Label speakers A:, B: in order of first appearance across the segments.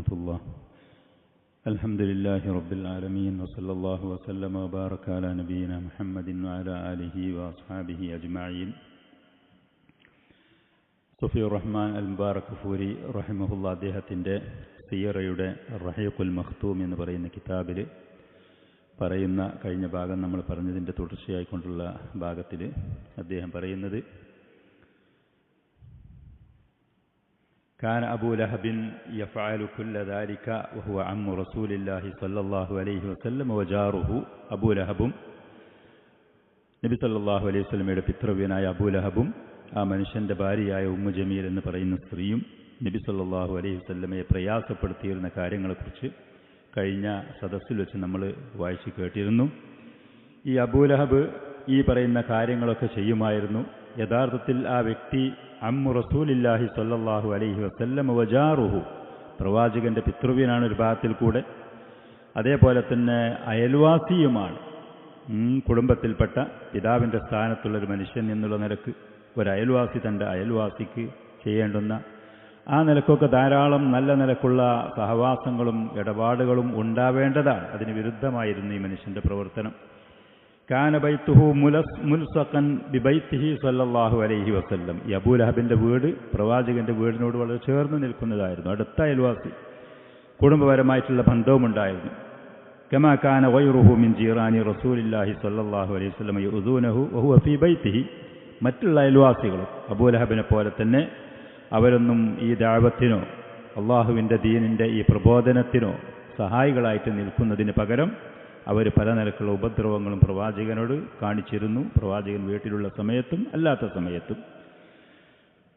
A: الله الحمد لله رب العالمين وصلى الله وسلم وبارك على نبينا محمد وعلى آله وأصحابه أجمعين. സഫിയുർ റഹ്മാൻ അൽ മുബാറക് ഫൂരി റഹിമഹുള്ള അദ്ദേഹത്തിൻ്റെ സിയറയുടെ റഹീഖുൽ മഖ്തൂം എന്ന് പറയുന്ന കിതാബിൽ പറയുന്ന കഴിഞ്ഞ ഭാഗം നമ്മൾ പറഞ്ഞതിൻ്റെ തുടർച്ചയായിക്കൊണ്ടുള്ള ഭാഗത്തിൽ അദ്ദേഹം പറയുന്നത്, كان أبو لهب يفعل كل ذلك وهو عم رسول الله صلى الله عليه وسلم وجاره أبو لهب നബി സല്ലല്ലാഹു അലൈഹി വസല്ലമയുടെ പിതൃവ്യനായ അബൂ ലഹബും ആ മനുഷ്യൻ്റെ ഭാര്യയായ ഉമ്മു ജമീൽ എന്ന് പറയുന്ന സ്ത്രീയും നബി സല്ലല്ലാഹു അലൈഹി വസല്ലമയെ പ്രയാസപ്പെടുത്തിയിരുന്ന കാര്യങ്ങളെക്കുറിച്ച് കഴിഞ്ഞ സദസ്സിൽ വെച്ച് നമ്മൾ വായിച്ച് കേട്ടിരുന്നു. ഈ അബൂ ലഹബ് ഈ പറയുന്ന കാര്യങ്ങളൊക്കെ ചെയ്യുമായിരുന്നു. യഥാർത്ഥത്തിൽ ആ വ്യക്തി അമ്മു റസൂലില്ലാഹി സ്വല്ലല്ലാഹു അലൈഹി വസല്ലം വജാറുഹു, പ്രവാചകന്റെ പിതൃവ്യനാണ് ഒരു ഭാഗത്തിൽ കൂടെ, അതേപോലെ തന്നെ അയൽവാസിയുമാണ്. കുടുംബത്തിൽപ്പെട്ട പിതാവിൻ്റെ സ്ഥാനത്തുള്ളൊരു മനുഷ്യൻ എന്നുള്ള നിലക്ക് ഒരു അയൽവാസി തൻ്റെ അയൽവാസിക്ക് ചെയ്യേണ്ടുന്ന ആ നിലക്കൊക്കെ ധാരാളം നല്ല നിലക്കുള്ള സഹവാസങ്ങളും ഇടപാടുകളും ഉണ്ടാവേണ്ടതാണ്. അതിന് വിരുദ്ധമായിരുന്നു ഈ മനുഷ്യൻ്റെ പ്രവർത്തനം. കാന ബൈത്തുഹു മുൽസഖൻ ബിബൈത്തിഹി സല്ലല്ലാഹു അലൈഹി വസല്ലം. ഈ അബൂ ലഹബിൻ്റെ വീട് പ്രവാചകന്റെ വീടിനോട് വളരെ ചേർന്ന് നിൽക്കുന്നതായിരുന്നു. അടുത്ത അയൽവാസി, കുടുംബപരമായിട്ടുള്ള ബന്ധവുമുണ്ടായിരുന്നു. കമാ കാന ഗൈറുഹു മിൻ ജീറാനി റസൂലില്ലാഹി സല്ലല്ലാഹു അലൈഹി വസല്ലം യുദൂനഹു വഹുവ ഫീ ബൈത്തിഹി. മറ്റുള്ള അയൽവാസികളും അബൂ ലഹബിനെ പോലെ തന്നെ അവരൊന്നും ഈ ദഅവത്തിനോ അള്ളാഹുവിൻ്റെ ദീനിൻ്റെ ഈ പ്രബോധനത്തിനോ സഹായികളായിട്ട് നിൽക്കുന്നതിന് പകരം അവർ പല നിലക്കുള്ള ഉപദ്രവങ്ങളും പ്രവാചകനോട് കാണിച്ചിരുന്നു, പ്രവാചകൻ വീട്ടിലുള്ള സമയത്തും അല്ലാത്ത സമയത്തും.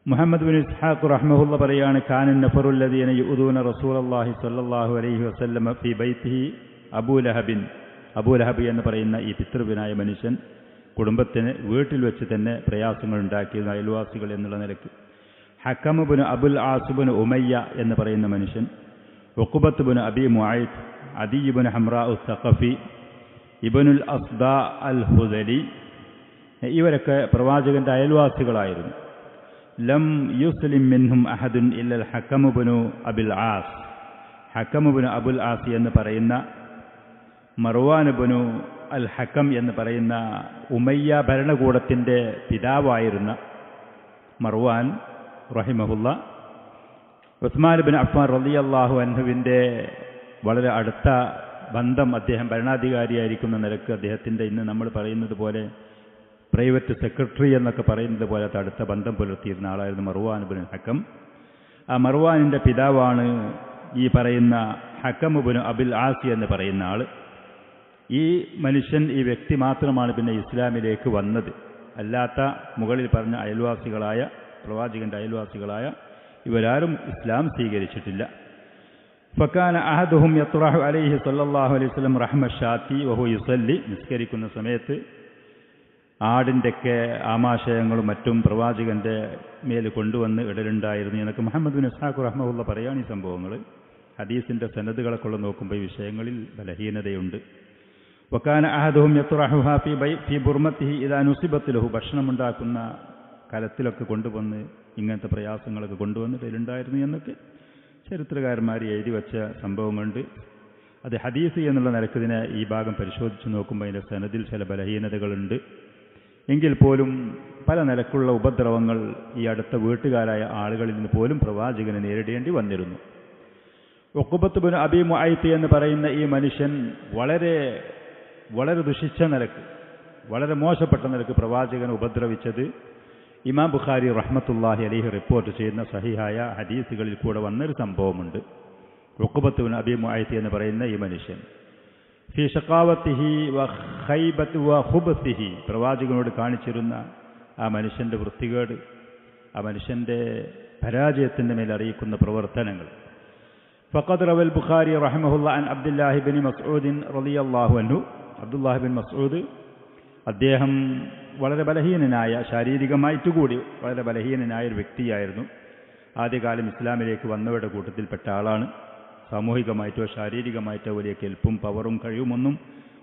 A: മുഹമ്മദ് ബിൻ ഇസ്ഹാഖ് റഹ്മഹുള്ള പറയാണ്, കാനൻ നഫറുൽ ലദീന യുദൂന റസൂലല്ലാഹി സ്വല്ലല്ലാഹു അലൈഹി വസല്ലം ഫീ ബൈത്തിഹി അബൂ ലഹബിൻ. അബൂ ലഹബ് എന്ന് പറയുന്ന ഈ പിതൃവ്യനായ മനുഷ്യൻ കുടുംബത്തിന് വീട്ടിൽ വെച്ച് തന്നെ പ്രയാസങ്ങൾ ഉണ്ടാക്കിയിരുന്ന അയൽവാസികൾ എന്നുള്ള നിലയ്ക്ക്. Hakam bin Abul as bin Umayya എന്ന് പറയുന്ന മനുഷ്യൻ, ഉഖബത്ത് ബിൻ അബി മുഅയ്ത്, അദി ഇബ്നു ഹംറാ ഉസ്സഖഫി, ഇബ്നുൽ അസ്ദാ അൽ ഹുദലി, ഇവരൊക്കെ പ്രവാചകന്റെ അയൽവാസികളായിരുന്നു. ലം യുസ്ലിം മിൻഹും അഹദുൻ ഇല്ലൽ ഹക്കം ഇബ്നു അബുൽ ആസ്. ഹക്കം ഇബ്നു അബുൽ ആസ് എന്ന് പറയുന്ന മർവാൻ ഇബ്നു അൽ ഹക്കം എന്ന് പറയുന്ന ഉമയ്യ ഭരണകൂടത്തിൻ്റെ പിതാവായിരുന്ന മർവാൻ റഹിമഹുള്ള ഉസ്മാൻ ബിൻ അഫ്ഫാൻ റളിയല്ലാഹു അൻഹുവിൻ്റെ വളരെ അടുത്ത ബന്ധം, അദ്ദേഹം ഭരണാധികാരിയായിരിക്കുന്ന നിലക്ക് അദ്ദേഹത്തിൻ്റെ ഇന്ന് നമ്മൾ പറയുന്നത് പോലെ പ്രൈവറ്റ് സെക്രട്ടറി എന്നൊക്കെ പറയുന്നത് പോലെ അടുത്ത ബന്ധം പുലർത്തിയിരുന്ന ആളായിരുന്നു മർവാൻ ബിൻ ഹക്കം. ആ മർവാനിൻ്റെ പിതാവാണ് ഈ പറയുന്ന ഹക്കം ബിൻ അബുൽ ആസ് എന്ന് പറയുന്ന ആൾ. ഈ മനുഷ്യൻ, ഈ വ്യക്തി മാത്രമാണ് പിന്നെ ഇസ്ലാമിലേക്ക് വന്നത്. അല്ലാത്ത മുകളിൽ പറഞ്ഞ അയൽവാസികളായ, പ്രവാചകന്റെ അയൽവാസികളായ ഇവരാരും ഇസ്ലാം സ്വീകരിച്ചിട്ടില്ല. ഫക്കാന അഹദുഹും യത്റഹു അലൈഹി സ്വല്ലല്ലാഹു അലൈഹി വസല്ലം റഹ്മ ഷാത്തി വഹു യുസല്ലി. നിസ്കരിക്കുന്ന സമയത്ത് ആടിൻ്റെയൊക്കെ ആമാശയങ്ങളും മറ്റും പ്രവാചകന്റെ മേൽ കൊണ്ടുവന്ന് ഇടലുണ്ടായിരുന്നു എന്നൊക്കെ മുഹമ്മദ് ബിൻ ഇസ്ഹാഖ് റഹ്മഹുള്ള പറയാണ്. ഈ സംഭവങ്ങൾ ഹദീസിന്റെ സനദുകളൊക്കെ നോക്കുമ്പോൾ ഈ വിഷയങ്ങളിൽ ബലഹീനതയുണ്ട്. വക്കാന അഹദുഹും യത്റഹുഹാ ഫീ ബുർമത്തിഹി ഇദാ നുസിബത് ലഹു. ഭക്ഷണമുണ്ടാക്കുന്ന കലത്തിലൊക്കെ കൊണ്ടുവന്ന് ഇങ്ങനത്തെ പ്രയാസങ്ങളൊക്കെ കൊണ്ടുവന്നിട്ടുണ്ടായിരുന്നു എന്നൊക്കെ ചരിത്രകാരന്മാർ എഴുതി വച്ച സംഭവമുണ്ട്. അത് ഹദീസ് എന്നുള്ള നിലക്കതിനെ ഈ ഭാഗം പരിശോധിച്ച് നോക്കുമ്പോൾ അതിൻ്റെ സനദിൽ ചില ബലഹീനതകളുണ്ട്. എങ്കിൽ പോലും പല നിലക്കുള്ള ഉപദ്രവങ്ങൾ ഈ അടുത്ത വീട്ടുകാരായ ആളുകളിൽ നിന്ന് പോലും പ്രവാചകനെ നേരിടേണ്ടി വന്നിരുന്നു. ഉഖബത്ത് ബിൻ അബി മുഅയ്ത് എന്ന് പറയുന്ന ഈ മനുഷ്യൻ വളരെ വളരെ ദുഷിച്ച നിലക്ക്, വളരെ മോശപ്പെട്ട നിലക്ക് പ്രവാചകനെ ഉപദ്രവിച്ചത് ഇമാം ബുഖാരി റഹ്മത്തുള്ളാഹി അലൈഹി റിപ്പോർട്ട് ചെയ്യുന്ന സഹിഹായ ഹദീസുകളിൽ കൂടെ വന്നൊരു സംഭവമുണ്ട്. ഉഖബത്ത് ബിൻ അബി മുഅയ്ത് എന്ന് പറയുന്ന ഈ മനുഷ്യൻ ഫീ ഷഖാവത്തിഹി വ ഖൈബത്തി വ ഖുബ്തിഹി, പ്രവാചകനോട് കാണിച്ചിരുന്ന ആ മനുഷ്യൻ്റെ വൃത്തികേട്, ആ മനുഷ്യൻ്റെ പരാജയത്തിൻ്റെ മേൽ അറിയിക്കുന്ന പ്രവർത്തനങ്ങൾ. ഫഖദ് റവൽ ബുഖാരി റഹിമഹുല്ലാ അൻ അബ്ദുല്ലാഹി ബിൻ മസ്ഊദ് റളിയല്ലാഹു അൻഹു. അബ്ദുല്ലാഹി ബിൻ മസ്ഊദ് അദ്ദേഹം വളരെ ബലഹീനനായ, ശാരീരികമായിട്ടുകൂടി വളരെ ബലഹീനനായ ഒരു വ്യക്തിയായിരുന്നു. ആദ്യകാലം ഇസ്ലാമിലേക്ക് വന്നവരുടെ കൂട്ടത്തിൽപ്പെട്ട ആളാണ്. സാമൂഹികമായിട്ടോ ശാരീരികമായിട്ടോ വലിയ കെൽപ്പും പവറും കഴിവുമൊന്നും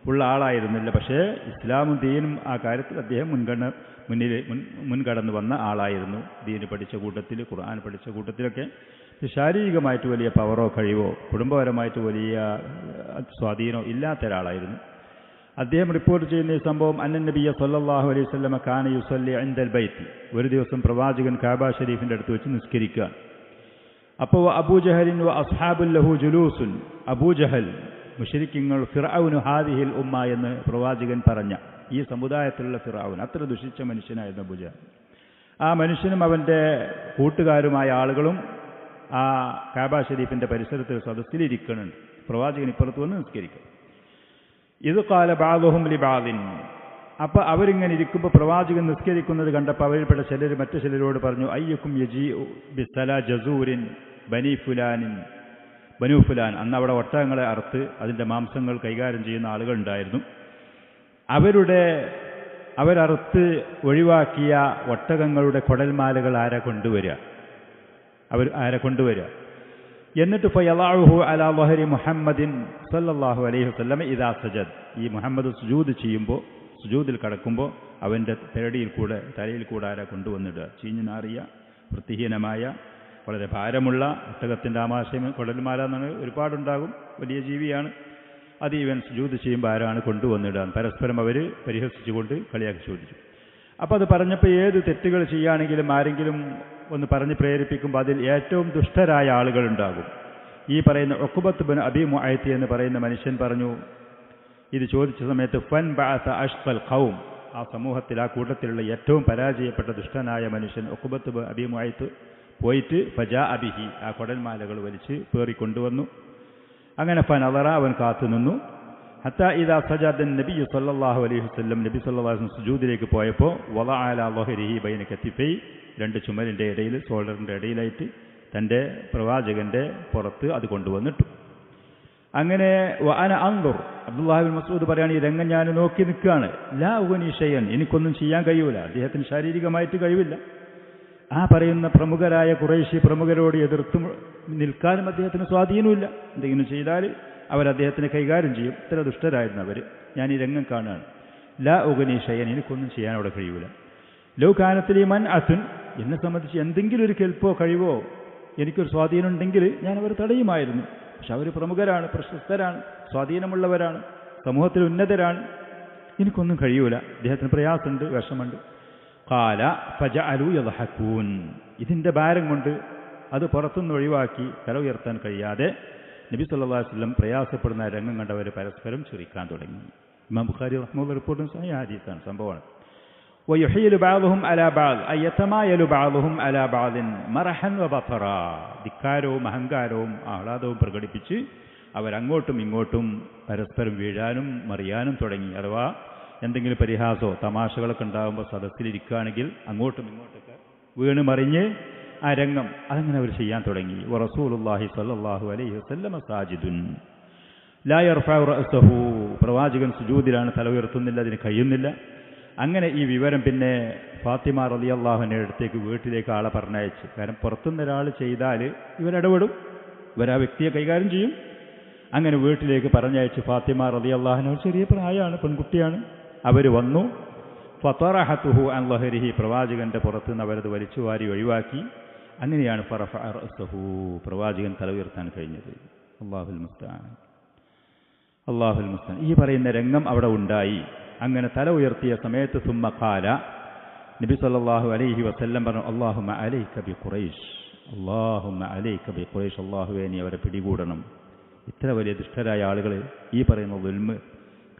A: ഉള്ള ആളായിരുന്നില്ല. പക്ഷേ ഇസ്ലാമും ദീനും ആ കാര്യത്തിൽ അദ്ദേഹം മുൻകടന്നു വന്ന ആളായിരുന്നു. ദീന് പഠിച്ച കൂട്ടത്തിൽ, ഖുർആൻ പഠിച്ച കൂട്ടത്തിലൊക്കെ ശാരീരികമായിട്ട് വലിയ പവറോ കഴിവോ കുടുംബപരമായിട്ട് വലിയ സ്വാധീനമോ ഇല്ലാത്ത ഒരാളായിരുന്നു. അദ്ദേഹം റിപ്പോർട്ട് ചെയ്യുന്ന ഈ സംഭവം അന്നൻ നബിയ സല്ലല്ലാഹു അലൈഹി വസല്ലമ കാന യുസല്ലി ഇൻദൽ ബൈത്ത്. ഒരു ദിവസം പ്രവാചകൻ കഅബ ഷരീഫിൻ്റെ അടുത്ത് വെച്ച് നിസ്കരിക്കുക. അപ്പോൾ അബൂജഹലിൻ വ അസ്ഹാബുൽ ലഹു ജുലൂസുൻ, അബൂജഹൽ മുശ്രിക്കുകൾ ഫിർഔനു ഹാദിഹിൽ ഉമ്മ എന്ന് പ്രവാചകൻ പറഞ്ഞ ഈ സമുദായത്തിലുള്ള ഫിർഔൻ, അത്ര ദുഷിച്ച മനുഷ്യനായിരുന്നു അബൂജഹൽ. ആ മനുഷ്യനും അവൻ്റെ കൂട്ടുകാരുമായ ആളുകളും ആ കഅബ ഷരീഫിൻ്റെ പരിസരത്തിൽ സദസ്സിലിരിക്കുന്നുണ്ട്. പ്രവാചകൻ ഇപ്പുറത്ത് വന്ന് നിസ്കരിക്കും. ഇത് കാല ബാദുഹും ലി ബാദിൻ. അപ്പോൾ അവരിങ്ങനെ ഇരിക്കുമ്പോൾ പ്രവാചകൻ നിസ്കരിക്കുന്നത് കണ്ടപ്പോൾ അവരിൽപ്പെട്ട ചിലർ മറ്റു ചിലരോട് പറഞ്ഞു, അയ്യക്കും യജീഉ ബിസ്സലാ ജസൂരിൻ ബനി ഫുലാനിൻ ബനു ഫുലാൻ. അന്ന് അവിടെ ഒട്ടകങ്ങളെ അറുത്ത് അതിൻ്റെ മാംസങ്ങൾ കൈകാര്യം ചെയ്യുന്ന ആളുകളുണ്ടായിരുന്നു. അവരറുത്ത് ഒഴിവാക്കിയ ഒട്ടകങ്ങളുടെ കുടൽമാലകൾ ആരാ കൊണ്ടുവരിക? എന്നിട്ട് ഫയളഉഹു അലാ വഹരി മുഹമ്മദിൻ സല്ലല്ലാഹു അലൈഹി വസല്ലം ഇദാ സജദ്. ഈ മുഹമ്മദ് സുജൂദ് ചെയ്യുമ്പോൾ, സുജൂദിൽ കടക്കുമ്പോൾ അവൻ്റെ തലയിൽ കൂടെ ആരാ കൊണ്ടുവന്നിടുക? ചീഞ്ഞു നാറിയ വൃത്തിഹീനമായ വളരെ ഭാരമുള്ള ഒട്ടകത്തിൻ്റെ ആമാശയം കുടൽമാല എന്നാണ് ഒരുപാടുണ്ടാകും, വലിയ ജീവിയാണ്. അത് ഇവൻ സുജൂദ് ചെയ്യുമ്പോൾ ആരാണ് കൊണ്ടുവന്നിടുക? പരസ്പരം അവർ പരിഹസിച്ചുകൊണ്ട് കളിയാക്കി ചോദിച്ചു. അപ്പോൾ അത് പറഞ്ഞപ്പോൾ ഏത് തെറ്റുകൾ ചെയ്യുകയാണെങ്കിലും ആരെങ്കിലും ഒന്ന് പറഞ്ഞ് പ്രേരിപ്പിക്കുമ്പോൾ അതിൽ ഏറ്റവും ദുഷ്ടരായ ആളുകളുണ്ടാകും. ഈ പറയുന്ന ഉഖ്ബത്ത് ബിൻ അബീ മുഅയ്ത്ത് എന്ന് പറയുന്ന മനുഷ്യൻ പറഞ്ഞു, ഇത് ചോദിച്ച സമയത്ത് ഫൻ ബഅസ അഷ്ഖൽ ഖൗം, ആ സമൂഹത്തിൽ ആ കൂട്ടത്തിലുള്ള ഏറ്റവും പരാജയപ്പെട്ട ദുഷ്ടനായ മനുഷ്യൻ ഉഖ്ബത്ത് ബിൻ അബീ മുഅയ്ത്ത് പോയിട്ട് ഫജാ അബിഹി, ആ കുടൽമാലകൾ വലിച്ച് പേറിക്കൊണ്ടുവന്നു. അങ്ങനെ ഫനളറ, അവൻ കാത്തുനിന്നു. ഹത്താ ഇദാ സജദൻ നബി സല്ലല്ലാഹു അലൈഹി വസല്ലം, നബി സല്ലല്ലാഹു അലൈഹി വസല്ലം സുജൂദിലേക്ക് പോയപ്പോൾ വളഅ അലാ ളഹ്രിഹി ബൈന കത്തിഫൈ, രണ്ട് ചുമലിൻ്റെ ഇടയിൽ, ഷോൾഡറിൻ്റെ ഇടയിലായിട്ട് തൻ്റെ പ്രവാചകൻ്റെ പുറത്ത് അത് കൊണ്ടുവന്നിട്ടു. അങ്ങനെ വഅന അൻദുർ, അബ്ദുല്ലാഹി ഇബ്നു മസ്ഊദ് പറയാണ്, ഈ രംഗം ഞാൻ നോക്കി നിൽക്കുകയാണ്. ലാ ഉഗ്നി ഷൈഅൻ, എനിക്കൊന്നും ചെയ്യാൻ കഴിയൂല. അദ്ദേഹത്തിന് ശാരീരികമായിട്ട് കഴിവില്ല. ആ പറയുന്ന പ്രമുഖരായ ഖുറൈശി പ്രമുഖരോട് എതിർത്ത് നിൽക്കാനും അദ്ദേഹത്തിന് സ്വാധീനമില്ല. എന്തെങ്കിലും ചെയ്താൽ അവരദ്ദേഹത്തിനെ കൈകാര്യം ചെയ്യും. ഇത്ര ദുഷ്ടരായിരുന്നു അവർ. ഞാൻ ഈ രംഗം കാണുകയാണ്. ലാ ഉഗ്നി ഷൈഅൻ, എനിക്കൊന്നും ചെയ്യാൻ അവിടെ കഴിയൂല. ലൗ കാനത്ത് ലീ മൻഅത്തുൻ, എന്നെ സംബന്ധിച്ച് എന്തെങ്കിലും ഒരു കെൽപ്പോ കഴിവോ എനിക്കൊരു സ്വാധീനം ഉണ്ടെങ്കിൽ ഞാൻ അവർ തടയുമായിരുന്നു. പക്ഷെ അവർ പ്രമുഖരാണ്, പ്രശസ്തരാണ്, സ്വാധീനമുള്ളവരാണ്, സമൂഹത്തിൽ ഉന്നതരാണ്. എനിക്കൊന്നും കഴിയൂല. അദ്ദേഹത്തിന് പ്രയാസമുണ്ട്, വിഷമുണ്ട്. ഖാല ഫജഅലു യദ്ഹഖൂൻ, ഇതിൻ്റെ ഭാരം കൊണ്ട് അത് പുറത്തുനിന്ന് ഒഴിവാക്കി തല ഉയർത്താൻ കഴിയാതെ നബി സല്ലല്ലാഹു അലൈഹി വസല്ലം പ്രയാസപ്പെടുന്ന രംഗം കണ്ടവർ പരസ്പരം ചിരിക്കാൻ തുടങ്ങി. ഇമാം ബുഖാരി റഹ്മത്തുള്ളാഹി റിപ്പോർട്ട് സഹിഹ് ഹദീസാണ്, സംഭവമാണ്. വയുഹീലു ബഅദുഹും അലാ ബഅദ് അയ യതമായലു ബഅദുഹും അലാ ബഅദിൻ മറഹൻ വബതറ, ധിക്കാരവും അഹങ്കാരവും ആഹ്ലാദവും പ്രകടിപ്പിച്ച് അവരങ്ങോട്ടും ഇങ്ങോട്ടും പരസ്പരം വീഴാനും മറിയാനും തുടങ്ങി. അഥവാ എന്തെങ്കിലും പരിഹാസമോ തമാശകളൊക്കെ ഉണ്ടാകുമ്പോൾ സദസ്സിലിരിക്കുകയാണെങ്കിൽ അങ്ങോട്ടും ഇങ്ങോട്ടൊക്കെ വീണ് മറിഞ്ഞ് ആ രംഗം അതങ്ങനെ അവർ ചെയ്യാൻ തുടങ്ങി. റസൂലുള്ളാഹി സ്വല്ലല്ലാഹു അലൈഹി വസല്ലം സാജിദുൻ ലാ യർഫഉ റഅസഹു, പ്രവാചകൻ സുജൂദിലാണ്, തല ഉയർത്തുന്നില്ല, അതിന് കഴിയുന്നില്ല. അങ്ങനെ ഈ വിവരം പിന്നെ ഫാത്തിമ റളിയല്ലാഹു അൻഹയുടെ അടുത്തേക്ക് വീട്ടിലേക്ക് ആളെ പറഞ്ഞയച്ചു. കാരണം പുറത്തുനിന്ന് ഒരാൾ ചെയ്താൽ ഇവരിടപെടും, ഇവരാ വ്യക്തിയെ കൈകാര്യം ചെയ്യും. അങ്ങനെ വീട്ടിലേക്ക് പറഞ്ഞയച്ചു. ഫാത്തിമ റളിയല്ലാഹു അൻഹ ചെറിയ പ്രായമാണ്, പെൺകുട്ടിയാണ്. അവർ വന്നു. ഫതറഹതുഹു അൻ ലഹരിഹി, പ്രവാചകന്റെ പുറത്തുനിന്ന് അവരത് വലിച്ചു വാരി ഒഴിവാക്കി. അങ്ങനെയാണ് ഫറഫഅ റഅസഹു, പ്രവാചകൻ തല ഉയർത്താൻ കഴിഞ്ഞത്. അല്ലാഹുൽ മുസ്തആൻ, അല്ലാഹുൽ മുസ്തആൻ. ഈ പറയുന്ന രംഗം അവിടെ ഉണ്ടായി. അങ്ങനെ തല ഉയർത്തിയ സമയത്ത് സുമ്മ ഖാല, നബി സല്ലല്ലാഹു അലൈഹി വസല്ലം പറഞ്ഞു, അല്ലാഹുമ്മ അലൈക ബി ഖുറൈശ്, അല്ലാഹുമ്മ അലൈക ബി ഖുറൈശ്, അല്ലാഹുവേ നീ അവരെ പിടികൂടണം. ഇത്ര വലിയ ദുഷ്ടരായ ആളുകൾ, ഈ പറയുന്ന ദുൽമ്,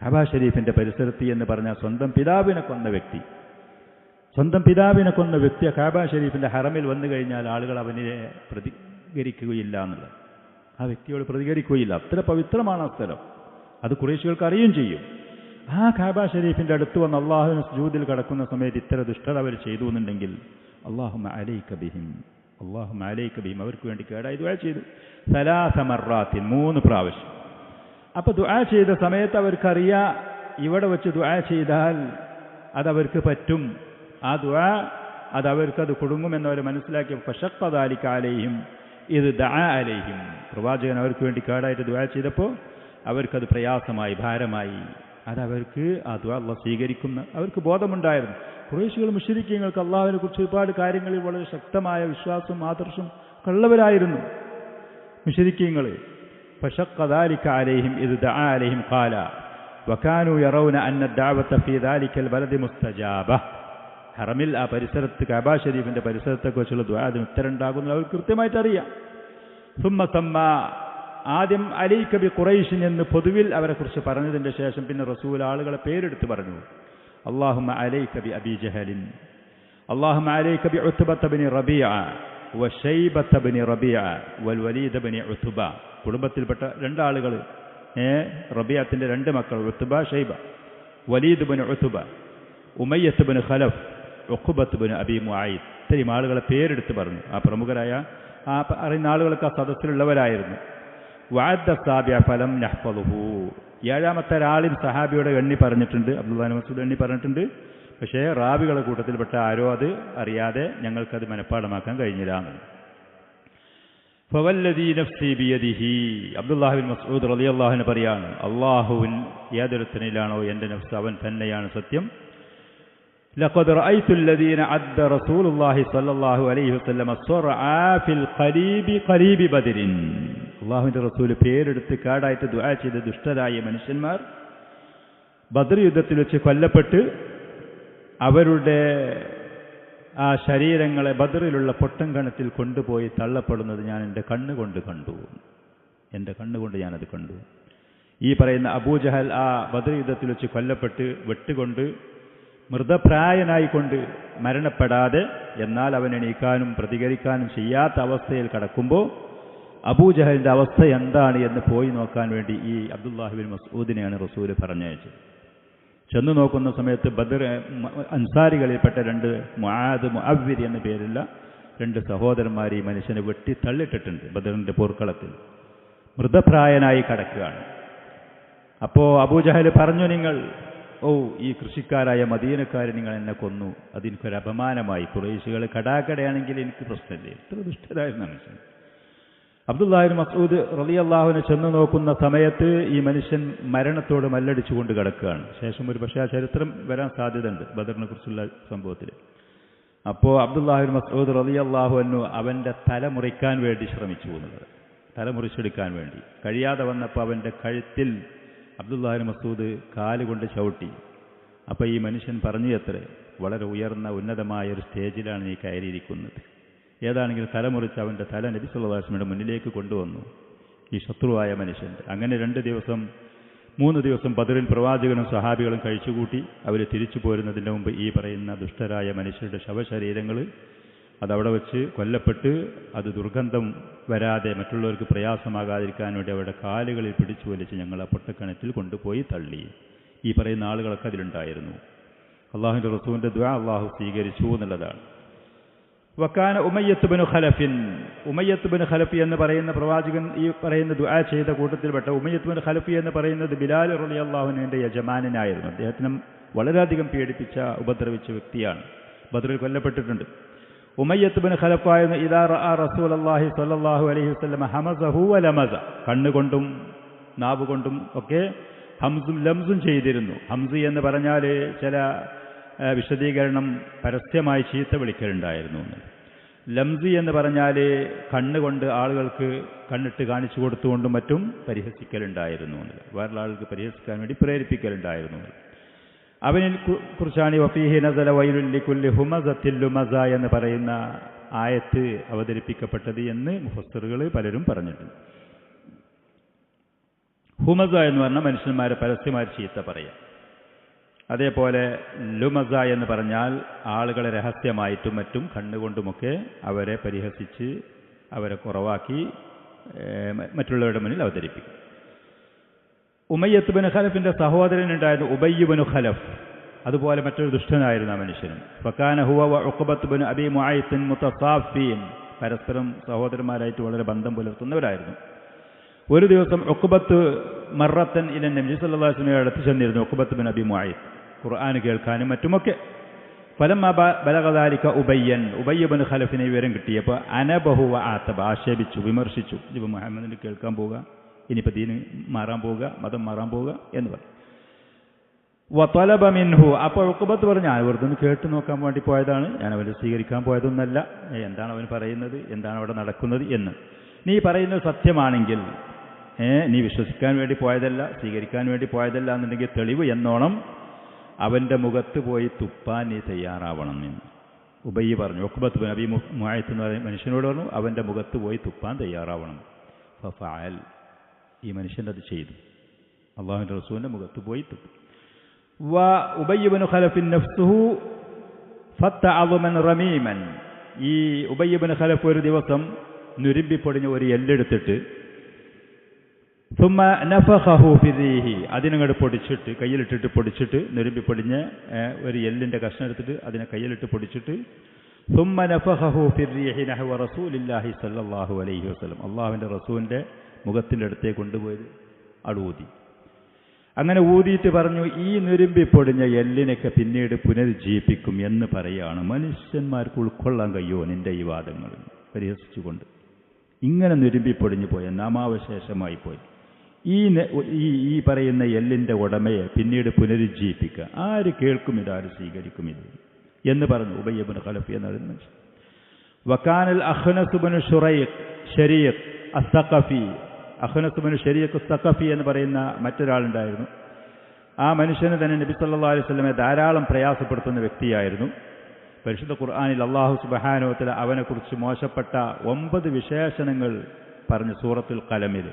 A: കഅബ ഷരീഫിന്റെ പരിസരത്ത് എന്ന് പറഞ്ഞാൽ സ്വന്തം പിതാവിനെ കൊന്ന വ്യക്തി കഅബ ഷരീഫിന്റെ ഹറമിൽ വന്നു കഴിഞ്ഞാൽ ആളുകൾ അവനെ പ്രതികരിക്കുകയില്ല എന്നുള്ളത്. ആ വ്യക്തിയോട് പ്രതികരിക്കുകയില്ല. അത്ര പവിത്രമാണ് ആ സ്ഥലം. അത് ഖുറൈശികൾക്ക് അറിയുകയും ചെയ്യും. ആ കഅബ ഷരീഫിന്റെ അടുത്ത് വന്ന് അള്ളാഹുവിന് സുജൂദിൽ കടക്കുന്ന സമയത്ത് ഇത്ര ദുഷ്ടത അവർ ചെയ്തു എന്നുണ്ടെങ്കിൽ അല്ലാഹുമ്മ അലൈക ബിഹിം, അല്ലാഹുമ്മ അലൈക ബിഹിം, അവർക്ക് വേണ്ടി കേടായി ദുആ ചെയ്തു. സലാസ മർറാത്തിൻ, 3 പ്രാവശ്യം. അപ്പോൾ ദുആ ചെയ്ത സമയത്ത് അവർക്കറിയാം ഇവിടെ വെച്ച് ദുആ ചെയ്താൽ അതവർക്ക് പറ്റും, ആ ദുആ അതവർക്കത് കുടുങ്ങുമെന്നവർ മനസ്സിലാക്കി. ഫശഖ്ഖ ദാലിക അലൈഹിം ഇത് ദഅ അലൈഹിം, പ്രവാചകൻ അവർക്ക് വേണ്ടി കേടായിട്ട് ദുആ ചെയ്തപ്പോൾ അവർക്കത് പ്രയാസമായി, ഭാരമായി. അതവർക്ക് ആ ദുആ അല്ലാഹു സ്വീകരിക്കുന്ന അവർക്ക് ബോധമുണ്ടായിരുന്നു. ഖുറൈശികൾ മുശ്രിക്കീങ്ങൾക്ക് അള്ളാഹുവിനെ കുറിച്ച് ഒരുപാട് കാര്യങ്ങളിൽ വളരെ ശക്തമായ വിശ്വാസവും ആദർശവും കള്ളവരായിരുന്നു മുശ്രിക്കീങ്ങൾ. فشق ذلك عليهم إذ دعا عليهم قال وكانوا يرون أن الدعوة في ذلك البلد مستجابة. ഹറമിൽ ആ പരിസരത്ത് കഅബ ഷരീഫിന്റെ പരിസരത്തെക്കുറിച്ചുള്ള ദുആന് ഉത്തരം ഉണ്ടാകുന്നത് അവർക്ക് കൃത്യമായിട്ട് അറിയാം. ثم سمى ആദ്യം അലൈക ബി ഖുറൈശ് എന്ന് പൊതുവിൽ അവരെക്കുറിച്ച് പറഞ്ഞതിൻ്റെ ശേഷം പിന്നെ റസൂൽ ആളുകളെ പേരെടുത്ത് പറഞ്ഞു. അല്ലാഹുമ്മ അലൈക ബി അബീ ജഹലിൻ, അല്ലാഹുമ്മ അലൈക ബി ഉത്ബത ബിൻ റബീഅ വശൈബത ബിൻ റബീഅ വൽ വലീദ് ബിൻ ഉത്ബ. കുടുംബത്തിൽപ്പെട്ട രണ്ടാളുകൾ, റബീഅത്തിന്റെ രണ്ട് മക്കൾ Utba Shaiba, Walid bin Utba, Umayyah bin Khalaf, Uqbah bin Abi Muayt. ഇത്രയും ആളുകളെ പേരെടുത്ത് പറഞ്ഞു. ആ പ്രമുഖരായ ആ അറിയുന്ന ആളുകളൊക്കെ ആ സദസ്സിലുള്ളവരായിരുന്നു. വഅദ്ദ സാബിഅ ഫലം നഹ്ഫളുഹു. ഏഴാമത്തെ ഒരാളിൽ സഹാബിയുടെ എണ്ണി പറഞ്ഞിട്ടുണ്ട്, അബ്ദുല്ലാഹി മസ്ഊദ് എണ്ണി പറഞ്ഞിട്ടുണ്ട്. പക്ഷേ റാവികളുടെ കൂട്ടത്തിൽപ്പെട്ട ആരോ അത് അറിയാതെ ഞങ്ങൾക്കത് മനഃപ്പാടമാക്കാൻ കഴിഞ്ഞില്ല. ഫവല്ലദീ നഫ്സി ബിയദിഹി, അബ്ദുല്ലാഹി ബിൻ മസ്ഊദ് റളിയല്ലാഹു അൻഹു പറയാണ്, അല്ലാഹുവിൻ ഏതൊരുത്തനിലാണോ എൻ്റെ നഫ്സ് അവൻ തന്നെയാണ് സത്യം. لقد رأيت الذين عد رسول الله صلى الله عليه وسلم الصرعى في القريب قريب بدر. അല്ലാഹുവിന്റെ റസൂൽ പേരെടുത്ത് കാടായിട്ട് ദുആ ചെയ്ത ദുഷ്ടരായ മനുഷ്യന്മാർ ബദർ യുദ്ധത്തിൽ വെച്ച് കൊല്ലപ്പെട്ട് അവരുടെ ആ ശരീരങ്ങളെ ബദറിലുള്ള പൊട്ടങ്കണത്തിൽ കൊണ്ടുപോയി തള്ളപ്പെടുന്നത് ഞാൻ എൻ്റെ കണ്ണുകൊണ്ട് കണ്ടു. എൻ്റെ കണ്ണുകൊണ്ട് ഞാനത് കണ്ടു. ഈ പറയുന്ന അബൂജഹൽ ആ ബദർ യുദ്ധത്തിൽ വെച്ച് കൊല്ലപ്പെട്ട് വെട്ടുകൊണ്ട് മൃതപ്രായനായിക്കൊണ്ട് മരണപ്പെടാതെ എന്നാൽ അവൻ എണീക്കാനും പ്രതികരിക്കാനും ചെയ്യാത്ത അവസ്ഥയിൽ കടക്കുമ്പോൾ അബൂജഹലിൻ്റെ അവസ്ഥ എന്താണ് എന്ന് പോയി നോക്കാൻ വേണ്ടി ഈ അബ്ദുല്ലാഹി ബിൻ മസ്ഊദിനെയാണ് റസൂൽ പറഞ്ഞയച്ചത്. ചെന്നു നോക്കുന്ന സമയത്ത് ബദർ അൻസാരികളിൽപ്പെട്ട രണ്ട് മുആദ് മുഅവ്വിദ് എന്ന പേരുള്ള രണ്ട് സഹോദരന്മാർ ഈ മനുഷ്യനെ വെട്ടി തള്ളിട്ടിട്ടുണ്ട്. ബദറിൻ്റെ പോർക്കളത്തിൽ മൃതപ്രായനായി കടക്കുകയാണ്. അപ്പോൾ അബൂജഹൽ പറഞ്ഞു, നിങ്ങൾ ഈ കൃഷിക്കാരായ മദീനക്കാർ നിങ്ങൾ എന്നെ കൊന്നു, അതെനിക്കൊരു അപമാനമായി. ഖുറൈശികൾ കടാക്കടയാണെങ്കിൽ എനിക്ക് പ്രശ്നമില്ല. എത്ര ദുഷ്ടരായിരുന്ന മനുഷ്യൻ. അബ്ദുല്ലാഹി ബിൻ മസ്ഊദ് റളിയല്ലാഹു അൻഹു ചെന്ന് നോക്കുന്ന സമയത്ത് ഈ മനുഷ്യൻ മരണത്തോട് മല്ലടിച്ചുകൊണ്ട് കിടക്കുകയാണ്. ശേഷം ഒരു പക്ഷേ ആ ചരിത്രം വരാൻ സാധ്യതയുണ്ട് ബദറിനെ കുറിച്ചുള്ള സംഭവത്തിൽ. അപ്പോൾ അബ്ദുല്ലാഹി ബിൻ മസ്ഊദ് റളിയല്ലാഹു അൻഹു അവൻ്റെ തല മുറിക്കാൻ വേണ്ടി ശ്രമിച്ചു എന്നുള്ളത്, തല മുറിച്ചെടുക്കാൻ വേണ്ടി കഴിയാതെ വന്നപ്പോൾ അവൻ്റെ കഴുത്തിൽ അബ്ദുല്ലാഹി ബിൻ മസ്ഊദ് കാലുകൊണ്ട് ചവിട്ടി. അപ്പോൾ ഈ മനുഷ്യൻ പറഞ്ഞു, എത്ര വളരെ ഉയർന്ന ഉന്നതമായ ഒരു സ്റ്റേജിലാണ് നീ കയറിയിരിക്കുന്നത്. ഏതാണെങ്കിലും തലമുറിച്ച് അവൻ്റെ തല നബി സല്ലല്ലാഹു അലൈഹി വസല്ലമയുടെ മുന്നിലേക്ക് കൊണ്ടുവന്നു ഈ ശത്രുവായ മനുഷ്യൻ്റെ. അങ്ങനെ 3 ദിവസം ബദറിൽ പ്രവാചകനും സഹാബികളും കഴിച്ചുകൂട്ടി. അവർ തിരിച്ചു പോരുന്നതിൻ്റെ മുമ്പ് ഈ പറയുന്ന ദുഷ്ടരായ മനുഷ്യരുടെ ശവശരീരങ്ങൾ അതവിടെ വെച്ച് കൊല്ലപ്പെട്ട് അത് ദുർഗന്ധം വരാതെ മറ്റുള്ളവർക്ക് പ്രയാസമാകാതിരിക്കാൻ വേണ്ടി അവരുടെ കാലുകളിൽ പിടിച്ചു വലിച്ച് ഞങ്ങൾ ആ പൊട്ടക്കിണറ്റിൽ കൊണ്ടുപോയി തള്ളി. ഈ പറയുന്ന ആളുകളൊക്കെ അതിലുണ്ടായിരുന്നു. അള്ളാഹുവിൻ്റെ റസൂലിൻ്റെ ദുആ അള്ളാഹു സ്വീകരിച്ചു എന്നുള്ളതാണ്. വക്കാന ഉമയ്യത്ത് ബിൻ ഖലഫിൻ, ഉമയ്യത്ത് ബിൻ ഖലഫി എന്ന് പറയുന്ന പ്രവാചകൻ ഈ പറയുന്ന ദുആ ചെയ്ത കൂട്ടത്തിൽപ്പെട്ട ഉമയ്യത്ത് ബിൻ ഖലഫി എന്ന് പറയുന്നത് ബിലാൽ റളിയല്ലാഹു അൻഹുവിന്റെ യജമാനനായിരുന്നു. അദ്ദേഹത്തിനെ വളരെയധികം പീഡിപ്പിച്ച ഉപദ്രവിച്ച വ്യക്തിയാണ്. ബദറിൽ കൊല്ലപ്പെട്ടിട്ടുണ്ട്. ഉമയ്യത്ത് ബിൻ ഖലഫായിരുന്നു ഇദാ റഅ റസൂലുള്ളാഹി സ്വല്ലല്ലാഹു അലൈഹി വസല്ലം ഹമസഹു വലമസ, കണ്ണുകൊണ്ടും നാവുകൊണ്ടും ഒക്കെ ഹംസും ലംസും ചെയ്തിരുന്നു. ഹംസ് എന്ന് പറഞ്ഞാൽ ചില വിശദീകരണം പരസ്യമായി ചീത്ത വിളിക്കലുണ്ടായിരുന്നു. ലംസി എന്ന് പറഞ്ഞാൽ കണ്ണുകൊണ്ട് ആളുകൾക്ക് കണ്ണിട്ട് കാണിച്ചു കൊടുത്തുകൊണ്ടും മറ്റും പരിഹസിക്കലുണ്ടായിരുന്നു. വേറെ ആൾക്ക് പരിഹസിക്കാൻ വേണ്ടി പ്രേരിപ്പിക്കലുണ്ടായിരുന്നു. അവനെ കുറിച്ചാണ് വഫീഹി നസല വൈലുൽ ലികുല്ലി ഹുമസത്തിൽ ലുമസ എന്ന് പറയുന്ന ആയത്ത് അവതരിപ്പിക്കപ്പെട്ടത് എന്ന് മുഫസ്സിറുകൾ പലരും പറഞ്ഞിട്ടുണ്ട്. ഹുമസ എന്ന് പറഞ്ഞാൽ മനുഷ്യന്മാരെ പരസ്യമായി ചീത്ത പറയാം. അതേപോലെ ലുമസ എന്ന് പറഞ്ഞാൽ ആളുകളെ രഹസ്യമായിട്ടും മറ്റും കണ്ണുകൊണ്ടുമൊക്കെ അവരെ പരിഹസിച്ച് അവരെ കുറവാക്കി മറ്റുള്ളവരുടെ മുന്നിൽ അവതരിപ്പിക്കും. ഉമയ്യത്ത് ബിൻ ഖലഫിന്റെ സഹോദരനുണ്ടായിരുന്നു ഉബയ്യ് ബിൻ ഖലഫ്. അതുപോലെ മറ്റൊരു ദുഷ്ടനായിരുന്നു ആ മനുഷ്യനും. ഫകാന ഹുവ വ ഉഖബത്ത് ബിൻ അബീ മുആയിത്ത് മുതസാഫീൻ, പരസ്പരം സഹോദരന്മാരായിട്ട് വളരെ ബന്ധം പുലർത്തുന്നവരായിരുന്നു. ഒരു ദിവസം ഉഖബത്ത് മറത്തൻ ഇല നബി സല്ലല്ലാഹു അലൈഹി വസല്ലം അടുത്ത് ചെന്നിരുന്നു. ഉഖബത്ത് ബിൻ അബീ മുആയിത്ത് ഖുർആൻ കേൾക്കാനും മറ്റുമൊക്കെ. ഫലമ്മ ബലഗ ദാലിക ഉബയ്യ് ബിൻ ഖലഫിനെ വിവരം കിട്ടിയപ്പോൾ അനബഹു വ ആതബ, ആക്ഷേപിച്ചു, വിമർശിച്ചു. ഇപ്പം മുഹമ്മദിന് കേൾക്കാൻ പോവുക, ഇനിയിപ്പോൾ ദീന് മാറാൻ പോവുക, മതം മാറാൻ പോവുക എന്ന് പറഞ്ഞു. വതലബ മിൻഹു, അപ്പോൾ ഉഖബത്ത് പറഞ്ഞു, ഞാൻ വെറുതെ ഒന്ന് കേട്ട് നോക്കാൻ വേണ്ടി പോയതാണ്, ഞാൻ അവനെ സ്വീകരിക്കാൻ പോയതൊന്നല്ല, എന്താണ് അവൻ പറയുന്നത്, എന്താണ് അവിടെ നടക്കുന്നത് എന്ന്. നീ പറയുന്നത് സത്യമാണെങ്കിൽ, നീ വിശ്വസിക്കാൻ വേണ്ടി പോയതല്ല, സ്വീകരിക്കാൻ വേണ്ടി പോയതല്ല എന്നുണ്ടെങ്കിൽ തെളിവ് എന്നോണം അവൻ്റെ മുഖത്ത് പോയി തുപ്പാൻ നീ തയ്യാറാവണം എന്ന് ഉബയ്യ് പറഞ്ഞു. ഉഖബത്ത് ബിൻ അബീ മുഅയ്ത്ത് എന്ന് പറയുന്ന മനുഷ്യനോട് പറഞ്ഞു, അവൻ്റെ മുഖത്ത് പോയി തുപ്പാൻ തയ്യാറാവണം. ഫഫഅൽ, ഈ മനുഷ്യൻ അത് ചെയ്തു, അള്ളാഹുവിൻ്റെ റസൂലിൻ്റെ മുഖത്ത് പോയി തുപ്പി. ഉബയ്യ് ബിൻ ഖലഫ് നഫ്സുഹു ഫത്തഅദമൻ റമീമൻ, ഈ ഉബയ്യ് ബിൻ ഖലഫ് ഒരു ദിവസം നുരുമ്പിപ്പൊടിഞ്ഞ ഒരു എല്ലെടുത്തിട്ട് സുമ്മ നഫഖഹു ഫിറീഹി, അതിനങ്ങോട്ട് പൊടിച്ചിട്ട്, കയ്യിലിട്ടിട്ട് പൊടിച്ചിട്ട്, നുരുമ്പിപ്പൊടിഞ്ഞ ഒരു എല്ലിൻ്റെ കഷ്ണം എടുത്തിട്ട് അതിനെ കയ്യിലിട്ട് പൊടിച്ചിട്ട് സുമ്മ നഫഖഹു ഫിറീഹി നഹ്വ റസൂലില്ലാഹി സ്വല്ലല്ലാഹു അലൈഹി വസല്ലം, അള്ളാഹുവിൻ്റെ റസൂലിൻ്റെ മുഖത്തിൻ്റെ അടുത്തേക്ക് കൊണ്ടുപോയി അടു. അങ്ങനെ ഊതിയിട്ട് പറഞ്ഞു, ഈ നുരുമ്പിപ്പൊടിഞ്ഞ എല്ലിനൊക്കെ പിന്നീട് പുനരുജ്ജീവിപ്പിക്കും എന്ന് പറയുകയാണ്. മനുഷ്യന്മാർക്ക് ഉൾക്കൊള്ളാൻ കഴിയുമോ നിന്റെ ഈ വാദങ്ങൾ? പരിഹസിച്ചുകൊണ്ട്, ഇങ്ങനെ നുരുമ്പിപ്പൊടിഞ്ഞു പോയ നാമാവശേഷമായി പോയി ഈ പറയുന്ന എല്ലിൻ്റെ ഉടമയെ പിന്നീട് പുനരുജ്ജീവിപ്പിക്കുക, ആര് കേൾക്കും ഇത്, ആര് സ്വീകരിക്കും ഇത് എന്ന് പറഞ്ഞു ഉബയ്യ് ബിൻ ഖലഫ് എന്ന് പറയുന്ന മനുഷ്യൻ. വകാനൽ അഖ്നസ് ബിൻ ശരീഖ് അസ്സഖഫി, അഖ്നസ് ബിൻ ശരീഖ് അസ്സഖഫി എന്ന് പറയുന്ന മറ്റൊരാളുണ്ടായിരുന്നു. ആ മനുഷ്യന് തന്നെ നബി സല്ലല്ലാഹു അലൈഹി വസല്ലമയെ ധാരാളം പ്രയാസപ്പെടുത്തുന്ന വ്യക്തിയായിരുന്നു. പരിശുദ്ധ ഖുർആനിൽ അല്ലാഹു സുബ്ഹാനഹു വ തആല അവനെക്കുറിച്ച് മോശപ്പെട്ട 9 വിശേഷണങ്ങൾ പറഞ്ഞ് സൂറത്തുൽ ഖലമിൽ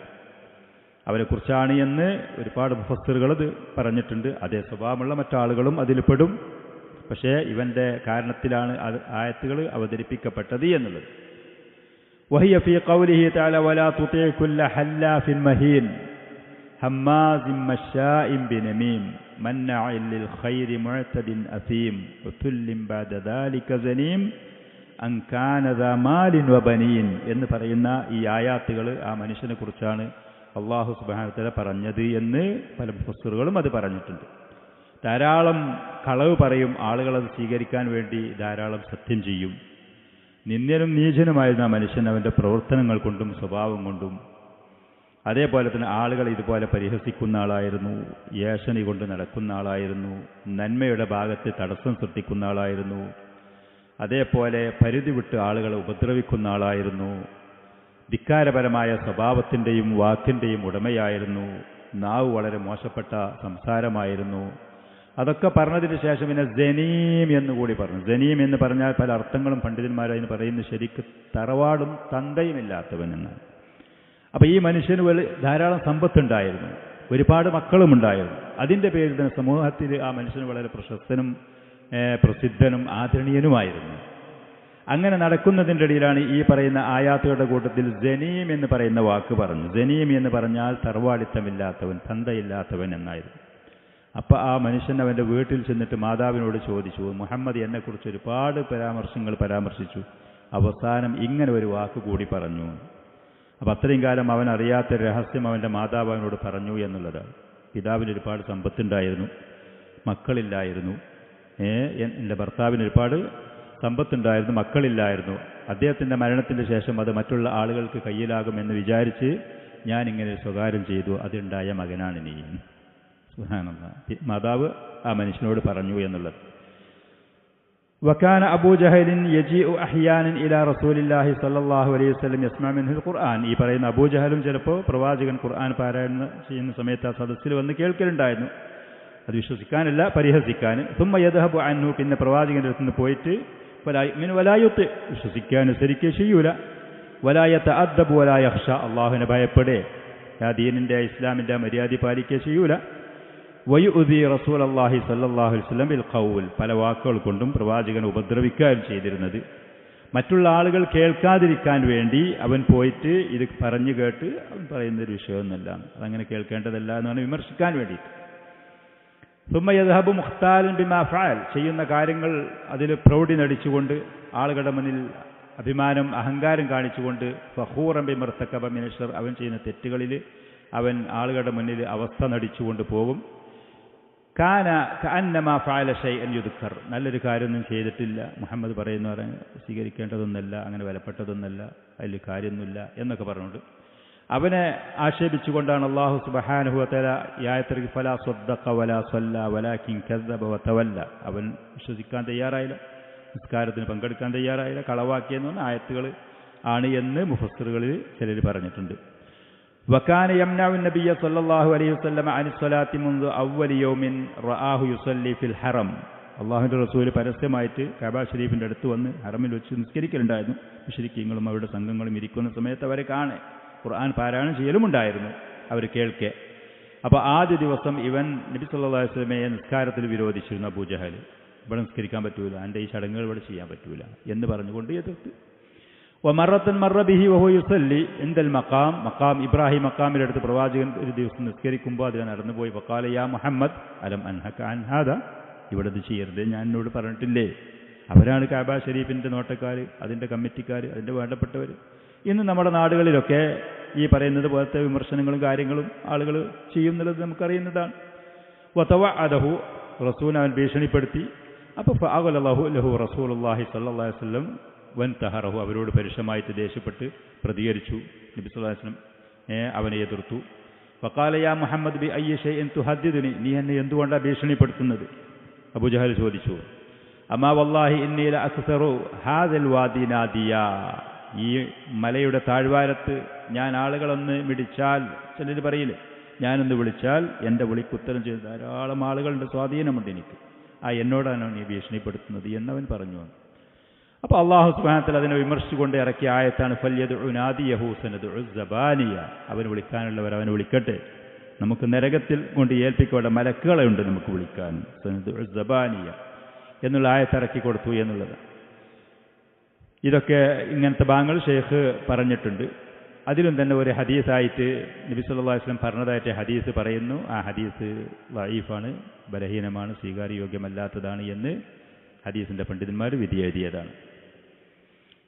A: അവരെക്കുറിച്ചാണ് എന്ന് ഒരുപാട് മുഫസ്സിറുകൾ അത് പറഞ്ഞിട്ടുണ്ട്. അതേ സ്വഭാവമുള്ള മറ്റാളുകളും അതിൽ പെടും. പക്ഷേ ഇവൻ്റെ കാരണത്തിലാണ് ആയത്തുകൾ അവതരിപ്പിക്കപ്പെട്ടത് എന്നുള്ളത്. വഹിയ ഫീ ഖൗലിഹി തആല വലാ തുതിഅ കുല്ല ഹല്ലാഫിൻ മഹീൻ ഹമ്മാസിൻ മശാഇൻ ബിനമീം മന്നഅഇൻ ലിൽ ഖൈരി മുഅ്തദിൻ അസീം ഉതുല്ലിൻ ബഅദ ദാലിക സനീം അൻ കാന ദാ മാലിൻ വബനീൻ എന്ന് പറയുന്ന ഈ ആയാത്തുകൾ ആ മനുഷ്യനെ കുറിച്ചാണ് അല്ലാഹു സുബ്ഹാനഹു വ തആല പറഞ്ഞത് എന്ന് പല മുഫസ്സിറുകളും അത് പറഞ്ഞിട്ടുണ്ട്. ധാരാളം കളവ് പറയും, ആളുകളത് സ്വീകരിക്കാൻ വേണ്ടി ധാരാളം സത്യം ചെയ്യും. നിന്ദ്യനും നീചനുമായിരുന്ന ആ മനുഷ്യൻ അവൻ്റെ പ്രവർത്തനങ്ങൾ കൊണ്ടും സ്വഭാവം കൊണ്ടും, അതേപോലെ തന്നെ ആളുകൾ ഇതുപോലെ പരിഹസിക്കുന്ന ആളായിരുന്നു, ഏഷണി കൊണ്ട് നടക്കുന്ന ആളായിരുന്നു, നന്മയുടെ ഭാഗത്ത് തടസ്സം സൃഷ്ടിക്കുന്ന ആളായിരുന്നു, അതേപോലെ പരിധി വിട്ട് ആളുകളെ ഉപദ്രവിക്കുന്ന ആളായിരുന്നു, ധിക്കാരപരമായ സ്വഭാവത്തിൻ്റെയും വാക്കിൻ്റെയും ഉടമയായിരുന്നു, നാവ് വളരെ മോശപ്പെട്ട സംസാരമായിരുന്നു. അതൊക്കെ പറഞ്ഞതിന് ശേഷം പിന്നെ ജനീം എന്നുകൂടി പറഞ്ഞു. ജനീം എന്ന് പറഞ്ഞാൽ പല അർത്ഥങ്ങളും പണ്ഡിതന്മാരതിന് പറയുന്നത് ശരിക്ക് തറവാടും തന്തയുമില്ലാത്തവൻ എന്നാണ്. അപ്പോൾ ഈ മനുഷ്യന് ധാരാളം സമ്പത്തുണ്ടായിരുന്നു, ഒരുപാട് മക്കളുമുണ്ടായിരുന്നു. അതിൻ്റെ പേരിൽ തന്നെ സമൂഹത്തിൽ ആ മനുഷ്യന് വളരെ പ്രശസ്തനും പ്രസിദ്ധനും ആദരണീയനുമായിരുന്നു. അങ്ങനെ നടക്കുന്നതിൻ്റെ ഇടയിലാണ് ഈ പറയുന്ന ആയാത്തുകളുടെ കൂട്ടത്തിൽ ജനീം എന്ന് പറയുന്ന വാക്ക് പറഞ്ഞു. ജനീം എന്ന് പറഞ്ഞാൽ തറവാടിത്തമില്ലാത്തവൻ, തന്തയില്ലാത്തവൻ എന്നായിരുന്നു. അപ്പോൾ ആ മനുഷ്യൻ അവൻ്റെ വീട്ടിൽ ചെന്നിട്ട് മാതാവിനോട് ചോദിച്ചു, മുഹമ്മദ് എന്നെക്കുറിച്ച് ഒരുപാട് പരാമർശങ്ങൾ പരാമർശിച്ചു, അവസാനം ഇങ്ങനെ ഒരു വാക്ക് കൂടി പറഞ്ഞു. അപ്പം അത്രയും കാലം അവൻ അറിയാത്ത രഹസ്യം അവൻ്റെ മാതാവ് അവനോട് പറഞ്ഞു എന്നുള്ളതാണ്. പിതാവിന് ഒരുപാട് സമ്പത്തുണ്ടായിരുന്നു, മക്കളില്ലായിരുന്നു. എൻ്റെ ഭർത്താവിന് ഒരുപാട് സമ്പത്തുണ്ടായിരുന്നു, മക്കളില്ലായിരുന്നു. അദ്ദേഹത്തിൻ്റെ മരണത്തിൻ്റെ ശേഷം അത് മറ്റുള്ള ആളുകൾക്ക് കയ്യിലാകുമെന്ന് വിചാരിച്ച് ഞാനിങ്ങനെ സ്വകാര്യം ചെയ്തു, അതുണ്ടായ മകനാണ് നീ. സുബ്ഹാനല്ലാഹ്, മാതാവ് ആ മനുഷ്യനോട് പറഞ്ഞു എന്നുള്ളത്. വകാന അബൂ ജഹലിൻ യജീഉ അഹ്യാനൻ ഇലാ റസൂലില്ലാഹി സ്വല്ലല്ലാഹു അലൈഹി വസല്ലം യസ്മഅ മിൻഹുൽ ഖുർആൻ. ഈ പറയുന്ന അബൂ ജഹലും ചിലപ്പോൾ പ്രവാചകൻ ഖുർആൻ പാരായണം ചെയ്യുന്ന സമയത്ത് ആ സദസ്സിൽ വന്ന് കേൾക്കലുണ്ടായിരുന്നു. അത് വിശ്വസിക്കാനല്ല, പരിഹസിക്കാൻ. സുമ്മ യദ്ഹബു അൻഹു, പിന്നെ പ്രവാചകൻ്റെ അടുത്ത് നിന്ന് പോയിട്ട് വലാ യുഅ്മിനു വലാ യുതി, വിശ്വസിക്കാൻ അനുസരിക്കുകയും ചെയ്യൂല. വലാ യതഅദ്ദബു വലാ യഖ്ഷ, അള്ളാഹുവിനെ ഭയപ്പെടേ ആ ദീനിൻ്റെ ഇസ്ലാമിൻ്റെ മര്യാദ പാലിക്കുകയും ചെയ്യൂല. വയുഉദി റസൂലല്ലാഹി സ്വല്ലല്ലാഹു അലൈഹി വസല്ലം ബിൽ ഖൗൽ, പല വാക്കുകൾ കൊണ്ടും പ്രവാചകനെ ഉപദ്രവിക്കുകയും ചെയ്തിരുന്നത്. മറ്റുള്ള ആളുകൾ കേൾക്കാതിരിക്കാൻ വേണ്ടി അവൻ പോയിട്ട് ഇത് പറഞ്ഞു കേട്ട് അവൻ പറയുന്നൊരു വിഷയമൊന്നുമല്ല, അതങ്ങനെ കേൾക്കേണ്ടതല്ല എന്നാണ് വിമർശിക്കാൻ വേണ്ടിയിട്ട്. സുമ്മ യദ്ഹബു മുഖ്താലൻ ബിമാ ഫഅൽ, ചെയ്യുന്ന കാര്യങ്ങൾ അതിൽ പ്രൗഢി നടിച്ചുകൊണ്ട്, ആളുകളുടെ മുന്നിൽ അഭിമാനം അഹങ്കാരം കാണിച്ചുകൊണ്ട്, ഫഖൂറൻ ബിമർതകബ മിനൽ ശർ, അവൻ ചെയ്യുന്ന തെറ്റുകളിൽ അവൻ ആളുകളുടെ മുന്നിൽ അവസ്ഥ നടിച്ചുകൊണ്ട് പോകും. കാന കഅന്നമാ ഫഅല ഷൈഅൻ യുദ്കർ, നല്ലൊരു കാര്യമൊന്നും ചെയ്തിട്ടില്ല, മുഹമ്മദ് പറയുന്നവരെ സ്വീകരിക്കേണ്ടതൊന്നല്ല, അങ്ങനെ വിലപ്പെട്ടതൊന്നല്ല, അതിൽ കാര്യമൊന്നുമില്ല എന്നൊക്കെ പറഞ്ഞുകൊണ്ട് അവനെ ആക്ഷേപിച്ചുകൊണ്ടാണ് അല്ലാഹു സുബ്ഹാനഹു വ തആല ഈ ആയത്തിൽ ഫലാ സ്വദ്ദഖ വലാ സ്വല്ല വലാകിൻ കസ്സബ വതവല്ല. അവൻ വിശ്വസിക്കാൻ തയ്യാറായില്ല, നിസ്കാരത്തിന് പങ്കെടുക്കാൻ തയ്യാറായില്ല, കളവാക്കിയെന്ന് പറഞ്ഞ ആയത്തുകൾ ആണ് എന്ന് മുഫസ്സിറുകളിൽ ചിലർ പറഞ്ഞിട്ടുണ്ട്. വകാന യംനഉ നബിയ്യ സല്ലല്ലാഹു അലൈഹി വസല്ലം അനി സ്വലാത്തി മുൻദു അവ്വലി യൗമിൻ റആഹു യുസല്ലി ഫിൽ ഹറം. അള്ളാഹുവിൻ്റെ റസൂൽ പരസ്യമായിട്ട് കഅബ ഷരീഫിൻ്റെ അടുത്ത് വന്ന് ഹറമിൽ വെച്ച് നിസ്കരിക്കലുണ്ടായിരുന്നു. മുശ്രിക്കീങ്ങളും അവരുടെ സംഘങ്ങളും ഇരിക്കുന്ന സമയത്ത് അവരെ കാണെ ഖുർആൻ പാരായണം ചെയ്യലുമുണ്ടായിരുന്നു, അവർ കേൾക്കെ. അപ്പോൾ ആദ്യ ദിവസം ഇവൻ നബി സല്ലല്ലാഹു അലൈഹി വസല്ലമയെ നിസ്കാരത്തിൽ വിരോധിച്ചിരുന്നു. അബൂജഹൽ ഇവിടെ നിസ്കരിക്കാൻ പറ്റൂല, എൻ്റെ ഈ ചടങ്ങുകൾ ഇവിടെ ചെയ്യാൻ പറ്റൂല എന്ന് പറഞ്ഞുകൊണ്ട് എതിർത്ത്. വമറത്തൻ മറ ബിഹി വഹു യുസല്ലി ഇൻദൽ മഖാം. മഖാം ഇബ്രാഹിം മഖാമിൻ്റെ അടുത്ത് പ്രവാചകൻ ഒരു ദിവസം നിസ്കരിക്കുമ്പോൾ അതിനെ നടന്നുപോയി. വഖാല യാ മുഹമ്മദ് അലം അൻഹക അൻ ഹാദാ, ഇവിടെ ഇത് ചെയ്യരുത്, ഞാൻ എന്നോട് പറഞ്ഞിട്ടില്ലേ? അവരാണ് കഅബ ഷരീഫിൻ്റെ നോട്ടക്കാർ, അതിൻ്റെ കമ്മിറ്റിക്കാർ, അതിൻ്റെ വേണ്ടപ്പെട്ടവർ. ഇന്ന് നമ്മുടെ നാടുകളിലൊക്കെ ഈ പറയുന്നത് പോലത്തെ വിമർശനങ്ങളും കാര്യങ്ങളും ആളുകൾ ചെയ്യുന്നുള്ളത് നമുക്കറിയുന്നതാണ്. വതവഅദഹു, റസൂൽ അവൻ ഭീഷണിപ്പെടുത്തി. അപ്പോൾ ഫഅഖലഹു ലഹു റസൂലുള്ളാഹി സ്വല്ലല്ലാഹു അലൈഹി വസല്ലം വൻതഹറഹു, അവരോട് പരുഷമായിട്ട് ദേഷ്യപ്പെട്ട് പ്രതികരിച്ചു. നബി സല്ലല്ലാഹു അലൈഹി വസല്ലം അവനെ എതിർത്തു. വഖാല യാ മുഹമ്മദ് ബി അയ്യി ഷൈഇൻ തുഹദ്ദിദുനി, നീ എന്നെ എന്തുകൊണ്ടാണ് ഭീഷണിപ്പെടുത്തുന്നത്? അബൂജഹൽ ചോദിച്ചു. അമാ വല്ലാഹി ഇന്നി ലഅക്സറു ഹാദൽ വാദി നാദിയ, ഈ മലയുടെ താഴ്വാരത്ത് ഞാൻ ആളുകളൊന്ന് വിളിച്ചാൽ, ചിലർ പറയില്ലേ, ഞാനൊന്ന് വിളിച്ചാൽ എൻ്റെ വിളിക്കുത്തരം ചെയ്ത് ധാരാളം ആളുകളുടെ സ്വാധീനമുണ്ട് എനിക്ക്, എന്നോടാണ് നീ ഭീഷണിപ്പെടുത്തുന്നത് എന്നവൻ പറഞ്ഞു. അപ്പോൾ അല്ലാഹു സുബ്ഹാനഹു വ തആല അതിനെ വിമർശിച്ചുകൊണ്ട് ഇറക്കിയ ആയത്താണ് ഫല്യദ്ഉ നാദിയഹു സനദ്ഉ സബാനിയ, അവൻ വിളിക്കാനുള്ളവർ അവനെ വിളിക്കട്ടെ, നമുക്ക് നരകത്തിൽ കൊണ്ട് ഏൽപ്പിക്കേണ്ട മലക്കുകളുണ്ട് നമുക്ക് വിളിക്കാൻ, സനദ്ഉ സബാനിയ എന്നുള്ള ആയത്തിറക്കി കൊടുത്തു എന്നുള്ളത്. ഇതൊക്കെ ഇങ്ങനത്തെ ഭാഗങ്ങൾ ഷെയ്ഖ് പറഞ്ഞിട്ടുണ്ട്. അതിലും തന്നെ ഒരു ഹദീസായിട്ട് നബി സല്ലല്ലാഹു അലൈഹി വസല്ലം പറഞ്ഞതായിട്ട് ഹദീസ് പറയുന്നു. ആ ഹദീസ് ദഈഫാണ്, ബലഹീനമാണ്, സ്വീകാര്യോഗ്യമല്ലാത്തതാണ് എന്ന് ഹദീസിൻ്റെ പണ്ഡിതന്മാർ വിധി എഴുതിയതാണ്.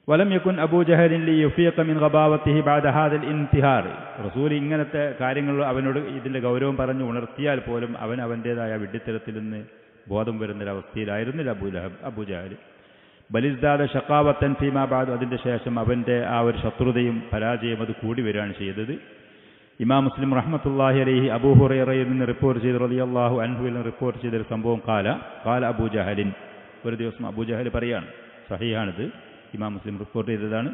A: വലം യകുൻ അബൂജഹലിൻ ലിയുഫീഖ മിൻ ഗബാവത്തിഹി ബഅദ ഹാദൽ ഇന്തിഹാർ, റസൂൽ ഇങ്ങനത്തെ കാര്യങ്ങൾ അവനോട് ഇതിൻ്റെ ഗൗരവം പറഞ്ഞു ഉണർത്തിയാൽ പോലും അവൻ അവൻ്റേതായ വിഡ്ഢിത്തരത്തിൽ നിന്ന് ബോധം വരുന്നൊരവസ്ഥയിലായിരുന്നില്ല അബൂജഹൽ. ബലിസ്ദാദ ഷഖാവത്തൻ ഫീമാ ബഅദ്, അതിൻ്റെ ശേഷം അവൻ്റെ ആ ഒരു ശത്രുതയും പരാജയം അത് കൂടി വരികയാണ് ചെയ്തത്. ഇമാം മുസ്ലിം റഹ്മത്തുള്ളാഹി അലൈഹി അബൂ ഹുറൈറയിൽ നിന്ന് റിപ്പോർട്ട് ചെയ്ത് റളിയല്ലാഹു അൻഹുവിൽ നിന്ന് റിപ്പോർട്ട് ചെയ്തൊരു സംഭവം കാല അബൂജഹലിൻ, ഒരു ദിവസം അബൂജഹൽ പറയാണ്, സഹീഹാണിത്, ഇമാം മുസ്ലിം റിപ്പോർട്ട് ചെയ്തതാണ്.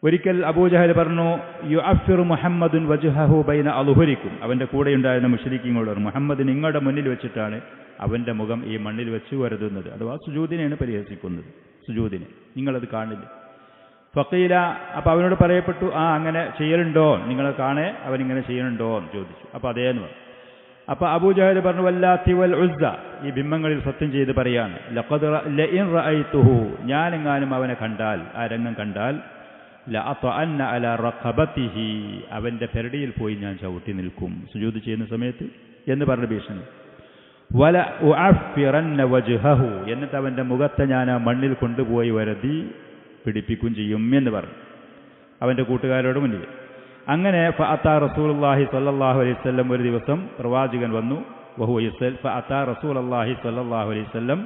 A: ഒരിക്കൽ അബൂജഹൽ പറഞ്ഞു, യുഅഫിറു മുഹമ്മദുൻ വജ്ഹഹു ബൈന അളുഹുരിക്കും, അവൻ്റെ കൂടെയുണ്ടായിരുന്ന മുശ്രിക്കീങ്ങളോട്, മുഹമ്മദ് നിങ്ങളുടെ മുന്നിൽ വെച്ചിട്ടാണ് അവൻ്റെ മുഖം ഈ മണ്ണിൽ വെച്ച് വരുതുന്നത്, അഥവാ സുജൂദിനെയാണ് പരിഹസിക്കുന്നത്, സുജൂദിനെ നിങ്ങളത് കാണില്ല. ഫഖീല, അപ്പോൾ അവനോട് പറയപ്പെട്ടു, അങ്ങനെ ചെയ്യലുണ്ടോ, നിങ്ങളെ കാണേ അവനിങ്ങനെ ചെയ്യലുണ്ടോ എന്ന് ചോദിച്ചു. അപ്പോൾ അതേന്ന് പറഞ്ഞു. അപ്പോൾ അബൂജഹൽ പറഞ്ഞു, വല്ലാത്തി വൽ ഉസ്സ, ഈ ബിംബങ്ങളിൽ സത്യം ചെയ്ത് പറയാണ്, ലഖദ് ലഇൻ റഅയ്തുഹു, ഞാനെങ്ങാനും അവനെ കണ്ടാൽ, ആ രംഗം കണ്ടാൽ, ലഅതഅന്ന അലാ റഖബതിഹി, അവൻ്റെ പെരടിയിൽ പോയി ഞാൻ ചവിട്ടി നിൽക്കും സുജൂദ് ചെയ്യുന്ന സമയത്ത് എന്ന് പറഞ്ഞ ഭീഷണി. വല ഉഅഫിറന്ന വജ്ഹഹു, എന്നിട്ട് അവൻ്റെ മുഖത്തെ ഞാൻ ആ മണ്ണിൽ കൊണ്ടുപോയി വരതി പിടിപ്പിക്കും ചെയ്യും എന്ന് പറഞ്ഞു അവൻ്റെ കൂട്ടുകാരോട് മുന്നിൽ. അങ്ങനെ ഫഅതാ റസൂലുള്ളാഹി സ്വല്ലല്ലാഹു അലൈഹി വസല്ലം, ഒരു ദിവസം പ്രവാചകൻ വന്നു, വഹുവ യുസല്ലി, ഫഅതാ റസൂലുള്ളാഹി സ്വല്ലല്ലാഹു അലൈഹി വസല്ലം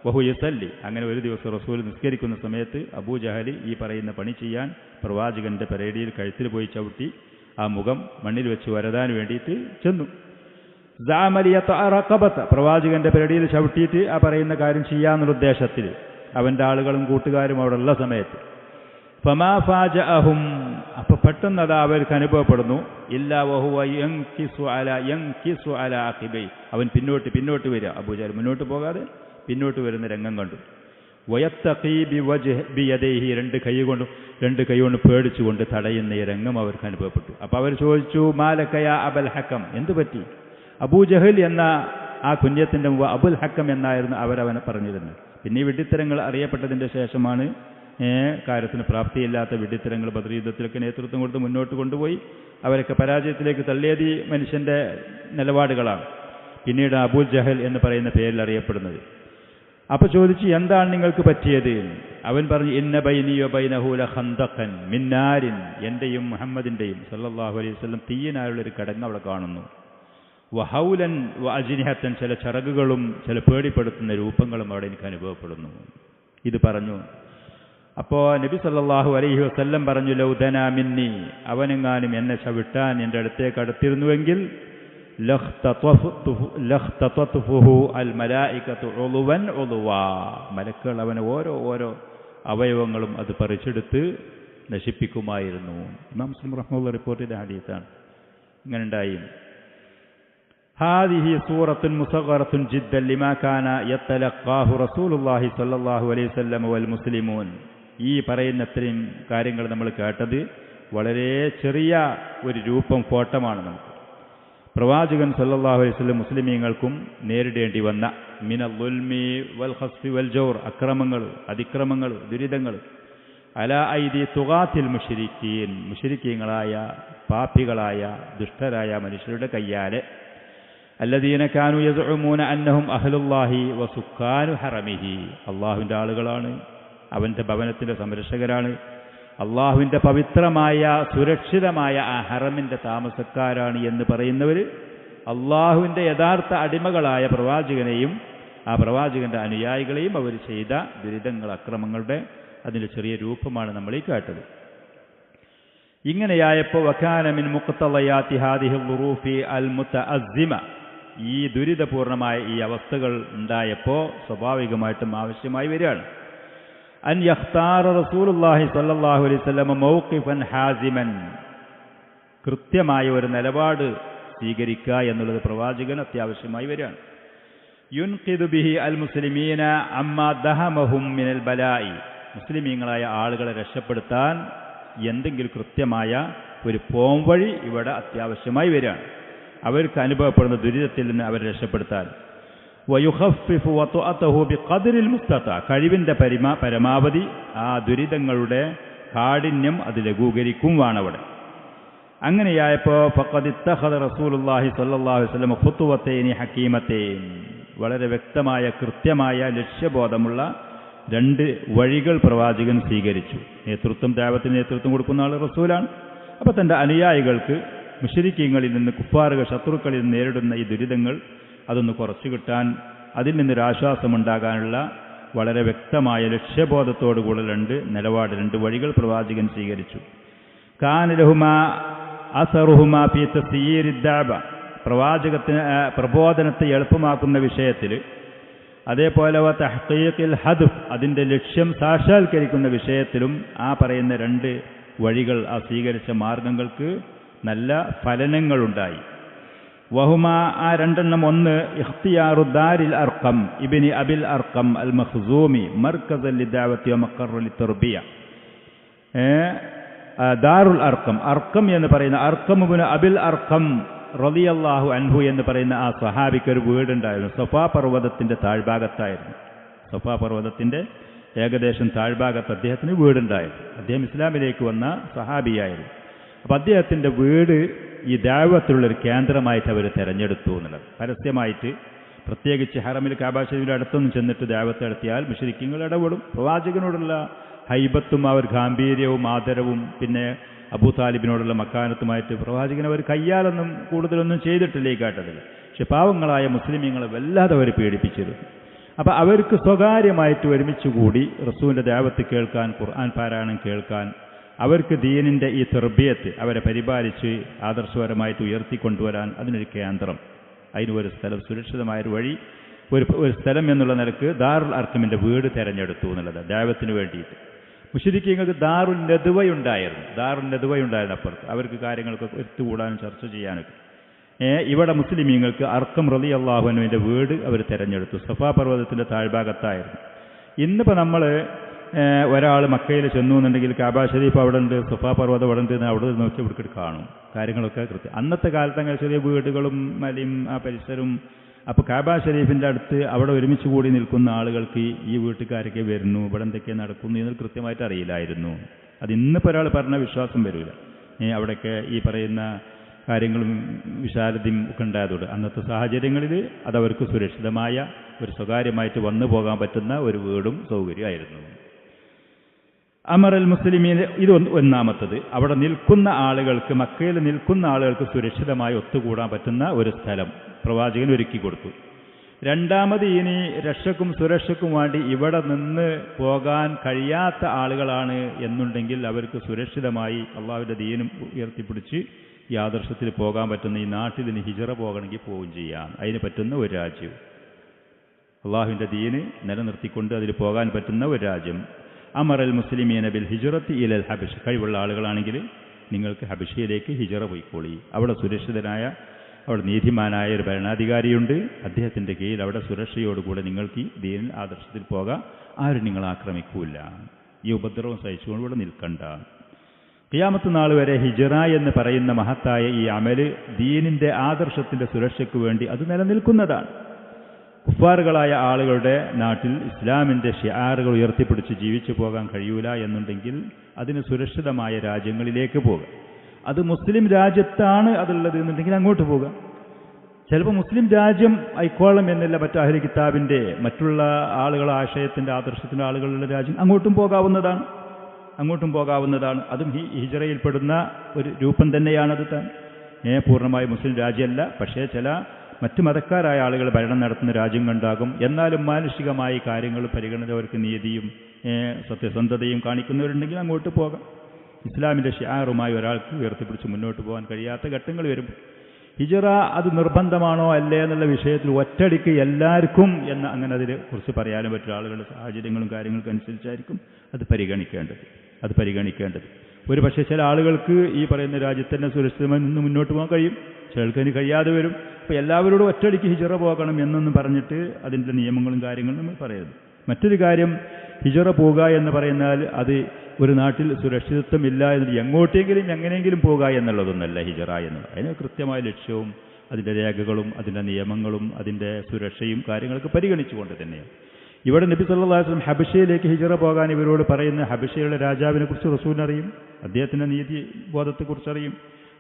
A: വഹു യുസല്ലി, അങ്ങനെ ഒരു ദിവസം റസൂൽ നിസ്കരിക്കുന്ന സമയത്ത് അബൂജഹൽ ഈ പറയുന്ന പണി ചെയ്യാൻ പ്രവാചകൻ്റെ പെരടിയിൽ കഴുത്തിൽ പോയി ചവിട്ടി ആ മുഖം മണ്ണിൽ വെച്ച് വരതാൻ വേണ്ടിയിട്ട് ചെന്നു. പ്രവാചകന്റെ പെരടിയിൽ ചവിട്ടിയിട്ട് ആ പറയുന്ന കാര്യം ചെയ്യാന്നുള്ള ഉദ്ദേശത്തിൽ അവൻ്റെ ആളുകളും കൂട്ടുകാരും അവിടെ ഉള്ള സമയത്ത് ഫമാ ഫാജഅഹും, അപ്പോൾ പെട്ടെന്ന് അത് അവർക്ക് അനുഭവപ്പെടുന്നു, ഇല്ലാ വഹുവ യൻകിസു അലാ അഖിബൈ, അവൻ പിന്നോട്ട് വരിക, അബൂജഹൽ മുന്നോട്ട് പോകാതെ പിന്നോട്ട് വരുന്ന രംഗം കണ്ടു. വയത്തഖീ ബിയദൈഹി, രണ്ട് കൈ കൊണ്ട് പേടിച്ചുകൊണ്ട് തടയുന്ന ഈ രംഗം അവർക്ക് അനുഭവപ്പെട്ടു. അപ്പോൾ അവർ ചോദിച്ചു, മാലക യാ അബൽ ഹക്കം, എന്തു പറ്റി? അബൂജഹൽ എന്ന ആ കുഞ്ഞത്തിൻ്റെ മുമ്പ് അബുൽ ഹക്കം എന്നായിരുന്നു അവരവനെ പറഞ്ഞിരുന്നത്. പിന്നെ ഈ വിഡ്ഢിത്തരങ്ങൾ അറിയപ്പെട്ടതിൻ്റെ ശേഷമാണ് കാര്യത്തിന് പ്രാപ്തിയില്ലാത്ത വിഡ്ഢിത്തരങ്ങൾ ബദർ യുദ്ധത്തിലൊക്കെ നേതൃത്വം കൊടുത്ത് മുന്നോട്ട് കൊണ്ടുപോയി അവരൊക്കെ പരാജയത്തിലേക്ക് തള്ളിയത് മനുഷ്യൻ്റെ നിലപാടുകളാണ് പിന്നീട് അബൂൽ ജഹൽ എന്ന് പറയുന്ന പേരിൽ അറിയപ്പെടുന്നത്. അപ്പോൾ ചോദിച്ചു, എന്താണ് നിങ്ങൾക്ക് പറ്റിയത്? അവൻ പറഞ്ഞു, ഇന്ന ബൈനി വബൈനഹു ലഖന്ദഖൻ മിൻ നാരിൻ, എൻ്റെയും മുഹമ്മദിൻ്റെയും സല്ലല്ലാഹു അലൈഹി വസല്ലം തീയനായുള്ളൊരു കടങ്ങ് അവിടെ കാണുന്നു. വഹൗലൻ വഅജ്നിഹത്തൻ, ചില ചിറകുകളും ചില പേടിപ്പെടുത്തുന്ന രൂപങ്ങളും അവിടെ എനിക്ക് അനുഭവപ്പെടുന്നു. ഇത് പറഞ്ഞു. അപ്പോൾ നബി സല്ലല്ലാഹു അലൈഹി വസല്ലം പറഞ്ഞു, ലൗദന മിന്നി, അവനെങ്ങാനും എന്നെ ചവിട്ടാൻ എൻ്റെ അടുത്തേക്ക് അടുത്തിരുന്നുവെങ്കിൽ ലഖ്തത്ഫുഹു അൽ മലായികതു ഉളുവൻ ഉളുവാ, മലക്കുകൾ അവനെ ഓരോ അവയവങ്ങളും അത് പറിച്ചെടുത്ത് നശിപ്പിക്കുമായിരുന്നു. ഇമാം മുസ്ലിം റഹ്മത്തുള്ളാഹി റിപ്പോർട്ട് ചെയ്ത ഹദീസാണ്. ഇങ്ങനെ ഉണ്ടായി. ഹാദിഹി സൂറത്തുൻ മുസഗ്ഗറത്തുൻ ജിദ്ദൻ ലിമാ കാന യത്തലഖാഹു റസൂലുള്ളാഹി സ്വല്ലല്ലാഹു അലൈഹി വസല്ലം വൽ മുസ്ലിമൂൻ. ഈ പറയുന്ന ഇത്രയും കാര്യങ്ങൾ നമ്മൾ കേട്ടത് വളരെ ചെറിയ ഒരു രൂപം ഫോട്ടമാണ്. നമുക്ക് പ്രവാചകൻ സല്ലല്ലാഹു അലൈഹി വസല്ലം മുസ്ലിമീങ്ങൾക്കും നേരിടേണ്ടി വന്ന മിനൽ ദുൽമി വൽ ഖസ്ഫി വൽ ജൗർ, അക്രമങ്ങൾ, അതിക്രമങ്ങൾ, ദുരിതങ്ങൾ, അലാ ഐദി തുഗാത്തിൽ മുശ്രിക്കീൻ, മുശ്രിക്കീങ്ങളായ പാപികളായ ദുഷ്ടരായ മനുഷ്യരുടെ കയ്യാലെ, അല്ലദീന കാനു യസ്ഉമൂന അന്നഹും അഹ്ലുല്ലാഹി വസുക്കാനു ഹറമിഹി, അള്ളാഹുവിൻ്റെ ആളുകളാണ്, അവൻ്റെ ഭവനത്തിൻ്റെ സംരക്ഷകരാണ്, അള്ളാഹുവിൻ്റെ പവിത്രമായ സുരക്ഷിതമായ ആ ഹറമിൻ്റെ താമസക്കാരാണ് എന്ന് പറയുന്നവർ അള്ളാഹുവിൻ്റെ യഥാർത്ഥ അടിമകളായ പ്രവാചകനെയും ആ പ്രവാചകൻ്റെ അനുയായികളെയും അവർ ചെയ്ത ദുരിതങ്ങൾ, അക്രമങ്ങളുടെ അതിൻ്റെ ചെറിയ രൂപമാണ് നമ്മൾ ഈ കേട്ടത്. ഇങ്ങനെയായപ്പോൾ വകാന മിൻ മുഖ്തളയാത്തി ഹാദിഹി ളുറൂഫി അൽ മുതഅസ്സിമ, ഈ ദുരിതപൂർണമായ ഈ അവസ്ഥകൾ ഉണ്ടായപ്പോൾ സ്വാഭാവികമായിട്ടും ആവശ്യമായി വരികയാണ് അൻ യഖ്താറ റസൂലുള്ളാഹി സ്വല്ലല്ലാഹു അലൈഹി വസല്ലം മൗഖിഫൻ ഹാസിമൻ, കൃത്യമായ ഒരു നിലപാട് സ്വീകരിക്കുക എന്നുള്ളത് പ്രവാചകൻ അത്യാവശ്യമായി വരികയാണ്. യുൻഖിദു ബിഹി അൽ മുസ്ലിമീന അമ്മാ ദഹമഹും മിനൽ ബലായി, മുസ്ലിമീങ്ങളായ ആളുകളെ രക്ഷപ്പെടുത്താൻ എന്തെങ്കിലും കൃത്യമായ ഒരു പോംവഴി ഇവിടെ അത്യാവശ്യമായി വരികയാണ്. അവർക്ക് അനുഭവപ്പെടുന്ന ദുരിതത്തിൽ നിന്ന് അവരെ രക്ഷപ്പെടുത്താൻ. വയുഖഫിഫു വതുഅതഹു ബിഖദ്രിൽ മുസ്തത, കഴിവിൻ്റെ പരമാവധി ആ ദുരിതങ്ങളുടെ കാഠിന്യം അത് ലഘൂകരിക്കും വേണവിടെ. അങ്ങനെയായപ്പോൾ ഫഖദ് ഇത്തഖദ റസൂലുള്ളാഹി സ്വല്ലല്ലാഹു അലൈഹി വസല്ലം ഖുതുവതൈനി ഹകീമതൈൻ, വളരെ വ്യക്തമായ കൃത്യമായ ലക്ഷ്യബോധമുള്ള രണ്ട് വഴികൾ പ്രവാചകൻ സ്വീകരിച്ചു. ദഅവത്തിന് നേതൃത്വം കൊടുക്കുന്ന ആൾ റസൂലാണ്. അപ്പോൾ തൻ്റെ അനുയായികൾക്ക് മുശ്രിക്കീങ്ങളിൽ നിന്ന്, കുഫാറുകൾ, ശത്രുക്കളിൽ നിന്ന് നേരിടുന്ന ഈ ദുരിതങ്ങൾ അതൊന്ന് കുറച്ചു കിട്ടാൻ, അതിൽ നിന്നൊരാശ്വാസമുണ്ടാകാനുള്ള വളരെ വ്യക്തമായ ലക്ഷ്യബോധത്തോടുകൂടെ രണ്ട് വഴികൾ പ്രവാചകൻ സ്വീകരിച്ചു. കാന ലഹുമാ അസറുഹുമാ ഫീ തസ്യീരി ദഅവ, പ്രബോധനത്തെ എളുപ്പമാക്കുന്ന വിഷയത്തിൽ, അതേപോലെ തഹ്ഖീഖിൽ ഹദഫ്, അതിൻ്റെ ലക്ഷ്യം സാക്ഷാത്കരിക്കുന്ന വിഷയത്തിലും ആ പറയുന്ന രണ്ട് വഴികൾ, ആ സ്വീകരിച്ച മാർഗങ്ങൾക്ക് നല്ല ഫലനങ്ങളുണ്ടായി. വഹുമ, ആ രണ്ടെണ്ണം, ഒന്ന് ഇഖ്തിയാറു ദാരിൽ അർഖം ഇബ്നി അബിൽ അർഖം അൽ മഖ്സൂമി മർകസൻ ലിദഅവതി വമഖറൻ ലിതർബിയ. ദാറുൽ അർഖം, അർഖം എന്ന് പറയുന്ന അർഖം ഇബ്നു അബിൽ അർഖം റളിയല്ലാഹു അൻഹു എന്ന് പറയുന്ന ആ സഹാബിക്ക് ഒരു വീടുണ്ടായിരുന്നു. സഫാ പർവ്വതത്തിൻ്റെ താഴ്ഭാഗത്തായിരുന്നു. സഫാ പർവ്വതത്തിൻ്റെ ഏകദേശം താഴ്ഭാഗത്ത് അദ്ദേഹത്തിന് വീടുണ്ടായിരുന്നു. അദ്ദേഹം ഇസ്ലാമിലേക്ക് വന്ന സഹാബിയായിരുന്നു. അപ്പം അദ്ദേഹത്തിൻ്റെ വീട് ഈ ദഅവത്തിലുള്ളൊരു കേന്ദ്രമായിട്ട് അവർ തിരഞ്ഞെടുത്തു എന്നുള്ളത്. പരസ്യമായിട്ട്, പ്രത്യേകിച്ച് ഹറമിൽ കഅബ ശരീഫിൻ്റെ അടുത്തൊന്നും ചെന്നിട്ട് ദഅവത്ത് നടത്തിയാൽ മുശ്രിക്കീങ്ങൾ ഇടപെടും. പ്രവാചകനോടുള്ള ഹൈബത്തും അവർ ഗാംഭീര്യവും ആദരവും പിന്നെ അബൂ താലിബിനോടുള്ള മക്കാനത്തുമായിട്ട് പ്രവാചകൻ അവർ കയ്യാലൊന്നും കൂടുതലൊന്നും ചെയ്തിട്ടില്ല ഈ കാട്ടത്തിൽ. പക്ഷെ പാവങ്ങളായ മുസ്ലിമീങ്ങളെ വല്ലാതെ അവർ പീഡിപ്പിച്ചിരുന്നു. അപ്പോൾ അവർക്ക് സ്വകാര്യമായിട്ട് ഒരുമിച്ച് കൂടി റസൂലിൻ്റെ ദഅവത്ത് കേൾക്കാൻ, ഖുർആൻ പാരായണം കേൾക്കാൻ, അവർക്ക് ദീനിൻ്റെ ഈ തർബിയത്ത് അവരെ പരിപാലിച്ച് ആദർശപരമായിട്ട് ഉയർത്തിക്കൊണ്ടുവരാൻ അതിനൊരു കേന്ദ്രം, അതിനൊരു സ്ഥലം, സുരക്ഷിതമായൊരു വഴി, ഒരു സ്ഥലം എന്നുള്ള നിലക്ക് ദാറുൽ അർഖമിൻ്റെ വീട് തിരഞ്ഞെടുത്തു എന്നുള്ളത് ദഅവത്തിന് വേണ്ടിയിട്ട്. മുശ്രിക്കീങ്ങൾക്ക് ദാറുൽ നദ്വയുണ്ടായിരുന്നു അപ്പുറത്ത്, അവർക്ക് കാര്യങ്ങളൊക്കെ ഒത്തുകൂടാനും ചർച്ച ചെയ്യാനൊക്കെ. ഇവിടെ മുസ്ലിമീങ്ങൾക്ക് അർഖം റളിയല്ലാഹു അൻഹുവിൻ്റെ വീട് അവർ തിരഞ്ഞെടുത്തു. സഫാ പർവ്വതത്തിൻ്റെ താഴ്ഭാഗത്തായിരുന്നു. ഇന്നിപ്പോൾ നമ്മൾ ഒരാൾ മക്കയിൽ ചെന്നു എന്നുണ്ടെങ്കിൽ കഅബ ശരീഫ് അവിടെ ഉണ്ട്, സഫാ പർവ്വതം അവിടെ ഉണ്ട്, അവിടെ നോക്കി ഇവിടെ കാണും കാര്യങ്ങളൊക്കെ കൃത്യം. അന്നത്തെ കാലത്ത് അങ്ങനെ ചെറിയ വീടുകളും മലയും ആ പരിസരവും. അപ്പോൾ കഅബ ശരീഫിൻ്റെ അടുത്ത് അവിടെ ഒരുമിച്ച് കൂടി നിൽക്കുന്ന ആളുകൾക്ക് ഈ വീട്ടുകാരൊക്കെ വരുന്നു, ഇവിടെ എന്തൊക്കെ നടക്കുന്നു എന്ന് കൃത്യമായിട്ട് അറിയില്ലായിരുന്നു. അത് ഇന്നിപ്പോൾ ഒരാൾ പറഞ്ഞ വിശ്വാസം വരില്ല. അവിടെയൊക്കെ ഈ പറയുന്ന കാര്യങ്ങളും വിശാലതയും ഒക്കെ ഉണ്ടായതോട് അന്നത്തെ സാഹചര്യങ്ങളിൽ അതവർക്ക് സുരക്ഷിതമായ ഒരു സ്വകാര്യമായിട്ട് വന്നു പോകാൻ പറ്റുന്ന ഒരു വീടും സൗകര്യമായിരുന്നു. അമറൽ മുസ്ലിമീൻ, ഇത് ഒന്നാമത്തത്. അവിടെ നിൽക്കുന്ന ആളുകൾക്ക്, മക്കയിൽ നിൽക്കുന്ന ആളുകൾക്ക് സുരക്ഷിതമായി ഒത്തുകൂടാൻ പറ്റുന്ന ഒരു സ്ഥലം പ്രവാചകൻ ഒരുക്കി കൊടുത്തു. രണ്ടാമത് ഇനി രക്ഷക്കും സുരക്ഷയ്ക്കും വേണ്ടി ഇവിടെ നിന്ന് പോകാൻ കഴിയാത്ത ആളുകളാണ് എന്നുണ്ടെങ്കിൽ അവർക്ക് സുരക്ഷിതമായി അള്ളാഹുവിൻ്റെ ദീനും ഉയർത്തിപ്പിടിച്ച് ഈ ആദർശത്തിൽ പോകാൻ പറ്റുന്ന ഈ നാട്ടിൽ നിന്ന് ഹിജറ പോകണമെങ്കിൽ പോവുകയും ചെയ്യാം. അതിന് പറ്റുന്ന ഒരു രാജ്യം, അള്ളാഹുവിൻ്റെ ദീന് നിലനിർത്തിക്കൊണ്ട് അതിൽ പോകാൻ പറ്റുന്ന ഒരു രാജ്യം. അമറൽ മുസ്ലിമീന ബിൽ ഹിജറത്തി ഇലൽ ഹബഷ്, കഴിവുള്ള ആളുകളാണെങ്കിൽ നിങ്ങൾക്ക് ഹബഷയിലേക്ക് ഹിജറ പോയിക്കോളി. അവിടെ സുരക്ഷിതനായ, അവിടെ നീതിമാനായ ഒരു ഭരണാധികാരിയുണ്ട്, അദ്ദേഹത്തിൻ്റെ കീഴിൽ അവിടെ സുരക്ഷയോടുകൂടെ നിങ്ങൾക്ക് ഈ ദീനിൽ ആദർശത്തിൽ പോകാം. ആരും നിങ്ങൾ ആക്രമിക്കൂല. ഈ ഉപദ്രവം സഹിച്ചുകൊണ്ട് ഇവിടെ നിൽക്കണ്ട. ഖിയാമത്ത് നാൾ വരെ ഹിജറ എന്ന് പറയുന്ന മഹത്തായ ഈ അമല് ദീനിൻ്റെ ആദർശത്തിൻ്റെ സുരക്ഷയ്ക്ക് വേണ്ടി അത് നിലനിൽക്കുന്നതാണ്. കുഫാറുകളായ ആളുകളുടെ നാട്ടിൽ ഇസ്ലാമിൻ്റെ ഷിആറുകൾ ഉയർത്തിപ്പിടിച്ച് ജീവിച്ചു പോകാൻ കഴിയൂല എന്നുണ്ടെങ്കിൽ അതിന് സുരക്ഷിതമായ രാജ്യങ്ങളിലേക്ക് പോകാം. അത് മുസ്ലിം രാജ്യത്താണ് അതുള്ളത് എന്നുണ്ടെങ്കിൽ അങ്ങോട്ട് പോകാം. ചിലപ്പോൾ മുസ്ലിം രാജ്യം ആയിക്കോളം എന്നില്ല, മറ്റു അഹ്ലു കിതാബിൻ്റെ മറ്റുള്ള ആളുകൾ ആശയത്തിൻ്റെ ആദർശത്തിൻ്റെ ആളുകളുടെ രാജ്യം അങ്ങോട്ടും പോകാവുന്നതാണ്. അതും ഹിജറയിൽപ്പെടുന്ന ഒരു രൂപം തന്നെയാണത് താൻ. പൂർണ്ണമായി മുസ്ലിം രാജ്യമല്ല, പക്ഷേ ചില മറ്റു മതക്കാരായ ആളുകൾ ഭരണം നടത്തുന്ന രാജ്യങ്ങളുണ്ടാകും. എന്നാലും മാനുഷികമായി കാര്യങ്ങൾ പരിഗണനവർക്ക് നീതിയും സത്യസന്ധതയും കാണിക്കുന്നവരുണ്ടെങ്കിൽ അങ്ങോട്ട് പോകാം. ഇസ്ലാമിൻ്റെ ഷിആറുമായി ഒരാൾക്ക് ഉയർത്തിപ്പിടിച്ച് മുന്നോട്ട് പോകാൻ കഴിയാത്ത ഘട്ടങ്ങൾ വരും. ഹിജറ അത് നിർബന്ധമാണോ അല്ലേ എന്നുള്ള വിഷയത്തിൽ ഒറ്റടിക്ക് എല്ലാവർക്കും എന്ന് അങ്ങനെ അതിനെ കുറിച്ച് പറയാനും പറ്റും. ആളുകളുടെ സാഹചര്യങ്ങളും കാര്യങ്ങൾക്കും അനുസരിച്ചായിരിക്കും അത് പരിഗണിക്കേണ്ടത്. ഒരു പക്ഷേ ചില ആളുകൾക്ക് ഈ പറയുന്ന രാജ്യത്ത് തന്നെ സുരക്ഷിതമായി നിന്ന് മുന്നോട്ട് പോകാൻ കഴിയും, ചിലർക്ക് അതിന് കഴിയാതെ വരും. അപ്പോൾ എല്ലാവരോടും ഒറ്റയടിക്ക് ഹിജറ പോകണം എന്നൊന്നും പറഞ്ഞിട്ട് അതിൻ്റെ നിയമങ്ങളും കാര്യങ്ങളും നമ്മൾ പറയരുത്. മറ്റൊരു കാര്യം, ഹിജറ പോകുക എന്ന് പറയുന്നാൽ അത് ഒരു നാട്ടിൽ സുരക്ഷിതത്വമില്ല എന്നിട്ട് എങ്ങോട്ടെങ്കിലും എങ്ങനെയെങ്കിലും പോകുക എന്നുള്ളതൊന്നല്ല ഹിജറ എന്നുള്ളത്. അതിന് കൃത്യമായ ലക്ഷ്യവും അതിൻ്റെ രേഖകളും അതിൻ്റെ നിയമങ്ങളും അതിൻ്റെ സുരക്ഷയും കാര്യങ്ങളൊക്കെ പരിഗണിച്ചുകൊണ്ട് തന്നെയാണ്. ഇവിടെ നബി സല്ലല്ലാഹു അലൈഹി വസല്ലം ഹബശയിലേക്ക് ഹിജറ പോകാൻ ഇവരോട് പറയുന്ന ഹബശയുടെ രാജാവിനെ കുറിച്ച് റസൂലിനറിയും, അദ്ദേഹത്തിൻ്റെ നീതി ബോധത്തെക്കുറിച്ചറിയും,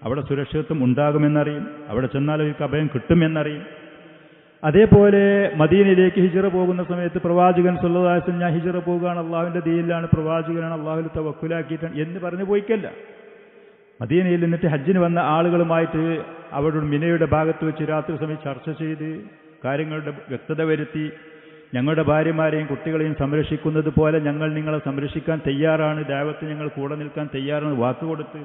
A: അവിടെ സുരക്ഷിതത്വം ഉണ്ടാകുമെന്നറിയും, അവിടെ ചെന്നാൽ അവർക്ക് അഭയം കിട്ടുമെന്നറിയും. അതേപോലെ മദീനയിലേക്ക് ഹിജറ പോകുന്ന സമയത്ത് പ്രവാചകൻ സല്ലല്ലാഹു അലൈഹി വസല്ലം ഞാൻ ഹിജറ പോകുകയാണ്, അള്ളാഹുവിൻ്റെ ദീനിലാണ്, പ്രവാചകനാണ്, അള്ളാഹുവിൽ തവക്കുലാക്കിയിട്ടാണ് എന്ന് പറഞ്ഞു പോയിക്കല്ല. മദീനയിൽ നിന്നിട്ട് ഹജ്ജിന് വന്ന ആളുകളുമായിട്ട് അവരുടെ മിനയുടെ ഭാഗത്ത് വെച്ച് രാത്രി സമയം ചർച്ച ചെയ്ത് കാര്യങ്ങളുടെ വ്യക്തത വരുത്തി, ഞങ്ങളുടെ ഭാര്യമാരെയും കുട്ടികളെയും സംരക്ഷിക്കുന്നത് പോലെ ഞങ്ങൾ നിങ്ങളെ സംരക്ഷിക്കാൻ തയ്യാറാണ്, ദഅവത്ത് ഞങ്ങൾ കൂടെ നിൽക്കാൻ തയ്യാറാണ് വാക്കുകൊടുത്ത്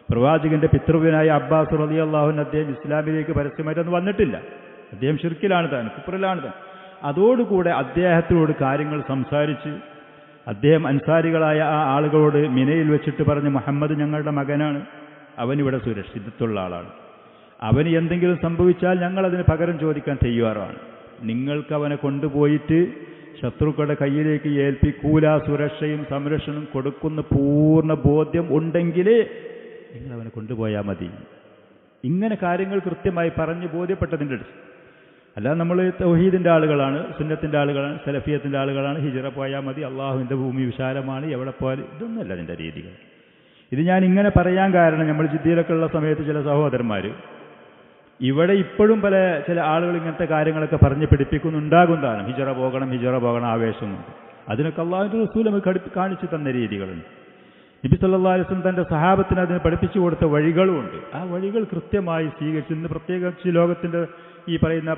A: പ്രവാചകന്റെ പിതൃവ്യനായ അബ്ബാസ് റളിയല്ലാഹു അൻഹു അദ്ദേഹം ഇസ്ലാമിലേക്ക് പരസ്യമായിട്ടൊന്നും വന്നിട്ടില്ല. അദ്ദേഹം ശിർക്കിലാണ് താൻ, കുഫറിലാണ് താൻ. അതോടുകൂടെ അദ്ദേഹത്തോട് കാര്യങ്ങൾ സംസാരിച്ച് അദ്ദേഹം അൻസാരികളായ ആ ആളുകളോട് മിനയിൽ വെച്ചിട്ട് പറഞ്ഞ്, മുഹമ്മദ് ഞങ്ങളുടെ മകനാണ്, അവനിവിടെ സുരക്ഷിതത്വമുള്ള ആളാണ്, അവന് എന്തെങ്കിലും സംഭവിച്ചാൽ ഞങ്ങൾ അതിന് പകരം ചോദിക്കാൻ തയ്യാറാണ്. നിങ്ങൾക്ക് അവനെ കൊണ്ടുപോയിട്ട് ശത്രുക്കളുടെ കയ്യിലേക്ക് ഏൽപ്പിക്കൂല, സുരക്ഷയും സംരക്ഷണവും കൊടുക്കുന്ന പൂർണ്ണ ബോധ്യം ഉണ്ടെങ്കിലേ നിങ്ങൾ അവനെ കൊണ്ടുപോയാൽ മതി. ഇങ്ങനെ കാര്യങ്ങൾ കൃത്യമായി പറഞ്ഞ് ബോധ്യപ്പെട്ടതിൻ്റെ അടുത്ത്. അല്ലാതെ നമ്മൾ തൗഹീദിൻ്റെ ആളുകളാണ്, സുന്നത്തിൻ്റെ ആളുകളാണ്, സലഫിയത്തിൻ്റെ ആളുകളാണ്, ഹിജറ പോയാൽ മതി, അള്ളാഹുവിൻ്റെ ഭൂമി വിശാലമാണ്, എവിടെ പോയാലും, ഇതൊന്നുമല്ല അതിൻ്റെ രീതികൾ. ഇത് ഞാൻ ഇങ്ങനെ പറയാൻ കാരണം, നമ്മൾ ജിദ്ദയിലൊക്കെ ഉള്ള സമയത്ത് ചില സഹോദരന്മാർ ഇവിടെ ഇപ്പോഴും ചില ആളുകൾ ഇങ്ങനത്തെ കാര്യങ്ങളൊക്കെ പറഞ്ഞ് പിടിപ്പിക്കുന്നുണ്ടാകുന്നതാണ്. ഹിജറ പോകണം ആവേശമുണ്ട്. അതിനൊക്കെ അള്ളാഹുവിൻ്റെ റസൂൽ നമുക്ക് കാണിച്ചു തന്ന രീതികളുണ്ട്. നബി സല്ലല്ലാഹു അലൈഹി വസല്ലം തൻ്റെ സഹാബത്തിന് അതിന് പഠിപ്പിച്ചു കൊടുത്ത വഴികളുമുണ്ട്. ആ വഴികൾ കൃത്യമായി സ്വീകരിച്ച് ഇന്ന് പ്രത്യേകിച്ച് ലോകത്തിൻ്റെ ഈ പറയുന്ന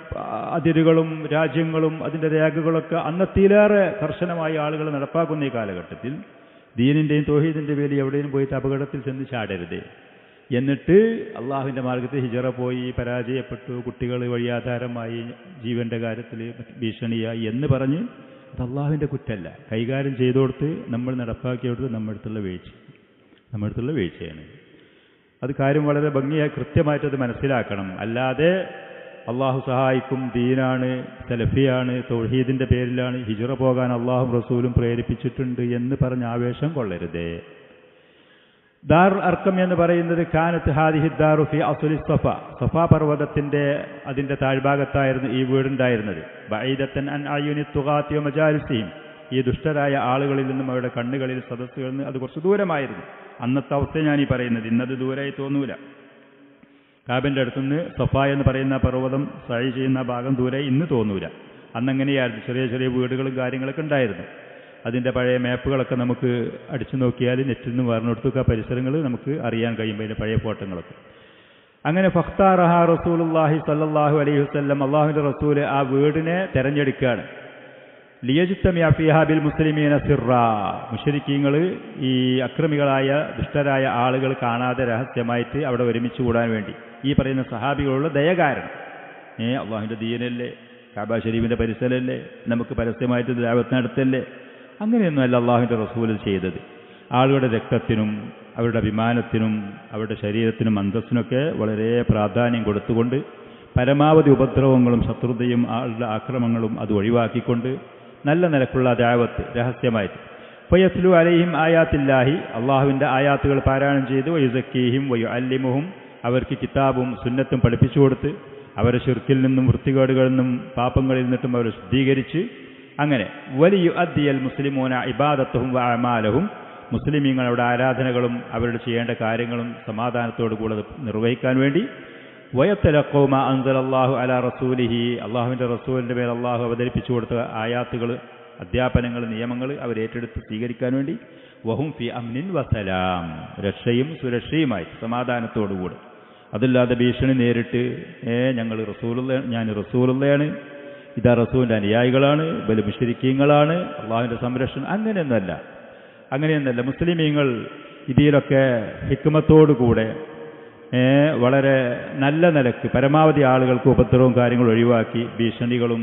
A: അതിരുകളും രാജ്യങ്ങളും അതിൻ്റെ രേഖകളൊക്കെ അന്നത്തിലേറെ കർശനമായി ആളുകൾ നടപ്പാക്കുന്ന ഈ കാലഘട്ടത്തിൽ ദീനിൻ്റെയും തൗഹീദിൻ്റെയും പേരിൽ എവിടെയും പോയിട്ട് അപകടത്തിൽ ചെന്ന് ചാടരുത്. എന്നിട്ട് അള്ളാഹുവിൻ്റെ മാർഗത്തിൽ ഹിജറ പോയി പരാജയപ്പെട്ടു, കുട്ടികൾ വഴിയാധാരമായി, ജീവൻ്റെ കാര്യത്തിൽ ഭീഷണിയായി എന്ന് പറഞ്ഞ് അത് അള്ളാഹുവിൻ്റെ കുറ്റമല്ല. കൈകാര്യം ചെയ്തുകൊടുത്ത് നമ്മൾ നടപ്പാക്കിയെടുത്ത് നമ്മുടെ അടുത്തുള്ള വീഴ്ചയാണ്. അത് കാര്യം വളരെ ഭംഗിയായി കൃത്യമായിട്ടത് മനസ്സിലാക്കണം. അല്ലാതെ അള്ളാഹു സഹായിക്കും, ദീനാണ്, സലഫിയാണ്, തൗഹീദിൻ്റെ പേരിലാണ് ഹിജറ പോകാൻ അള്ളാഹും റസൂലും പ്രേരിപ്പിച്ചിട്ടുണ്ട് എന്ന് പറഞ്ഞ് ആവേശം കൊള്ളരുതേ. ദാറുൽ അർക്കം എന്ന് പറയുന്നത് കാനത്ത് ഹാദിഹി ദാറു ഫി അസ്ലി സഫ പർവ്വതത്തിൻ്റെ അതിൻ്റെ താഴ്ഭാഗത്തായിരുന്നു ഈ വീടുണ്ടായിരുന്നത്. ബഈദത്തൻ അൻ അയുനി തുഗാത്തി വ മജാലിസിഹിം, ഈ ദുഷ്ടരായ ആളുകളിൽ നിന്നും അവരുടെ കണ്ണുകളിൽ സദസ്സുകളിൽ നിന്ന് അത് കുറച്ച് ദൂരമായിരുന്നു. അന്നത്തെ അവസ്ഥ ഞാനീ പറയുന്നത്, ഇന്നത് ദൂരമായി തോന്നൂല. കാബിൻ്റെ അടുത്തുനിന്ന് സഫ എന്ന് പറയുന്ന പർവ്വതം സഅയ് ചെയ്യുന്ന ഭാഗം ദൂരെ ഇന്ന് തോന്നൂല. അന്നങ്ങനെയായിരുന്നു. ചെറിയ ചെറിയ വീടുകളും കാര്യങ്ങളൊക്കെ ഉണ്ടായിരുന്നു. അതിൻ്റെ പഴയ മാപ്പുകളൊക്കെ നമുക്ക് അടിച്ചു നോക്കിയാൽ നെറ്റിൽ നിന്ന് പറഞ്ഞെടുത്തൊക്കെ പരിസരങ്ങൾ നമുക്ക് അറിയാൻ കഴിയുമ്പോൾ അതിൻ്റെ പഴയ ഫോട്ടോകളൊക്കെ. അങ്ങനെ ഫഖ്താറഹ റസൂലുള്ളാഹി സ്വല്ലല്ലാഹു അലൈഹി വസല്ലം, അള്ളാഹുവിൻ്റെ റസൂല് ആ വീടിനെ തെരഞ്ഞെടുക്കുകയാണ്. ലിയജ്തമിഅ ഫീഹാ ബിൽ മുസ്ലിമീന സിർറാ, മുശ്രിക്കീങ്ങൾ ഈ അക്രമികളായ ദുഷ്ടരായ ആളുകൾ കാണാതെ രഹസ്യമായിട്ട് അവിടെ ഒരുമിച്ച് കൂടാൻ വേണ്ടി ഈ പറയുന്ന സഹാബികളുള്ള ദയ കാരണം. അള്ളാഹുവിൻ്റെ ദീനല്ലേ, കഅബ ശരീഫിൻ്റെ പരിസരമല്ലേ, നമുക്ക് പരസ്യമായിട്ട് ദഅവത്ത് നടത്തല്ലേ? അങ്ങനെയൊന്നുമല്ല അള്ളാഹുവിൻ്റെ റസൂൽ ചെയ്തത്. ആളുകളുടെ രക്തത്തിനും അവരുടെ അഭിമാനത്തിനും അവരുടെ ശരീരത്തിനും അന്തസ്സിനൊക്കെ വളരെ പ്രാധാന്യം കൊടുത്തുകൊണ്ട് പരമാവധി ഉപദ്രവങ്ങളും ശത്രുതയും ആളുടെ ആക്രമണങ്ങളും അത് ഒഴിവാക്കിക്കൊണ്ട് നല്ല നിലക്കുള്ള ദഅവത്ത് രഹസ്യമായിട്ട് ഫയസ്ലു അലൈഹിം ആയാത്തില്ലാഹി, അള്ളാഹുവിൻ്റെ ആയാത്തുകൾ പാരായണം ചെയ്ത് വയുസക്കീഹിം വയുഅല്ലിമുഹും, അവർക്ക് കിതാബും സുന്നത്തും പഠിപ്പിച്ചു കൊടുത്ത് അവരെ ശിർക്കിൽ നിന്നും വൃത്തികേടുകളിൽ നിന്നും പാപങ്ങളിൽ നിന്നിട്ടും അവരെ ശുദ്ധീകരിച്ച് അങ്ങനെ വലിയുഅദ്ദിയൽ മുസ്ലിമൂന ഇബാദത്തുഹും വഅമാലഹും, മുസ്ലിമീങ്ങളുടെ ആരാധനകളും അവരുടെ ചെയ്യേണ്ട കാര്യങ്ങളും സമാധാനത്തോടു കൂടെ നിർവഹിക്കാൻ വേണ്ടി വയത്തലഖൂ മാ അൻസലല്ലാഹു അലാ റസൂലിഹി, അള്ളാഹുവിൻ്റെ റസൂലിൻ്റെ മേൽ അള്ളാഹു അവതരിപ്പിച്ചു കൊടുത്ത ആയാത്തുകൾ, അധ്യാപനങ്ങൾ, നിയമങ്ങൾ അവരേറ്റെടുത്ത് സ്വീകരിക്കാൻ വേണ്ടി വഹും ഫി അംനിൻ വസലാം, രക്ഷയും സുരക്ഷയുമായി സമാധാനത്തോടുകൂടെ. അതല്ലാതെ ഭീഷണി നേരിട്ട് ഞാൻ റസൂലുള്ളയാണ്, ഇതാ റസൂലിൻ്റെ അനുയായികളാണ്, ബൽ മുശ്രിക്കീങ്ങളാണ്, അള്ളാഹുവിൻ്റെ സംരക്ഷണം, അങ്ങനെയൊന്നല്ല. മുസ്ലിമീങ്ങൾ ഇതിലൊക്കെ ഹിക്മത്തോടുകൂടെ വളരെ നല്ല നിലക്ക് പരമാവധി ആളുകൾക്ക് ഉപദ്രവവും കാര്യങ്ങളും ഒഴിവാക്കി ഭീഷണികളും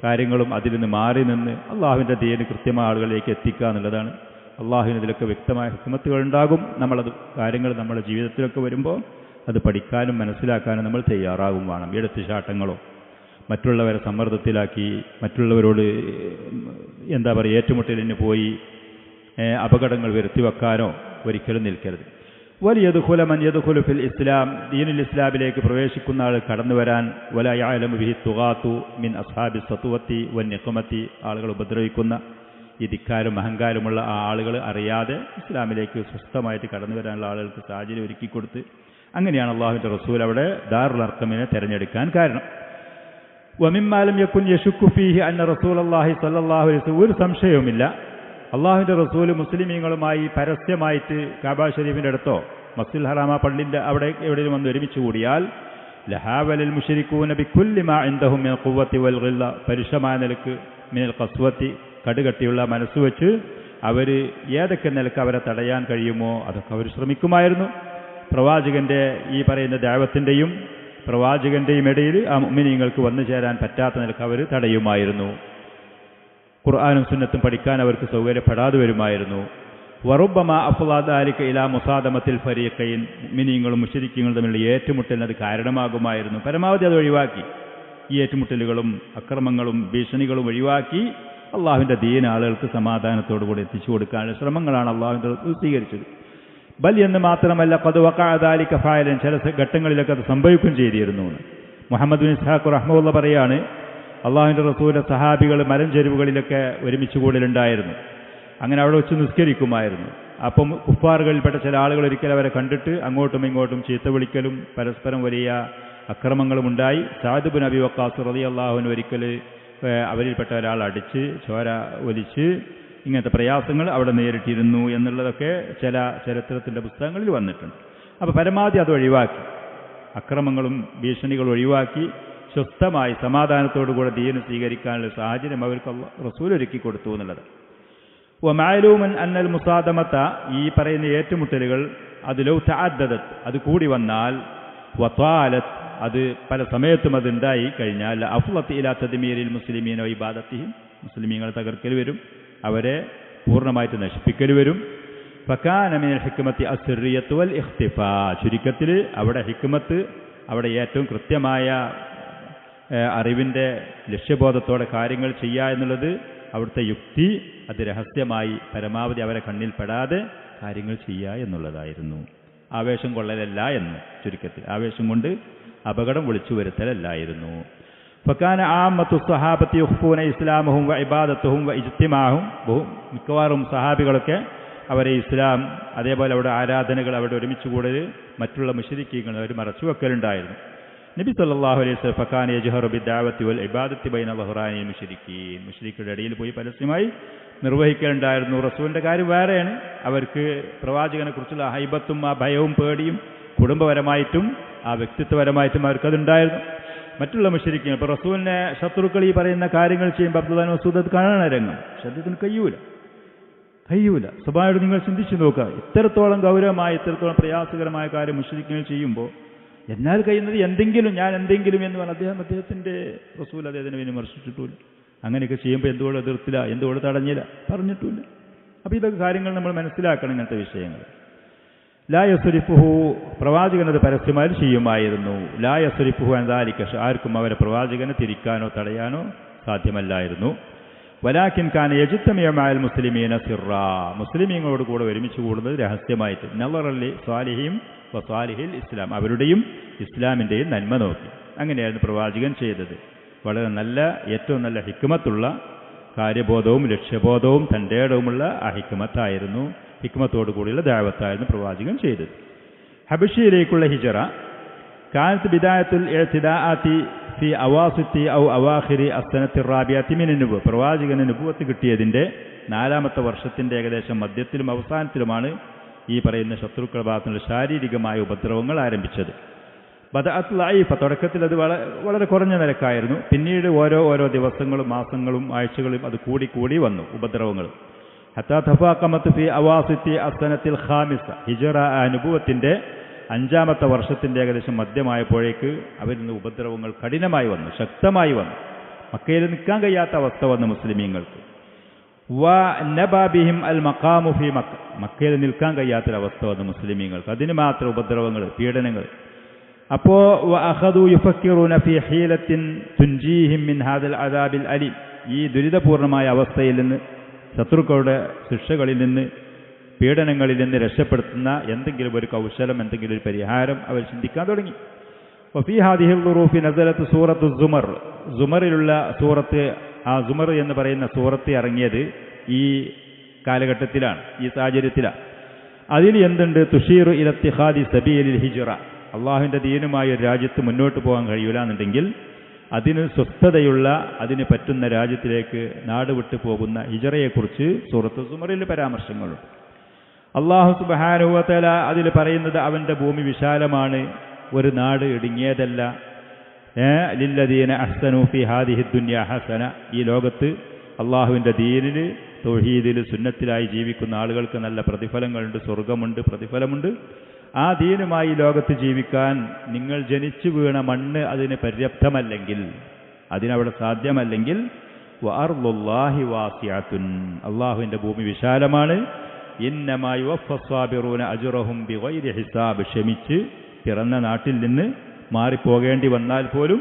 A: കാര്യങ്ങളും അതിൽ നിന്ന് മാറി നിന്ന് അള്ളാഹുവിൻ്റെ ദീന് കൃത്യമായ ആളുകളിലേക്ക് എത്തിക്കുക എന്നുള്ളതാണ്. അള്ളാഹുവിന് ഇതിലൊക്കെ വ്യക്തമായ ഹിക്മത്തുകൾ ഉണ്ടാകും. കാര്യങ്ങൾ നമ്മുടെ ജീവിതത്തിലൊക്കെ വരുമ്പോൾ അത് പഠിക്കാനും മനസ്സിലാക്കാനും നമ്മൾ തയ്യാറാകും വേണം. എടുത്തുചാട്ടങ്ങളോ മറ്റുള്ളവരെ സമ്മർദ്ദത്തിലാക്കി മറ്റുള്ളവരോട് ഏറ്റുമുട്ടലിന് പോയി അപകടങ്ങൾ വരുത്തിവെക്കാനോ ഒരിക്കലും നിൽക്കരുത്. വലിയദ്ഖുല മൻ യദ്ഖുലു ഫിൽ ഇസ്ലാം, ദീനുൽ ഇസ്ലാമിലേക്ക് പ്രവേശിക്കുന്ന ആൾ കടന്നു വരാൻ വലാ യഅലമു ബിഹി തുഗാതു മിൻ അസ്ഹാബി സത്വത്തി വന്നിഖമത്തി, ആളുകൾ ഉപദ്രവിക്കുന്ന ഈ ധിക്കാരും അഹങ്കാരമുള്ള ആ ആളുകൾ അറിയാതെ ഇസ്ലാമിലേക്ക് സ്വസ്ഥമായിട്ട് കടന്നു വരാനുള്ള ആളുകൾക്ക് സാഹചര്യം ഒരുക്കിക്കൊടുത്ത് അങ്ങനെയാണ് അള്ളാഹുവിൻ്റെ റസൂൽ അവിടെ ദാറുൽ അർഖമിനെ തിരഞ്ഞെടുക്കാൻ കാരണം. വമിമ്മാ ലം യകുൻ യശുക്കു ഫീഹി അന്ന റസൂലുള്ളാഹി സ്വല്ലല്ലാഹു അലൈഹി വസല്ലം, ഒരു സംശയവുമില്ല അള്ളാഹുവിൻ്റെ റസൂൽ മുസ്ലിമീങ്ങളുമായി പരസ്യമായിട്ട് കഅബ ഷരീഫിൻ്റെ അടുത്തോ മസ്ജിദുൽ ഹറാമ പള്ളിൻ്റെ അവിടെ എവിടെയും വന്ന് ഒരുമിച്ച് കൂടിയാൽ ലഹാവലൽ മുശ്രികൂന ബികുല്ലി മാ ഇൻദഹും മിനൽ ഖുവ്വത്തി വൽ ഗില്ല, പരുഷമായ നിലക്ക് മിനൽ ഖസ്വത്തി, കടുകട്ടിയുള്ള മനസ്സ് വെച്ച് അവർ ഏതൊക്കെ നിലക്ക് അവരെ തടയാൻ കഴിയുമോ അതൊക്കെ അവർ ശ്രമിക്കുമായിരുന്നു. പ്രവാചകൻ്റെ ഈ പറയുന്ന ദഅവത്തിൻ്റെയും പ്രവാചകൻ്റെയും ഇടയിൽ ആ മുഅ്മിനീങ്ങൾക്ക് വന്നു ചേരാൻ പറ്റാത്ത നിലക്ക് അവർ തടയുമായിരുന്നു. ഖുർആനും സുന്നത്തും പഠിക്കാൻ അവർക്ക് സൗകര്യപ്പെടാതെ വരുമായിരുന്നു. വറുബ്ബമാ അഫ്ളാ ദാലിക ഇലാ മുസാദമത്തിൽ ഫരീഖൈൻ, മുഅ്മിനീങ്ങളും മുശ്രിക്കീങ്ങളും തമ്മിലുള്ള ഏറ്റുമുട്ടലിന് അത് കാരണമാകുമായിരുന്നു. പരമാവധി അത് ഒഴിവാക്കി, ഈ ഏറ്റുമുട്ടലുകളും അക്രമങ്ങളും ഭീഷണികളും ഒഴിവാക്കി അള്ളാഹുവിൻ്റെ ദീൻ ആളുകൾക്ക് സമാധാനത്തോടുകൂടി എത്തിച്ചു കൊടുക്കാനുള്ള ശ്രമങ്ങളാണ് അള്ളാഹുവിൻ്റെ റസൂൽ സ്വീകരിച്ചത്. ബൽ എന്ന് മാത്രമല്ല ഖദ് വഖഅ ദാലിക ഫായിലൻ, ചില ഘട്ടങ്ങളിലൊക്കെ അത് സംഭവിക്കുകയും ചെയ്തിരുന്നു. മുഹമ്മദ് ബിൻ ഇസ്ഹാഖ് റഹ്മഹുല്ലാഹ് പറയാണ്, അള്ളാഹുവിൻ്റെ റസൂലിൻ്റെ സഹാബികൾ മലഞ്ചെരുവുകളിലൊക്കെ ഒരുമിച്ച് കൂടലുണ്ടായിരുന്നു. അങ്ങനെ അവിടെ വെച്ച് നിസ്കരിക്കുമായിരുന്നു. അപ്പം കുഫാറുകളിൽപ്പെട്ട ചില ആളുകൾ ഒരിക്കൽ അവരെ കണ്ടിട്ട് അങ്ങോട്ടും ഇങ്ങോട്ടും ചീത്ത വിളിക്കലും പരസ്പരം വലിയ അക്രമങ്ങളും ഉണ്ടായി. സഅദ് ബിൻ അബി വഖാസ് റളിയല്ലാഹു അൻഹു ഒരിക്കൽ അവരിൽപ്പെട്ട ഒരാൾ അടിച്ച് ചോര ഒലിച്ച് ഇങ്ങനത്തെ പ്രയാസങ്ങൾ അവിടെ നേരിട്ടിരുന്നു എന്നുള്ളതൊക്കെ ചില ചരിത്രത്തിൻ്റെ പുസ്തകങ്ങളിൽ വന്നിട്ടുണ്ട്. അപ്പോൾ പരമാവധി അത് ഒഴിവാക്കി, അക്രമങ്ങളും ഭീഷണികളും ഒഴിവാക്കി സ്വസ്ഥമായി സമാധാനത്തോടുകൂടെ ദീന് സ്വീകരിക്കാനുള്ള സാഹചര്യം അവർക്ക് റസൂൽ ഒരുക്കി കൊടുത്തു എന്നുള്ളത്. വമഅലൂമൻ അന്നൽ മുസാദമത, ഈ പറയുന്ന ഏറ്റുമുട്ടലുകൾ അത് ലൗ തഅദ്ദദത്, അത് കൂടി വന്നാൽ വതാലത്ത്, അത് പല സമയത്തും അത് ഉണ്ടായി കഴിഞ്ഞാൽ അഫ്ളത്ത് ഇലാ തദ്മീരിൽ മുസ്ലിമീന വ ഇബാദത്തിഹിം, മുസ്ലിമീങ്ങളെ തകർക്കൽ വരും, അവരെ പൂർണ്ണമായിട്ട് നശിപ്പിക്കൽ വരും. ഫകാന മിനൽ ഹിക്മത്തി അസ്സിറിയത്ത് വൽ ഇഖ്തിഫാ, ചുരുക്കത്തിൽ അവിടെ ഹിക്മത്ത്, അവിടെ ഏറ്റവും കൃത്യമായ അറിവിൻ്റെ ലക്ഷ്യബോധത്തോടെ കാര്യങ്ങൾ ചെയ്യുക എന്നുള്ളത് അവിടുത്തെ യുക്തി, അത് രഹസ്യമായി പരമാവധി അവരെ കണ്ണിൽപ്പെടാതെ കാര്യങ്ങൾ ചെയ്യുക എന്നുള്ളതായിരുന്നു. ആവേശം കൊള്ളലല്ല എന്ന് ചുരുക്കത്തിൽ, ആവേശം കൊണ്ട് അപകടം വിളിച്ചു വരുത്തലല്ലായിരുന്നു. ഫക്കാന ആമത്തു സഹാബത്തി യുഖ്ഫൂന ഇസ്ലാമഹും വ ഇബാദത്തുഹും വ ഇജ്തിമാഹും, മിക്കവാറും സഹാബികളൊക്കെ അവരെ ഇസ്ലാം അതേപോലെ അവിടെ ആരാധനകൾ അവിടെ ഒരുമിച്ച് കൂടൽ മറ്റുള്ള മുശ്രിക്കീങ്ങൾ അവർ മറച്ചു വെക്കലുണ്ടായിരുന്നു. നബി സല്ലല്ലാഹു അലൈഹി വസല്ലം ഫകാന യജ്ഹറു ബിദ്ദഅവത്തി വൽ ഇബാദത്തി ബൈന ളഹ്റാനി മുശ്രിക്കീൻ, മുശ്രിക്കുകളുടെ ഇടയിൽ പോയി പരസ്യമായി നിർവഹിക്കലുണ്ടായിരുന്നു. റസൂലിൻ്റെ കാര്യം വേറെയാണ്. അവർക്ക് പ്രവാചകനെ കുറിച്ചുള്ള ഹൈബത്തും ആ ഭയവും പേടിയും കുടുംബപരമായിട്ടും ആ വ്യക്തിത്വപരമായിട്ടും അവർക്കതുണ്ടായിരുന്നു. മറ്റുള്ള മുശ്രിക്കുകൾ ഇപ്പോൾ റസൂലിനെ ശത്രുക്കൾ ഈ പറയുന്ന കാര്യങ്ങൾ ചെയ്യുമ്പോൾ അബ്ദുല്ലാഹി മസ്ഊദ് അത് കാണാൻ രംഗം, പക്ഷെ അദ്ദേഹത്തിന് കഴിയൂല. സ്വാഭാവികമായിട്ട് നിങ്ങൾ ചിന്തിച്ചു നോക്കുക, ഇത്രത്തോളം ഗൗരവമായ ഇത്രത്തോളം പ്രയാസകരമായ കാര്യം മുശ്രിക്കുകൾ ചെയ്യുമ്പോൾ എന്നാൽ കഴിയുന്നത് ഞാൻ എന്തെങ്കിലും എന്ന് പറഞ്ഞ അദ്ദേഹത്തിൻ്റെ റസൂൽ അദ്ദേഹത്തിനെ വിമർശിച്ചിട്ടില്ല. അങ്ങനെയൊക്കെ ചെയ്യുമ്പോൾ എന്തുകൊണ്ട് എതിർത്തില്ല, എന്തുകൊണ്ട് തടഞ്ഞില്ല, പറഞ്ഞിട്ടില്ല. അപ്പോൾ ഇതൊക്കെ കാര്യങ്ങൾ നമ്മൾ മനസ്സിലാക്കണം. ഇങ്ങനത്തെ വിഷയങ്ങൾ ലാ യസ്രിഫുഹു പ്രവാചകനത് പരസ്യമായി ചെയ്യുമായിരുന്നു. ലാ യസ്രിഫുഹു അൻദാലിക ആർക്കും അവരെ പ്രവാചകനെ തിരിക്കാനോ തടയാനോ സാധ്യമല്ലായിരുന്നു. വലാകിൻ കാന യജ്തമിഉ മഅൽ മുസ്ലിമീന സിറാ മുസ്ലിമീങ്ങളോട് കൂടെ ഒരുമിച്ച് കൂടുന്നത് രഹസ്യമായിട്ട്. നളറലി സ്വാലിഹിം വസ്വാലിഹിൽ ഇസ്ലാം അവരുടെയും ഇസ്ലാമിൻ്റെയും നന്മ നോക്കി. അങ്ങനെയായിരുന്നു പ്രവാചകൻ ചെയ്തത്. വളരെ നല്ല ഏറ്റവും നല്ല ഹിക്മത്തുള്ള കാര്യബോധവും ലക്ഷ്യബോധവും തൻ്റെ ഇടവുമുള്ള ആ ഹിക്മത്തായിരുന്നു. ഹിക്മത്തോടു കൂടിയുള്ള ദഅവത്തായിരുന്നു പ്രവാചകൻ ചെയ്തത്. ഹബശയിലേക്കുള്ള ഹിജറ കാനത്ത് ബിദായത്തുൽ ഇഅ്തിദാഅത്തി ഫി അവാസിത്തി ഔ അവാഖിരി അസ്സനത്തി റാബിയത്തി മിൻ നുബുവ പ്രവാചകന് നുബുവത്ത് കിട്ടിയതിൻ്റെ 4ാമത്തെ വർഷത്തിൻ്റെ ഏകദേശം മധ്യത്തിലും അവസാനത്തിലുമാണ് ഈ പറയുന്ന ശത്രുക്കളുടെ ഭാഗത്തുനിന്നുള്ള ശാരീരികമായ ഉപദ്രവങ്ങൾ ആരംഭിച്ചത്. ബദഅത്ത് ലൈഫ തുടക്കത്തിൽ അത് വളരെ കുറഞ്ഞ നിരക്കായിരുന്നു. പിന്നീട് ഓരോ ദിവസങ്ങളും മാസങ്ങളും ആഴ്ചകളും അത് കൂടി വന്നു ഉപദ്രവങ്ങൾ. ഹത്താ തഫാഖമത്ത് ഫി അവാസിത്തി അസ്സനത്തിൽ ഖാമിസ ഹിജറ അനുഭവത്തിൻ്റെ 5ാമത്തെ വർഷത്തിൻ്റെ ഏകദേശം മധ്യമായപ്പോഴേക്ക് അവരിൽ നിന്ന് ഉപദ്രവങ്ങൾ കഠിനമായി വന്നു, ശക്തമായി വന്നു. മക്കയിൽ നിൽക്കാൻ കഴിയാത്ത അവസ്ഥ വന്നു മുസ്ലിമീങ്ങൾക്ക്. വ നബാബിഹിം അൽ മഖാമു ഫി മക്ക മക്കയിൽ നിൽക്കാൻ കഴിയാത്തൊരവസ്ഥ വന്നു മുസ്ലിമീങ്ങൾക്ക്. അതിന് മാത്രം ഉപദ്രവങ്ങൾ, പീഡനങ്ങൾ. അപ്പോൾ വഅഖദു യുഫക്കിറൂന ഫി ഹീലത്തിൻ തുൻജീഹിം മിൻ ഹാദൽ അദാബിൽ അലീം ഈ ദുരിതപൂർണമായ അവസ്ഥയിൽ നിന്ന്, ശത്രുക്കളുടെ ശിക്ഷകളിൽ നിന്ന്, പീഡനങ്ങളിൽ നിന്ന് രക്ഷപ്പെടുത്തുന്ന എന്തെങ്കിലും ഒരു കൗശലം, എന്തെങ്കിലും ഒരു പരിഹാരം അവർ ചിന്തിക്കാൻ തുടങ്ങി. വഫീ ഹാദിഹിൽ ളുറൂഫി നസലത്ത് സൂറത്തു സുമർ സുമറിലുള്ള സൂറത്ത്, ആ സുമർ എന്ന് പറയുന്ന സൂറത്ത് ഇറങ്ങിയത് ഈ കാലഘട്ടത്തിലാണ്, ഈ സാഹചര്യത്തിലാണ്. അതിൽ എന്തുണ്ട്? തുഷീറു ഇല ഇത്തിഖാദി സബീലിൽ ഹിജ്റ അള്ളാഹുവിൻ്റെ ദീനുമായി ഒരു രാജ്യത്ത് മുന്നോട്ട് പോകാൻ കഴിയില്ല എന്നുണ്ടെങ്കിൽ അതിന് സ്വസ്ഥതയുള്ള, അതിന് പറ്റുന്ന രാജ്യത്തിലേക്ക് നാട് വിട്ടു പോകുന്ന ഹിജറയെക്കുറിച്ച് സൂറത്ത് സുമറിൽ പരാമർശങ്ങളുണ്ട്. അള്ളാഹു സുബ്ഹാനഹു വ തആല അതിൽ പറയുന്നത് അവൻ്റെ ഭൂമി വിശാലമാണ്, ഒരു നാട് ഇടുങ്ങിയതല്ല. ലില്ലദീന അഹ്സനു ഫി ഹാദിഹി ദുനിയ ഹസന ഈ ലോകത്ത് അള്ളാഹുവിൻ്റെ ദീനിൽ തൗഹീദിൽ സുന്നത്തിലായി ജീവിക്കുന്ന ആളുകൾക്ക് നല്ല പ്രതിഫലങ്ങളുണ്ട്, സ്വർഗമുണ്ട്, പ്രതിഫലമുണ്ട്. ആ ദീനുമായി ലോകത്ത് ജീവിക്കാൻ നിങ്ങൾ ജനിച്ചു വീണ മണ്ണ് അതിന് പര്യാപ്തമല്ലെങ്കിൽ, അതിനവിടെ സാധ്യമല്ലെങ്കിൽ വഅർളുല്ലാഹി വാസിഅത്തുൻ അള്ളാഹുവിൻ്റെ ഭൂമി വിശാലമാണ്. ഇന്നമാ യുവഫസ്സാബിറൂന അജ്റഹും ബിഗൈരി ഹിസാബ് ക്ഷമിച്ച് പിറന്ന നാട്ടിൽ നിന്ന് മാറിപ്പോകേണ്ടി വന്നാൽ പോലും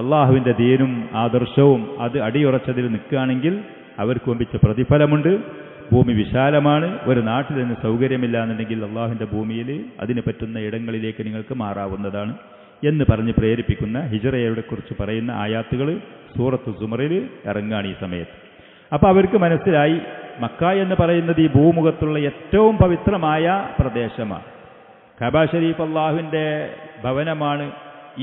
A: അള്ളാഹുവിൻ്റെ ദീനും ആദർശവും അത് അടിയുറച്ചതിൽ നിൽക്കുകയാണെങ്കിൽ അവർക്ക് വമ്പിച്ച പ്രതിഫലമുണ്ട്. ഭൂമി വിശാലമാണ്. ഒരു നാട്ടിൽ നിന്ന് സൗകര്യമില്ല എന്നുണ്ടെങ്കിൽ അള്ളാഹുവിൻ്റെ ഭൂമിയിൽ അതിന് പറ്റുന്ന ഇടങ്ങളിലേക്ക് നിങ്ങൾക്ക് മാറാവുന്നതാണ് എന്ന് പറഞ്ഞ് പ്രേരിപ്പിക്കുന്ന ഹിജറയെ കുറിച്ച് പറയുന്ന ആയാത്തുകൾ സൂറത്ത് സുമറിൽ ഇറങ്ങുകയാണ് ഈ സമയത്ത്. അപ്പോൾ അവർക്ക് മനസ്സിലായി മക്ക എന്ന് പറയുന്നത് ഈ ഭൂമുഖത്തുള്ള ഏറ്റവും പവിത്രമായ പ്രദേശമാണ്. കഅബ ശരീഫ് അള്ളാഹുവിൻ്റെ ഭവനമാണ്.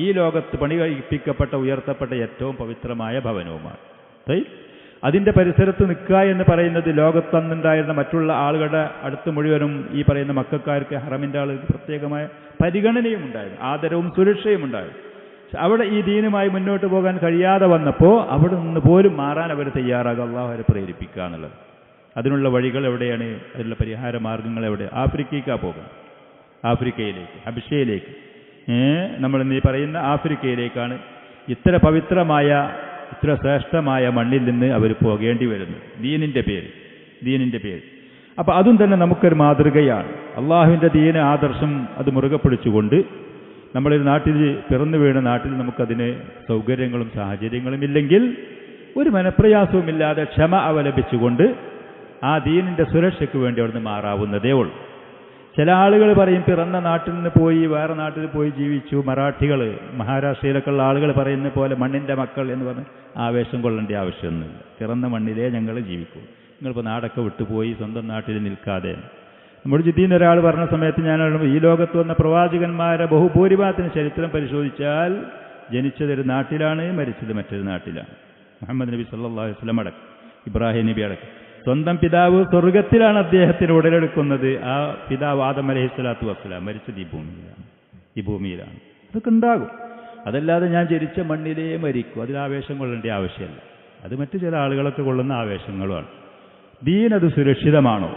A: ഈ ലോകത്ത് പണി കഴിപ്പിക്കപ്പെട്ട ഉയർത്തപ്പെട്ട ഏറ്റവും പവിത്രമായ ഭവനവുമാണ്. അതിൻ്റെ പരിസരത്ത് നിൽക്കുക എന്ന് പറയുന്നത് ലോകത്തന്നുണ്ടായിരുന്ന മറ്റുള്ള ആളുകളുടെ അടുത്ത് മുഴുവനും ഈ പറയുന്ന മക്കക്കാർക്ക്, ഹറമിൻ്റെ ആളുകൾക്ക് പ്രത്യേകമായ പരിഗണനയും ഉണ്ടായിരുന്നു, ആദരവും സുരക്ഷയും ഉണ്ടായിരുന്നു. അവിടെ ഈ ദീനുമായി മുന്നോട്ട് പോകാൻ കഴിയാതെ വന്നപ്പോൾ അവിടെ നിന്ന് പോലും മാറാൻ അവർ തയ്യാറാകുക, അള്ളാഹു അവരെ പ്രേരിപ്പിക്കുക എന്നുള്ളത്. അതിനുള്ള വഴികൾ എവിടെയാണ്? അതിനുള്ള പരിഹാര മാർഗങ്ങൾ എവിടെ? ആഫ്രിക്കയ്ക്കാണ് പോകുന്നത്, ആഫ്രിക്കയിലേക്ക്, ഹബശയിലേക്ക്. നമ്മളിന്ന് ഈ പറയുന്ന ആഫ്രിക്കയിലേക്കാണ്. ഇത്ര പവിത്രമായ, ഇത്ര ശ്രേഷ്ഠമായ മണ്ണിൽ നിന്ന് അവർ പോകേണ്ടി വരുന്നു ദീനിൻ്റെ പേര്. അപ്പോൾ അതും തന്നെ നമുക്കൊരു മാതൃകയാണ്. അള്ളാഹുവിൻ്റെ ദീന ആദർശം അത് മുറുകെ പിടിച്ചുകൊണ്ട് നമ്മളൊരു നാട്ടിൽ പിറന്നു വീണ നാട്ടിൽ നമുക്കതിന് സൗകര്യങ്ങളും സാഹചര്യങ്ങളും ഇല്ലെങ്കിൽ ഒരു മനപ്രയാസവുമില്ലാതെ ക്ഷമ അവലംബിച്ചുകൊണ്ട് ആ ദീനിൻ്റെ സുരക്ഷയ്ക്ക് വേണ്ടി അവിടുന്ന് മാറാവുന്നതേ ഉള്ളൂ. ചില ആളുകൾ പറയും പിറന്ന നാട്ടിൽ നിന്ന് പോയി വേറെ നാട്ടിൽ പോയി ജീവിച്ചു. മറാഠികൾ, മഹാരാഷ്ട്രയിലൊക്കെയുള്ള ആളുകൾ പറയുന്ന പോലെ മണ്ണിൻ്റെ മക്കൾ എന്ന് പറഞ്ഞ് ആവേശം കൊള്ളേണ്ട ആവശ്യമൊന്നുമില്ല. പിറന്ന മണ്ണിലേ ഞങ്ങൾ ജീവിക്കൂ. നിങ്ങളിപ്പോൾ നാടൊക്കെ വിട്ടുപോയി സ്വന്തം നാട്ടിൽ നിൽക്കാതെ. നമ്മുടെ ജിദ്ദീന്ന് ഒരാൾ പറഞ്ഞ സമയത്ത് ഞാൻ ഈ ലോകത്ത് വന്ന പ്രവാചകന്മാരെ ബഹുഭൂരിഭാഗത്തിന് ചരിത്രം പരിശോധിച്ചാൽ ജനിച്ചതൊരു നാട്ടിലാണ്, മരിച്ചത് മറ്റൊരു നാട്ടിലാണ്. മുഹമ്മദ് നബി സല്ലല്ലാഹു അലൈഹി വസല്ലം അടക്കം, ഇബ്രാഹിം നബി അടക്കം സ്വന്തം പിതാവ് സ്വർഗത്തിലാണ് അദ്ദേഹത്തിന് ഉടലെടുക്കുന്നത്. ആ പിതാവ് ആദം അലൈഹിസ്സലാത്തു വസ്സലാം മരിച്ചത് ഈ ഭൂമിയിലാണ്. അതൊക്കെ ഉണ്ടാകും. അതല്ലാതെ ഞാൻ ജനിച്ച മണ്ണിലേ മരിക്കും, അതിൽ ആവേശം കൊള്ളേണ്ട ആവശ്യമില്ല. അത് മറ്റു ചില ആളുകളൊക്കെ കൊള്ളുന്ന ആവേശങ്ങളുമാണ്. ദീൻ അത് സുരക്ഷിതമാണോ?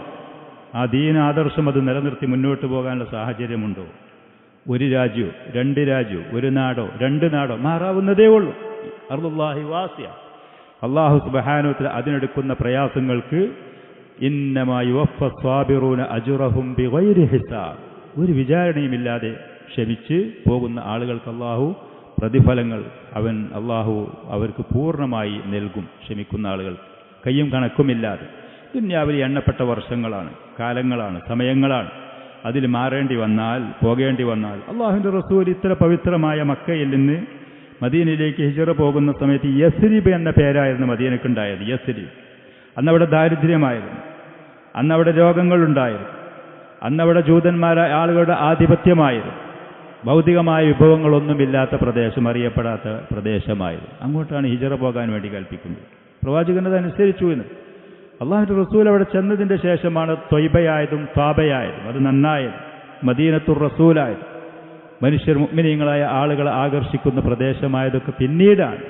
A: ആ ദീൻ ആദർശം അത് നിലനിർത്തി മുന്നോട്ട് പോകാനുള്ള സാഹചര്യമുണ്ടോ? ഒരു രാജ്യമോ 2 രാജ്യമോ 1 നാടോ 2 നാടോ മാറാവുന്നതേ ഉള്ളൂ. അർളുല്ലാഹി വാസിയ. അല്ലാഹു സുബ്ഹാനഹു വ തആല അതിനെടുക്കുന്ന പ്രയാസങ്ങൾക്ക് ഇന്നമാ യുവഫ്ഫ സ്വാബിറൂന അജ്റഹും ബിഗൈരി ഹിസാബ്, ഒരു വിചാരണയുമില്ലാതെ ക്ഷമിച്ച് പോകുന്ന ആളുകൾക്ക് അല്ലാഹു പ്രതിഫലങ്ങൾ അല്ലാഹു അവർക്ക് പൂർണ്ണമായി നൽകും. ക്ഷമിക്കുന്ന ആളുകൾ കയ്യും കണക്കുമില്ലാതെ. ദുന്യാവിൽ എണ്ണപ്പെട്ട വർഷങ്ങളാണ്, കാലങ്ങളാണ്, സമയങ്ങളാണ്. അതിൽ മാറേണ്ടി വന്നാൽ, പോകേണ്ടി വന്നാൽ, അള്ളാഹുവിൻ്റെ റസൂൽ ഇത്ര പവിത്രമായ മക്കയിൽ നിന്ന് മദീനയിലേക്ക് ഹിജ്റ പോകുന്ന സമയത്ത് യസ്രിബ് എന്ന പേരായിരുന്നു മദീനക്കുണ്ടായത്. യസ്രിബ്. അന്നവിടെ ദാരിദ്ര്യമായിരുന്നു, അന്നവിടെ രോഗങ്ങളുണ്ടായിരുന്നു, അന്നവിടെ ജൂതന്മാരായ ആളുകളുടെ ആധിപത്യമായിരുന്നു, ഭൗതികമായ വിഭവങ്ങളൊന്നുമില്ലാത്ത പ്രദേശം, അറിയപ്പെടാത്ത പ്രദേശമായിരുന്നു. അങ്ങോട്ടാണ് ഹിജ്റ പോകാൻ വേണ്ടി കൽപ്പിക്കുന്നത്. പ്രവാചകനത് അനുസരിച്ചു എന്ന്. അള്ളാഹുവിൻ്റെ റസൂൽ അവിടെ ചെന്നതിൻ്റെ ശേഷമാണ് ത്വയ്ബയായതും ത്വാബയായതും, അത് നന്നായത്, മദീനത്തുർ റസൂലായത്, മനുഷ്യർ മുഅ്മിനീങ്ങളായ ആളുകളെ ആകർഷിക്കുന്ന പ്രദേശമായതൊക്കെ പിന്നീടാണ്.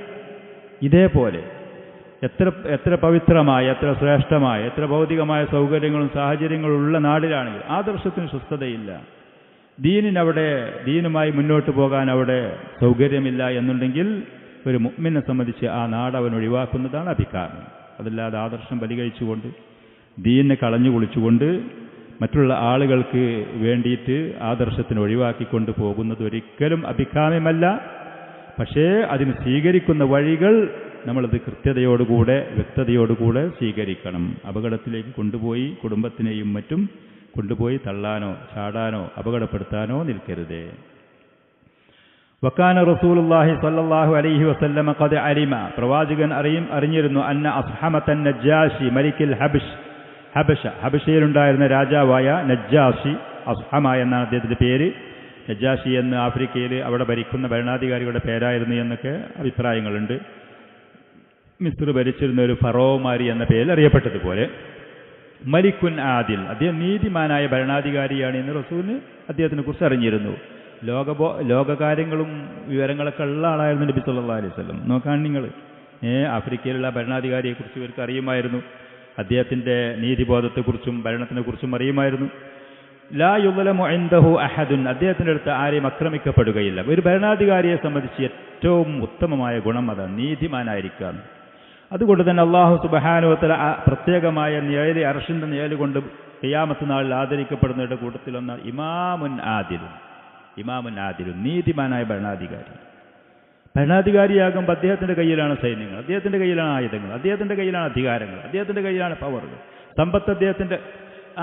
A: ഇതേപോലെ എത്ര പവിത്രമായ, എത്ര ശ്രേഷ്ഠമായ, എത്ര ഭൗതികമായ സൗകര്യങ്ങളും സാഹചര്യങ്ങളും ഉള്ള നാടിലാണെങ്കിൽ ആദർശത്തിന് സ്വസ്ഥതയില്ല, ദീനുമായി മുന്നോട്ട് പോകാൻ അവിടെ സൗകര്യമില്ല എന്നുണ്ടെങ്കിൽ ഒരു മുഅ്മിനെ സംബന്ധിച്ച് ആ നാട് അവൻ ഒഴിവാക്കുന്നതാണ് അഭികാമ്യം. അതല്ലാതെ ആദർശം ബലികഴിച്ചുകൊണ്ട്, ദീനിനെ കളഞ്ഞു കുളിച്ചുകൊണ്ട്, മറ്റുള്ള ആളുകൾക്ക് വേണ്ടിയിട്ട് ആദർശത്തിന് ഒഴിവാക്കിക്കൊണ്ട് പോകുന്നത് ഒരിക്കലും അഭികാമ്യമല്ല. പക്ഷേ അതിന് സ്വീകരിക്കുന്ന വഴികൾ നമ്മളത് കൃത്യതയോടുകൂടെ, വ്യക്തതയോടുകൂടെ സ്വീകരിക്കണം. അപകടത്തിലേക്ക് കൊണ്ടുപോയി കുടുംബത്തിനെയും മറ്റും കൊണ്ടുപോയി തള്ളാനോ ചാടാനോ അപകടപ്പെടുത്താനോ നിൽക്കരുതേ. വക്കാന റസൂലുള്ളാഹി സ്വല്ലല്ലാഹു അലൈഹി വസല്ലമ ഖദ് അലിമ, പ്രവാചകൻ അറിഞ്ഞിരുന്നു, അന്ന അസ്ഹമത നജ്ജാശി മലിക്കുൽ ഹബശയിലുണ്ടായിരുന്ന രാജാവായ നജ്ജാശി, അസ്ഹമ എന്നാണ് അദ്ദേഹത്തിൻ്റെ പേര്. നജ്ജാശി എന്ന് ആഫ്രിക്കയിൽ അവിടെ ഭരിക്കുന്ന ഭരണാധികാരികളുടെ പേരായിരുന്നു എന്നൊക്കെ അഭിപ്രായങ്ങളുണ്ട്. മിസ്ർ ഭരിച്ചിരുന്ന ഒരു ഫറോമാരി എന്ന പേരിൽ അറിയപ്പെട്ടതുപോലെ മലിക്കുൻ ആദിൽ, അദ്ദേഹം നീതിമാനായ ഭരണാധികാരിയാണ് എന്ന് റസൂലിന് അദ്ദേഹത്തിനെ കുറിച്ച് അറിഞ്ഞിരുന്നു. ലോകകാര്യങ്ങളും വിവരങ്ങളൊക്കെ ഉള്ള ആളായിരുന്നു നബി സല്ലല്ലാഹു അലൈഹി വസല്ലം. നോക്കാൻ നിങ്ങൾ ആഫ്രിക്കയിലുള്ള ഭരണാധികാരിയെക്കുറിച്ച് ഇവർക്ക് അറിയുമായിരുന്നു. അദ്ദേഹത്തിൻ്റെ നീതിബോധത്തെക്കുറിച്ചും ഭരണത്തിനെക്കുറിച്ചും അറിയുമായിരുന്നു. ലാ യുളമു ഇൻദഹു അഹദുൻ, അദ്ദേഹത്തിൻ്റെ അടുത്ത് ആരെയും ആക്രമിക്കപ്പെടുകയില്ല. ഒരു ഭരണാധികാരിയെ സംബന്ധിച്ച് ഏറ്റവും ഉത്തമമായ ഗുണം അതാണ്, നീതിമാനായിരിക്കുക. അതുകൊണ്ട് തന്നെ അല്ലാഹു സുബ്ഹാനഹു വ തആല പ്രത്യേകമായ നിഴല്, അർശിൻ്റെ നിഴല് കൊണ്ട് ഖിയാമത്ത് നാളിൽ ആദരിക്കപ്പെടുന്നവരുടെ കൂട്ടത്തിലൊന്നാണ് ഇമാമുൻ ആദിലുൻ, നീതിമാനായ ഭരണാധികാരി. ഭരണാധികാരിയാകുമ്പോൾ അദ്ദേഹത്തിൻ്റെ കയ്യിലാണ് സൈന്യങ്ങൾ, അദ്ദേഹത്തിൻ്റെ കയ്യിലാണ് ആയുധങ്ങൾ, അദ്ദേഹത്തിൻ്റെ കയ്യിലാണ് അധികാരങ്ങൾ, അദ്ദേഹത്തിൻ്റെ കയ്യിലാണ് പവറുകൾ, സമ്പത്ത് അദ്ദേഹത്തിൻ്റെ.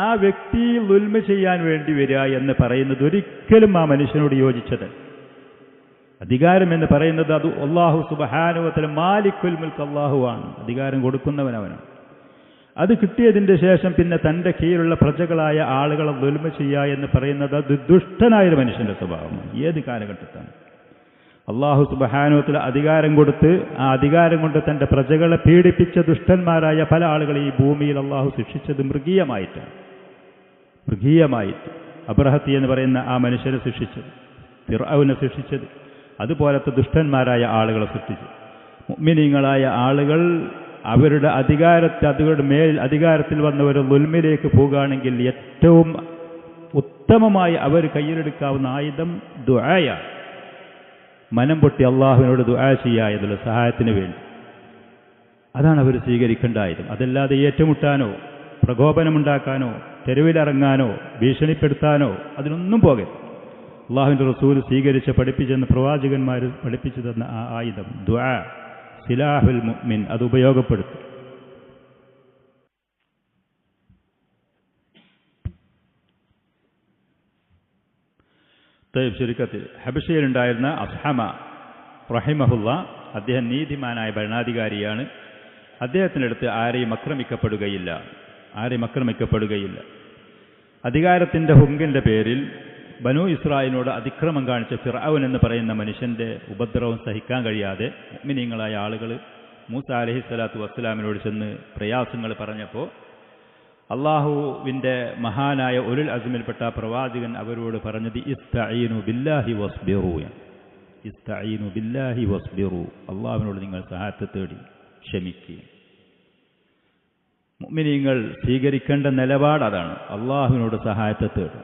A: ആ വ്യക്തി ദുൽമ ചെയ്യാൻ വേണ്ടി വരിക എന്ന് പറയുന്നത് ഒരിക്കലും ആ മനുഷ്യനോട് യോജിച്ചത്. അധികാരം എന്ന് പറയുന്നത് അത് അല്ലാഹു സുബ്ഹാനഹു വ തആല മാലിക്കുൽ മുൽക്ക്, അല്ലാഹുവാണ്, അധികാരം കൊടുക്കുന്നവനവനാണ്. അത് കിട്ടിയതിൻ്റെ ശേഷം പിന്നെ തൻ്റെ കീഴിലുള്ള പ്രജകളായ ആളുകളെ ദുൽമ ചെയ്യുക എന്ന് പറയുന്നത് അത് ദുഷ്ടനായൊരു മനുഷ്യൻ്റെ സ്വഭാവമാണ്. ഏത് കാലഘട്ടത്താണ് അല്ലാഹു സുബ്ഹാനഹു വ തആല അധികാരം കൊടുത്ത് ആ അധികാരം കൊണ്ട് തൻ്റെ പ്രജകളെ പീഡിപ്പിച്ച ദുഷ്ടന്മാരായ പല ആളുകളെ ഈ ഭൂമിയിൽ അല്ലാഹു ശിക്ഷിച്ചത് മൃഗീയമായിട്ട്. അബ്രഹത്തി എന്ന് പറയുന്ന ആ മനുഷ്യനെ ശിക്ഷിച്ചത്, ഫിർഔനെ ശിക്ഷിച്ചത്, അതുപോലത്തെ ദുഷ്ടന്മാരായ ആളുകളെ സൃഷ്ടിച്ചു. മുഅ്മിനീങ്ങളായ ആളുകൾ അവരുടെ മേൽ അധികാരത്തിൽ വന്നവർ ദുൽമിലേക്ക് പോകുകയാണെങ്കിൽ ഏറ്റവും ഉത്തമമായി അവർ കയ്യിലെടുക്കാവുന്ന ആയുധം ദുആയാണ്. മനം പൊട്ടി അള്ളാഹുവിനോട് ദുആ ചെയ്യുക എന്നുള്ള സഹായത്തിന് വേണ്ടി, അതാണ് അവർ സ്വീകരിക്കേണ്ട ആയുധം. അതല്ലാതെ ഏറ്റുമുട്ടാനോ പ്രകോപനമുണ്ടാക്കാനോ തെരുവിലിറങ്ങാനോ ഭീഷണിപ്പെടുത്താനോ അതിനൊന്നും പോകരുത്. അള്ളാഹുവിൻ്റെ റസൂൽ പഠിപ്പിച്ചെന്ന് പ്രവാചകന്മാർ പഠിപ്പിച്ചു തന്ന ആ ആയുധം ദുആ, സിലാഹുൽ മുഅ്മിൻ, അത് ഉപയോഗപ്പെടുത്തും. ചുരുക്കത്തിൽ ഹബശയിലുണ്ടായിരുന്ന അസ്ഹമ റഹിമഹുല്ല, അദ്ദേഹം നീതിമാനായ ഭരണാധികാരിയാണ്. അദ്ദേഹത്തിൻ്റെ അടുത്ത് ആരെയും ആക്രമിക്കപ്പെടുകയില്ല. അധികാരത്തിൻ്റെ ഹുങ്കിൻ്റെ പേരിൽ ബനൂ ഇസ്രായേലിനോട് അതിക്രമം കാണിച്ച ഫിർഔൻ എന്ന് പറയുന്ന മനുഷ്യൻ്റെ ഉപദ്രവം സഹിക്കാൻ കഴിയാതെ മുഅ്മിനീങ്ങളായ ആളുകൾ മൂസ അലൈഹിസ്സലാത്തു വസ്സലാമിനോട് ചെന്ന് പ്രയാസങ്ങൾ പറഞ്ഞപ്പോൾ അള്ളാഹുവിൻ്റെ മഹാനായ ഉലുൽ അസ്മിൽപ്പെട്ട പ്രവാചകൻ അവരോട് പറഞ്ഞത് ഇസ്തഈനു ബില്ലാഹി വസ്ബിറൂ, ഇസ്തഈനു ബില്ലാഹി വസ്ബിറു, അള്ളാഹുവിനോട് നിങ്ങൾ സഹായത്തെ തേടി ക്ഷമിക്കുക. മുഅ്മിനീങ്ങൾ സ്വീകരിക്കേണ്ട നിലപാട് അതാണ്. അള്ളാഹുവിനോട് സഹായത്തെ തേടുക,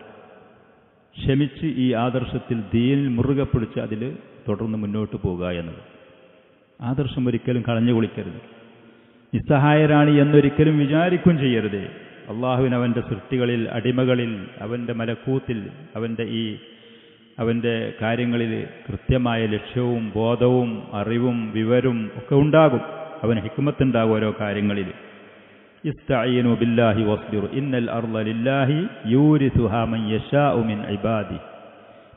A: ക്ഷമിച്ച് ഈ ആദർശത്തിൽ ദീനിൽ മുറുകെ പിടിച്ച് അതിൽ തുടർന്ന് മുന്നോട്ട് പോകുക എന്നത്. ആദർശം ഒരിക്കലും കളഞ്ഞു കുളിക്കരുത്. നിസ്സഹായരാണ് എന്നൊരിക്കലും വിചാരിക്കും ചെയ്യരുത്. അള്ളാഹുവിന് അവൻ്റെ സൃഷ്ടികളിൽ, അടിമകളിൽ, അവൻ്റെ മലക്കൂത്തിൽ, അവൻ്റെ കാര്യങ്ങളിൽ കൃത്യമായ ലക്ഷ്യവും ബോധവും അറിവും വിവരവും ഒക്കെ ഉണ്ടാകും. അവന് ഹിക്മത്തുണ്ടാകും ഓരോ കാര്യങ്ങളിൽ. ഇസ്തഈനു ബില്ലാഹി വസ്ബിറു ഇന്നൽ അർള ലില്ലാഹി യൂരിസുഹാ മൻ യശാഉ മിൻ ഇബാദി.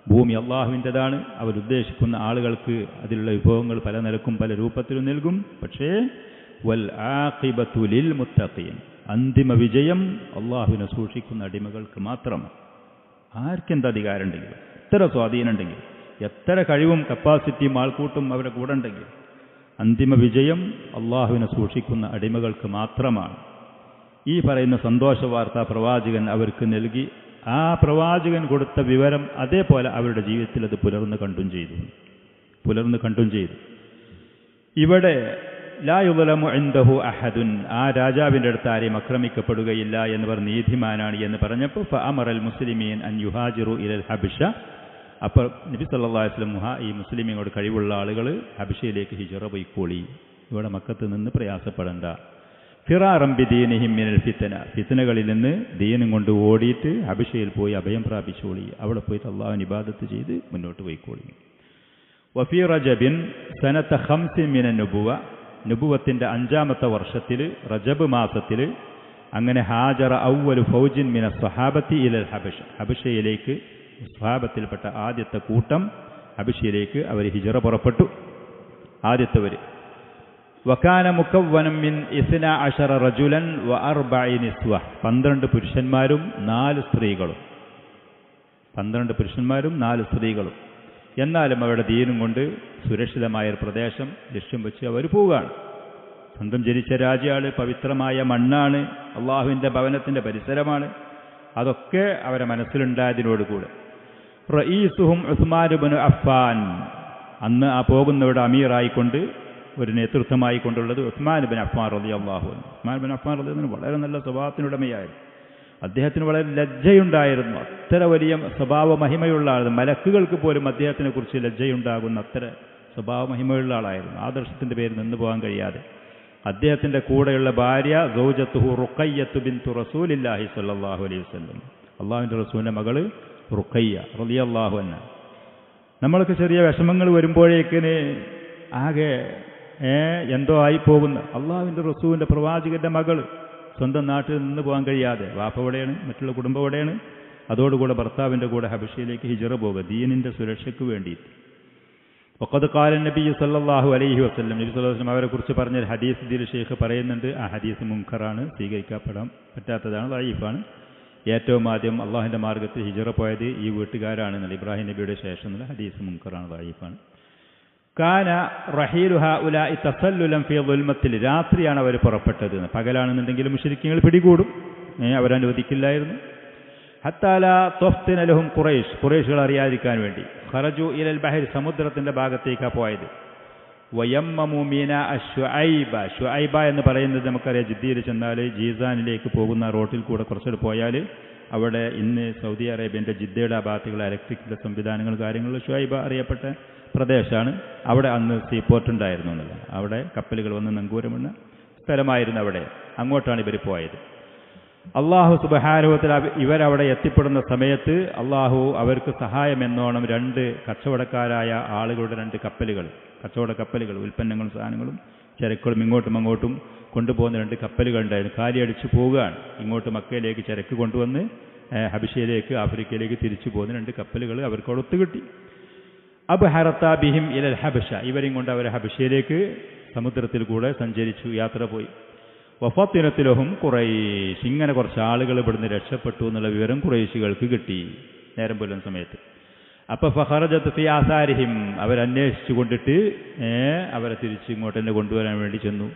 A: ഭൂമി അള്ളാഹുവിൻ്റെതാണ്. അവരുദ്ദേശിക്കുന്ന ആളുകൾക്ക് അതിലുള്ള വിഭവങ്ങൾ പല നിലക്കും പല രൂപത്തിലും നൽകും. പക്ഷേ വൽ ആഖിബത്തു ലിൽ മുത്തഖീൻ, അന്തിമ വിജയം അള്ളാഹുവിനെ സൂക്ഷിക്കുന്ന അടിമകൾക്ക് മാത്രമാണ്. ആർക്കെന്ത് അധികാരം ഉണ്ടെങ്കിലും, എത്ര സ്വാധീനം ഉണ്ടെങ്കിൽ, എത്ര കഴിവും കപ്പാസിറ്റിയും ആൾക്കൂട്ടും അവരുടെ കൂടെ ഉണ്ടെങ്കിൽ, അന്തിമ വിജയം അള്ളാഹുവിനെ സൂക്ഷിക്കുന്ന അടിമകൾക്ക് മാത്രമാണ്. ഈ പറയുന്ന സന്തോഷ വാർത്ത പ്രവാചകൻ അവർക്ക് നൽകി. ആ പ്രവാചകൻ കൊടുത്ത വിവരം അതേപോലെ അവരുടെ ജീവിതത്തിൽ അത് പുലർന്ന് കണ്ടും ചെയ്തു. ഇവിടെ ലാ യുളമു ഇൻദഹു അഹദുൻ, ആ രാജാവിൻ്റെ അടുത്ത് ആരെയും ആക്രമിക്കപ്പെടുകയില്ല എന്നവർ നീതിമാനാണ് എന്ന് പറഞ്ഞപ്പോൾ ഫഅമറൽ മുസ്ലിമീൻ അൻ യുഹാജിറു ഇലൽ ഹബിഷ, അപ്പോൾ നബി സല്ലല്ലാഹു അലൈഹി വസല്ലം ഈ മുസ്ലിമീങ്ങളോട് കഴിവുള്ള ആളുകൾ ഹബിഷയിലേക്ക് ഹിജ്റ പോയിക്കോളി, ഇവിടെ മക്കത്ത് നിന്ന് പ്രയാസപ്പെടേണ്ട. ഫിറാറം ബിദീനിഹിം മിനൽ ഫിത്ന, ഫിത്നകളിൽ നിന്ന് ദീനും കൊണ്ട് ഓടിയിട്ട് ഹബിഷയിൽ പോയി അഭയം പ്രാപിച്ചോളി, അവിടെ പോയിട്ട് അള്ളാഹുവിനെ ഇബാദത്ത് ചെയ്ത് മുന്നോട്ട് പോയിക്കോളി. വഫീ റജബിൻ സനത 5 മിന നുബുവ, നുബുവത്തിൻ്റെ 5ാമത്തെ വർഷത്തിൽ റജബ് മാസത്തിൽ അങ്ങനെ ഹാജറ അവ്വലു ഫൗജിൻ മിന സ്വഹാബത്തി ഇലൽ ഹബഷ, ഹബഷയിലേക്ക് സ്വഹാബത്തിൽപ്പെട്ട ആദ്യത്തെ കൂട്ടം ഹബഷയിലേക്ക് അവർ ഹിജ്റ പുറപ്പെട്ടു. ആദ്യത്തവർ വകാന മുക്കവ്വനം മിൻ 12 റജുലൻ വ 4 നിസ്വ, 12 പുരുഷന്മാരും 4 സ്ത്രീകളും. 12 പുരുഷന്മാരും 4 സ്ത്രീകളും. എന്നാലും അവരുടെ ദീനും കൊണ്ട് സുരക്ഷിതമായൊരു പ്രദേശം ലക്ഷ്യം വെച്ച് അവർ പോവുകയാണ്. സ്വന്തം ജനിച്ച രാജ്യമാണ്, പവിത്രമായ മണ്ണാണ്, അള്ളാഹുവിൻ്റെ ഭവനത്തിൻ്റെ പരിസരമാണ്. അതൊക്കെ അവരെ മനസ്സിലുണ്ടായതിനോടുകൂടെ റഈസുഹും ഉസ്മാൻ ഇബ്നു അഫ്ഫാൻ, അന്ന് ആ പോകുന്നവരുടെ അമീറായിക്കൊണ്ട് ഒരു നേതൃത്വമായി കൊണ്ടുള്ളത് ഉസ്മാൻ ഇബ്നു അഫ്ഫാൻ റളിയല്ലാഹു അൻഹു. ഉസ്മാൻ ഇബ്നു അഫ്ഫാൻ റളിയല്ലാഹു അൻഹു വളരെ നല്ല സ്വഭാവത്തിനുടമയായിരുന്നു. അദ്ദേഹത്തിന് വളരെ ലജ്ജയുണ്ടായിരുന്നു. അത്ര വലിയ സ്വഭാവ മഹിമയുള്ള ആൾ, മലക്കുകൾക്ക് പോലും അദ്ദേഹത്തിനെ കുറിച്ച് ലജ്ജയുണ്ടാകുന്ന അത്ര സ്വഭാവ മഹിമയുള്ള ആളായിരുന്നു. ആദർശത്തിൻ്റെ പേരിൽ നിന്ന് പോകാൻ കഴിയാതെ അദ്ദേഹത്തിൻ്റെ കൂടെയുള്ള ഭാര്യ സൗജത്തുഹു റുഖയ്യത്തു ബിൻതു റസൂലില്ലാഹി സ്വല്ലല്ലാഹു അലൈഹി വസല്ലം, അള്ളാഹുവിൻ്റെ റസൂലിൻ്റെ മകള് റുഖയ്യ റളിയല്ലാഹു അൻഹ. നമ്മൾക്ക് ചെറിയ വിഷമങ്ങൾ വരുമ്പോഴേക്കിന് ആകെ എന്തോ ആയിപ്പോകുന്ന അള്ളാഹുവിൻ്റെ റസൂലിൻ്റെ പ്രവാചകൻ്റെ മകൾ സ്വന്തം നാട്ടിൽ നിന്ന് പോകാൻ കഴിയാതെ, വാപ്പ എവിടെയാണ്, മറ്റുള്ള കുടുംബം എവിടെയാണ്, അതോടുകൂടെ ഭർത്താവിൻ്റെ കൂടെ ഹബഷയിലേക്ക് ഹിജ്റ പോകുക ദീനിൻ്റെ സുരക്ഷയ്ക്ക് വേണ്ടിയിട്ട്. വഖദ് ഖാല നബി സല്ലല്ലാഹു അലൈഹി വസല്ലം, നബി സല്ലല്ലാഹു അലൈഹി വസല്ലം അവരെ കുറിച്ച് പറഞ്ഞ ഹദീസ് ഇതിൽ ഷെയ്ഖ് പറയുന്നുണ്ട്. ആ ഹദീസ് മുൻകറാണ്, സ്വീകരിക്കപ്പെടാൻ പറ്റാത്തതാണ്, ദഈഫാണ്. ഏറ്റവും ആദ്യം അള്ളാഹിൻ്റെ മാർഗ്ഗത്തിൽ ഹിജ്റ പോയത് ഈ വീട്ടുകാരാണെന്നുള്ള ഇബ്രാഹിം നബിയുടെ ശേഷം എന്നുള്ള ഹദീസ് മുൻകറാണ്, ദഈഫാണ്. കാന റഹീലു ഹഉലാഇ തസല്ലുലൻ ഫീ ദുൽമത്തിൽ, രാത്രിയാണ് അവർ പുറപ്പെട്ടത്. പകലാണെന്നുണ്ടെങ്കിലും മുശ്രിക്കീങ്ങൾ പിടികൂടും, അവരനുവദിക്കില്ലായിരുന്നു. ഹത്താ ലാ തുഫ്തിന ലഹും ഖുറൈശ്, ഖുറൈശുകൾ അറിയാതിരിക്കാൻ വേണ്ടി ഖറജു ഇലൽ ബഹർ, സമുദ്രത്തിൻ്റെ ഭാഗത്തേക്കാണ് പോയത്. വയമ്മമു മീനാ ശുഐബ, ശുഐബ എന്ന് പറയുന്നത് നമുക്കറിയാം, ജിദ്ദയിൽ ചെന്നാൽ ജീസാനിലേക്ക് പോകുന്ന റോട്ടിൽ കൂടെ കുറച്ചുകൂടെ പോയാൽ അവിടെ ഇന്ന് സൗദി അറേബ്യൻ്റെ ജിദ്ദയുടെ ആ ഭാഗത്തുള്ള ഇലക്ട്രിക്കിൻ്റെ സംവിധാനങ്ങൾ കാര്യങ്ങൾ ശുഐബ അറിയപ്പെട്ട പ്രദേശമാണ്. അവിടെ അന്ന് സീപോർട്ട് ഉണ്ടായിരുന്നു എന്നല്ല, അവിടെ കപ്പലുകൾ വന്ന് നങ്കൂരമുള്ള സ്ഥലമായിരുന്നു. അവിടെ അങ്ങോട്ടാണ് ഇവർ പോയത്. അള്ളാഹു സുബ്ഹാനഹു വ തആല ഇവരവിടെ എത്തിപ്പെടുന്ന സമയത്ത് അള്ളാഹു അവർക്ക് സഹായം എന്നോണം 2 കച്ചവടക്കാരായ ആളുകളുടെ 2 കപ്പലുകൾ, കച്ചവട കപ്പലുകൾ, ഉൽപ്പന്നങ്ങളും സാധനങ്ങളും ചരക്കുകളും ഇങ്ങോട്ടും അങ്ങോട്ടും കൊണ്ടുപോകുന്ന 2 കപ്പലുകൾ ഉണ്ടായിരുന്നു. കാലിയടിച്ച് പോവുകയാണ്. ഇങ്ങോട്ട് മക്കയിലേക്ക് ചരക്ക് കൊണ്ടുവന്ന് ഹബിഷയിലേക്ക്, ആഫ്രിക്കയിലേക്ക് തിരിച്ചു പോകുന്ന 2 കപ്പലുകൾ അവർക്ക് ഒത്തു കിട്ടി. അബ്ഹറത ബിഹിം ഇലൽ ഹബഷ, ഇവരെയും കൊണ്ട് അവർ ഹബഷയിലേക്ക് സമുദ്രത്തിൽ കൂടെ സഞ്ചരിച്ചു, യാത്ര പോയി. വഫത്തിനത്തിലഹും ഖുറൈശ്, ഇങ്ങനെ കുറച്ച് ആളുകൾ ഇവിടുന്ന് രക്ഷപ്പെട്ടു എന്നുള്ള വിവരം ഖുറൈശികൾക്ക് കിട്ടി നേരം പുലർന്ന സമയത്ത്. അപ്പോൾ ഫഖറജത്ത് ഫി ആസാരിഹിം, അവരന്വേഷിച്ചു കൊണ്ടിട്ട് അവരെ തിരിച്ച് ഇങ്ങോട്ട് തന്നെ കൊണ്ടുവരാൻ വേണ്ടി ചെന്നു.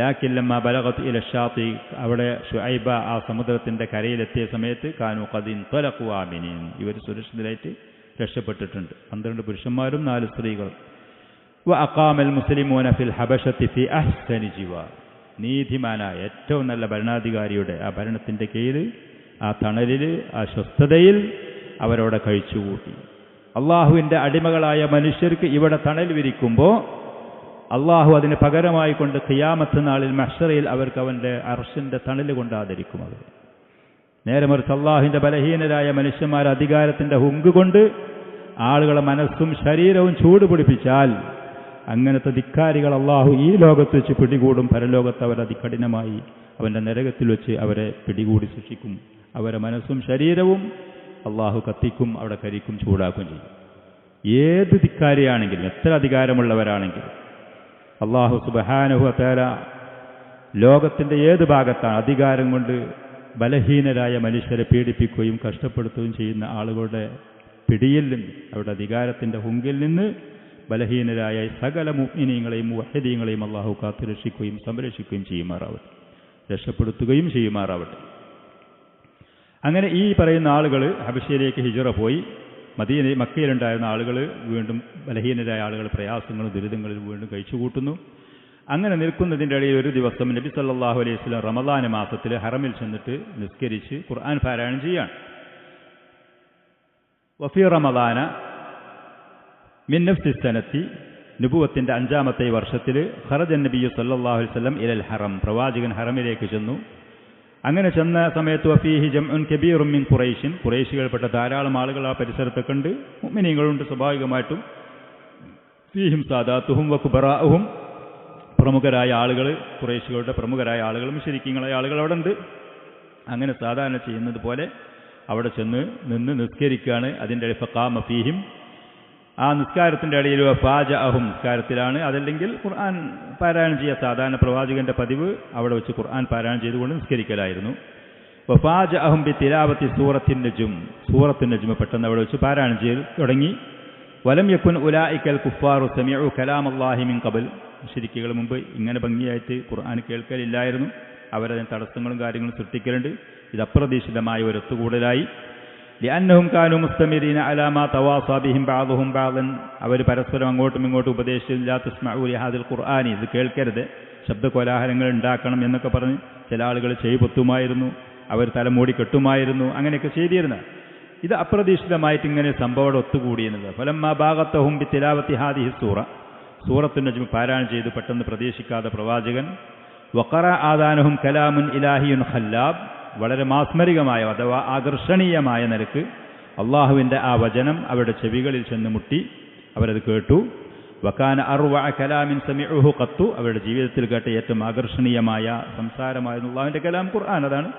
A: ലാക്കിൻ ലമ്മ ബലഗത് ഇല ഷാത്തി, അവിടെ ശുഐബ ആ സമുദ്രത്തിൻ്റെ കരയിലെത്തിയ സമയത്ത് കാനു ഖദ് ഇൻതലഖു ആമിനീൻ, ഇവർ സുരക്ഷിതരായിട്ട് രക്ഷപ്പെട്ടിട്ടുണ്ട്. 12 പുരുഷന്മാരും 4 സ്ത്രീകളും. വഅഖാമൽ മുസ്ലിമൂന ഫിൽ ഹബശത്തി ഫി അഹ്സനി ജിവാർ. നീതിമാനായ ഏറ്റവും നല്ല ഭരണാധികാരിയുടെ ആ ഭരണത്തിൻ്റെ കീഴിൽ, ആ തണലിൽ, ആ സ്വസ്ഥതയിൽ അവരോടെ കഴിച്ചുകൂട്ടി. അള്ളാഹുവിൻ്റെ അടിമകളായ മനുഷ്യർക്ക് ഇവിടെ തണൽ വിരിക്കുമ്പോൾ അള്ളാഹു അതിന് പകരമായി കൊണ്ട് ഖിയാമത്ത് നാളിൽ മഹ്ശറയിൽ അവർക്ക് അവൻ്റെ അർശിൻ്റെ തണൽ കൊണ്ടാദരിക്കും. അവർ നേരെ മറിച്ച് അള്ളാഹുവിൻ്റെ ബലഹീനരായ മനുഷ്യന്മാർ അധികാരത്തിൻ്റെ ഹുങ്ക് കൊണ്ട് ആളുകളെ മനസ്സും ശരീരവും ചൂട് പിടിപ്പിച്ചാൽ അങ്ങനത്തെ ധിക്കാരികൾ അള്ളാഹു ഈ ലോകത്ത് വെച്ച് പിടികൂടും. പരലോകത്ത് അവർ അതികഠിനമായി അവൻ്റെ നരകത്തിൽ വെച്ച് അവരെ പിടികൂടി സൂക്ഷിക്കും. അവരെ മനസ്സും ശരീരവും അള്ളാഹു കത്തിക്കും, അവിടെ കരിക്കും, ചൂടാക്കും ചെയ്യും. ഏത് ധിക്കാരിയാണെങ്കിലും, എത്ര അധികാരമുള്ളവരാണെങ്കിലും അള്ളാഹു സുബ്ഹാനഹു വ തആല ലോകത്തിൻ്റെ ഏത് ഭാഗത്താണ് അധികാരം കൊണ്ട് ബലഹീനരായ മനുഷ്യരെ പീഡിപ്പിക്കുകയും കഷ്ടപ്പെടുത്തുകയും ചെയ്യുന്ന ആളുകളുടെ പിടിയിൽ നിന്ന്, അവരുടെ അധികാരത്തിൻ്റെ ഹുങ്കിൽ നിന്ന് ബലഹീനരായ സകല മുഅ്മിനീങ്ങളെയും മുവഹ്ഹിദീങ്ങളെയും അള്ളാഹു കാത്തുരക്ഷിക്കുകയും സംരക്ഷിക്കുകയും ചെയ്യുമാറാവട്ടെ, രക്ഷപ്പെടുത്തുകയും ചെയ്യുമാറാവട്ടെ. അങ്ങനെ ഈ പറയുന്ന ആളുകൾ ഹബശയിലേക്ക് ഹിജ്റ പോയി. മക്കയിലുണ്ടായിരുന്ന ആളുകൾ വീണ്ടും ബലഹീനരായ ആളുകൾ പ്രയാസങ്ങളും ദുരിതങ്ങളിൽ വീണ്ടും കഴിച്ചുകൂട്ടുന്നു. അങ്ങനെ നിൽക്കുന്നതിൻ്റെ ഇടയിൽ ഒരു ദിവസം നബി സല്ലല്ലാഹു അലൈഹി വസല്ലം റമദാൻ മാസത്തിൽ ഹറമിൽ ചെന്നിട്ട് നിസ്കരിച്ച് ഖുർആൻ പാരായണം ചെയ്യാണ്. വഫി റമദാന മിൻ നഫ്സി സനത്തി, നുബുവത്തിൻ്റെ 5ാമത്തെ വർഷത്തിൽ ഖറജൻ നബിയ്യു സല്ലല്ലാഹു അലൈഹി വസല്ലം ഇലൽ ഹറം, പ്രവാചകൻ ഹറമിലേക്ക് ചെന്നു. അങ്ങനെ ചെന്ന സമയത്ത് വഫീഹി ജംഉൻ കബീറും മിൻ ഖുറൈശിൻ, ഖുറൈശികൾപ്പെട്ട ധാരാളം ആളുകൾ ആ പരിസരത്തൊക്കെ ഉണ്ട്. മുഅ്മിനീങ്ങളുണ്ട് സ്വാഭാവികമായിട്ടും. ഫീഹിം സാദാത്തുഹും വകുബറാഉഹും, പ്രമുഖരായ ആളുകൾ, ഖുറൈശികളുടെ പ്രമുഖരായ ആളുകൾ, മുശ്രിക്കീങ്ങളായ ആളുകൾ അവിടെ ഉണ്ട്. അങ്ങനെ സാധാരണ ചെയ്യുന്നത് പോലെ അവിടെ ചെന്ന് നിന്ന് നിസ്കരിക്കുകയാണ്. അതിൻ്റെ ഇടയിൽ ഫഖാമ ഫീഹിം, ആ നിസ്കാരത്തിൻ്റെ ഇടയിൽ ഫാജഅഹും, നിസ്കാരത്തിലാണ്, അതല്ലെങ്കിൽ ഖുർആൻ പാരായണം ചെയ്യുക. സാധാരണ പ്രവാചകന്റെ പതിവ് അവിടെ വെച്ച് ഖുർആൻ പാരായണം ചെയ്തുകൊണ്ട് നിസ്കരിക്കലായിരുന്നു. വഫാജഅഹും ബിതിലാവത്തി സൂറത്തിൻ നജ്ം, സൂറത്തുൻ നജ്ം പെട്ടെന്ന് അവിടെ വെച്ച് പാരായണം ചെയ്ത് തുടങ്ങി. വലം യകുൻ ഉലൈകൽ കുഫാറു സമിഉ കലാമല്ലാഹി മിൻ ഖബൽ, മുശ്രിക്കുകൾ മുമ്പ് ഇങ്ങനെ ഭംഗിയായിട്ട് ഖുർആൻ കേൾക്കലില്ലായിരുന്നു. അവരതിന് തടസ്സങ്ങളും കാര്യങ്ങളും സൃഷ്ടിക്കലുണ്ട്. ഇത് അപ്രതീക്ഷിതമായ ഒരു ഒത്തുകൂടലായി. ലിഅന്നഹും കാനൂ മുസ്തമിരീന അലാ മാ തവാസാ ബിഹിം ബഅദുഹും ബഅദൻ, അവർ പരസ്പരം അങ്ങോട്ടും ഇങ്ങോട്ടും ഉപദേശിച്ചു. ലാ തസ്മഉ ലിഹാദിൽ ഖുർആനി, ഇത് കേൾക്കരുത്, ശബ്ദകോലാഹലങ്ങൾ ഉണ്ടാക്കണം എന്നൊക്കെ പറഞ്ഞ് ചില ആളുകൾ ചെയ്പൊത്തുമായിരുന്നു, അവർ തലമൂടി കെട്ടുമായിരുന്നു, അങ്ങനെയൊക്കെ ചെയ്തിരുന്നത്. ഇത് അപ്രതീക്ഷിതമായിട്ട് ഇങ്ങനെ സംഭവം ഒത്തുകൂടിയെന്നത്. ഫലമ്മാ ബാഗത്തഹും ബിതിലാവത്തി ഹാദിഹി സൂറ, സൂറത്തുൻ നജ്ം പാരായണം ചെയ്തു പെട്ടെന്ന് പ്രതീക്ഷിക്കാതെ പ്രവാചകൻ. വഖറ ആദാനഹും കലാമുൻ ഇലാഹിയുൻ ഖല്ലാബ്, വളരെ മാസ്മരികമായ അഥവാ ആകർഷണീയമായ നിലക്ക് അള്ളാഹുവിൻ്റെ ആ വചനം അവരുടെ ചെവികളിൽ ചെന്ന് മുട്ടി. അവരത് കേട്ടു. വകാന അർവഅ കലാമിൻ സമിഉഹു ഖത്തു, അവരുടെ ജീവിതത്തിൽ കേട്ട ഏറ്റവും ആകർഷണീയമായ സംസാരമായിരുന്നു അള്ളാഹുവിൻ്റെ കലാം ഖുർആൻ. അതാണ്.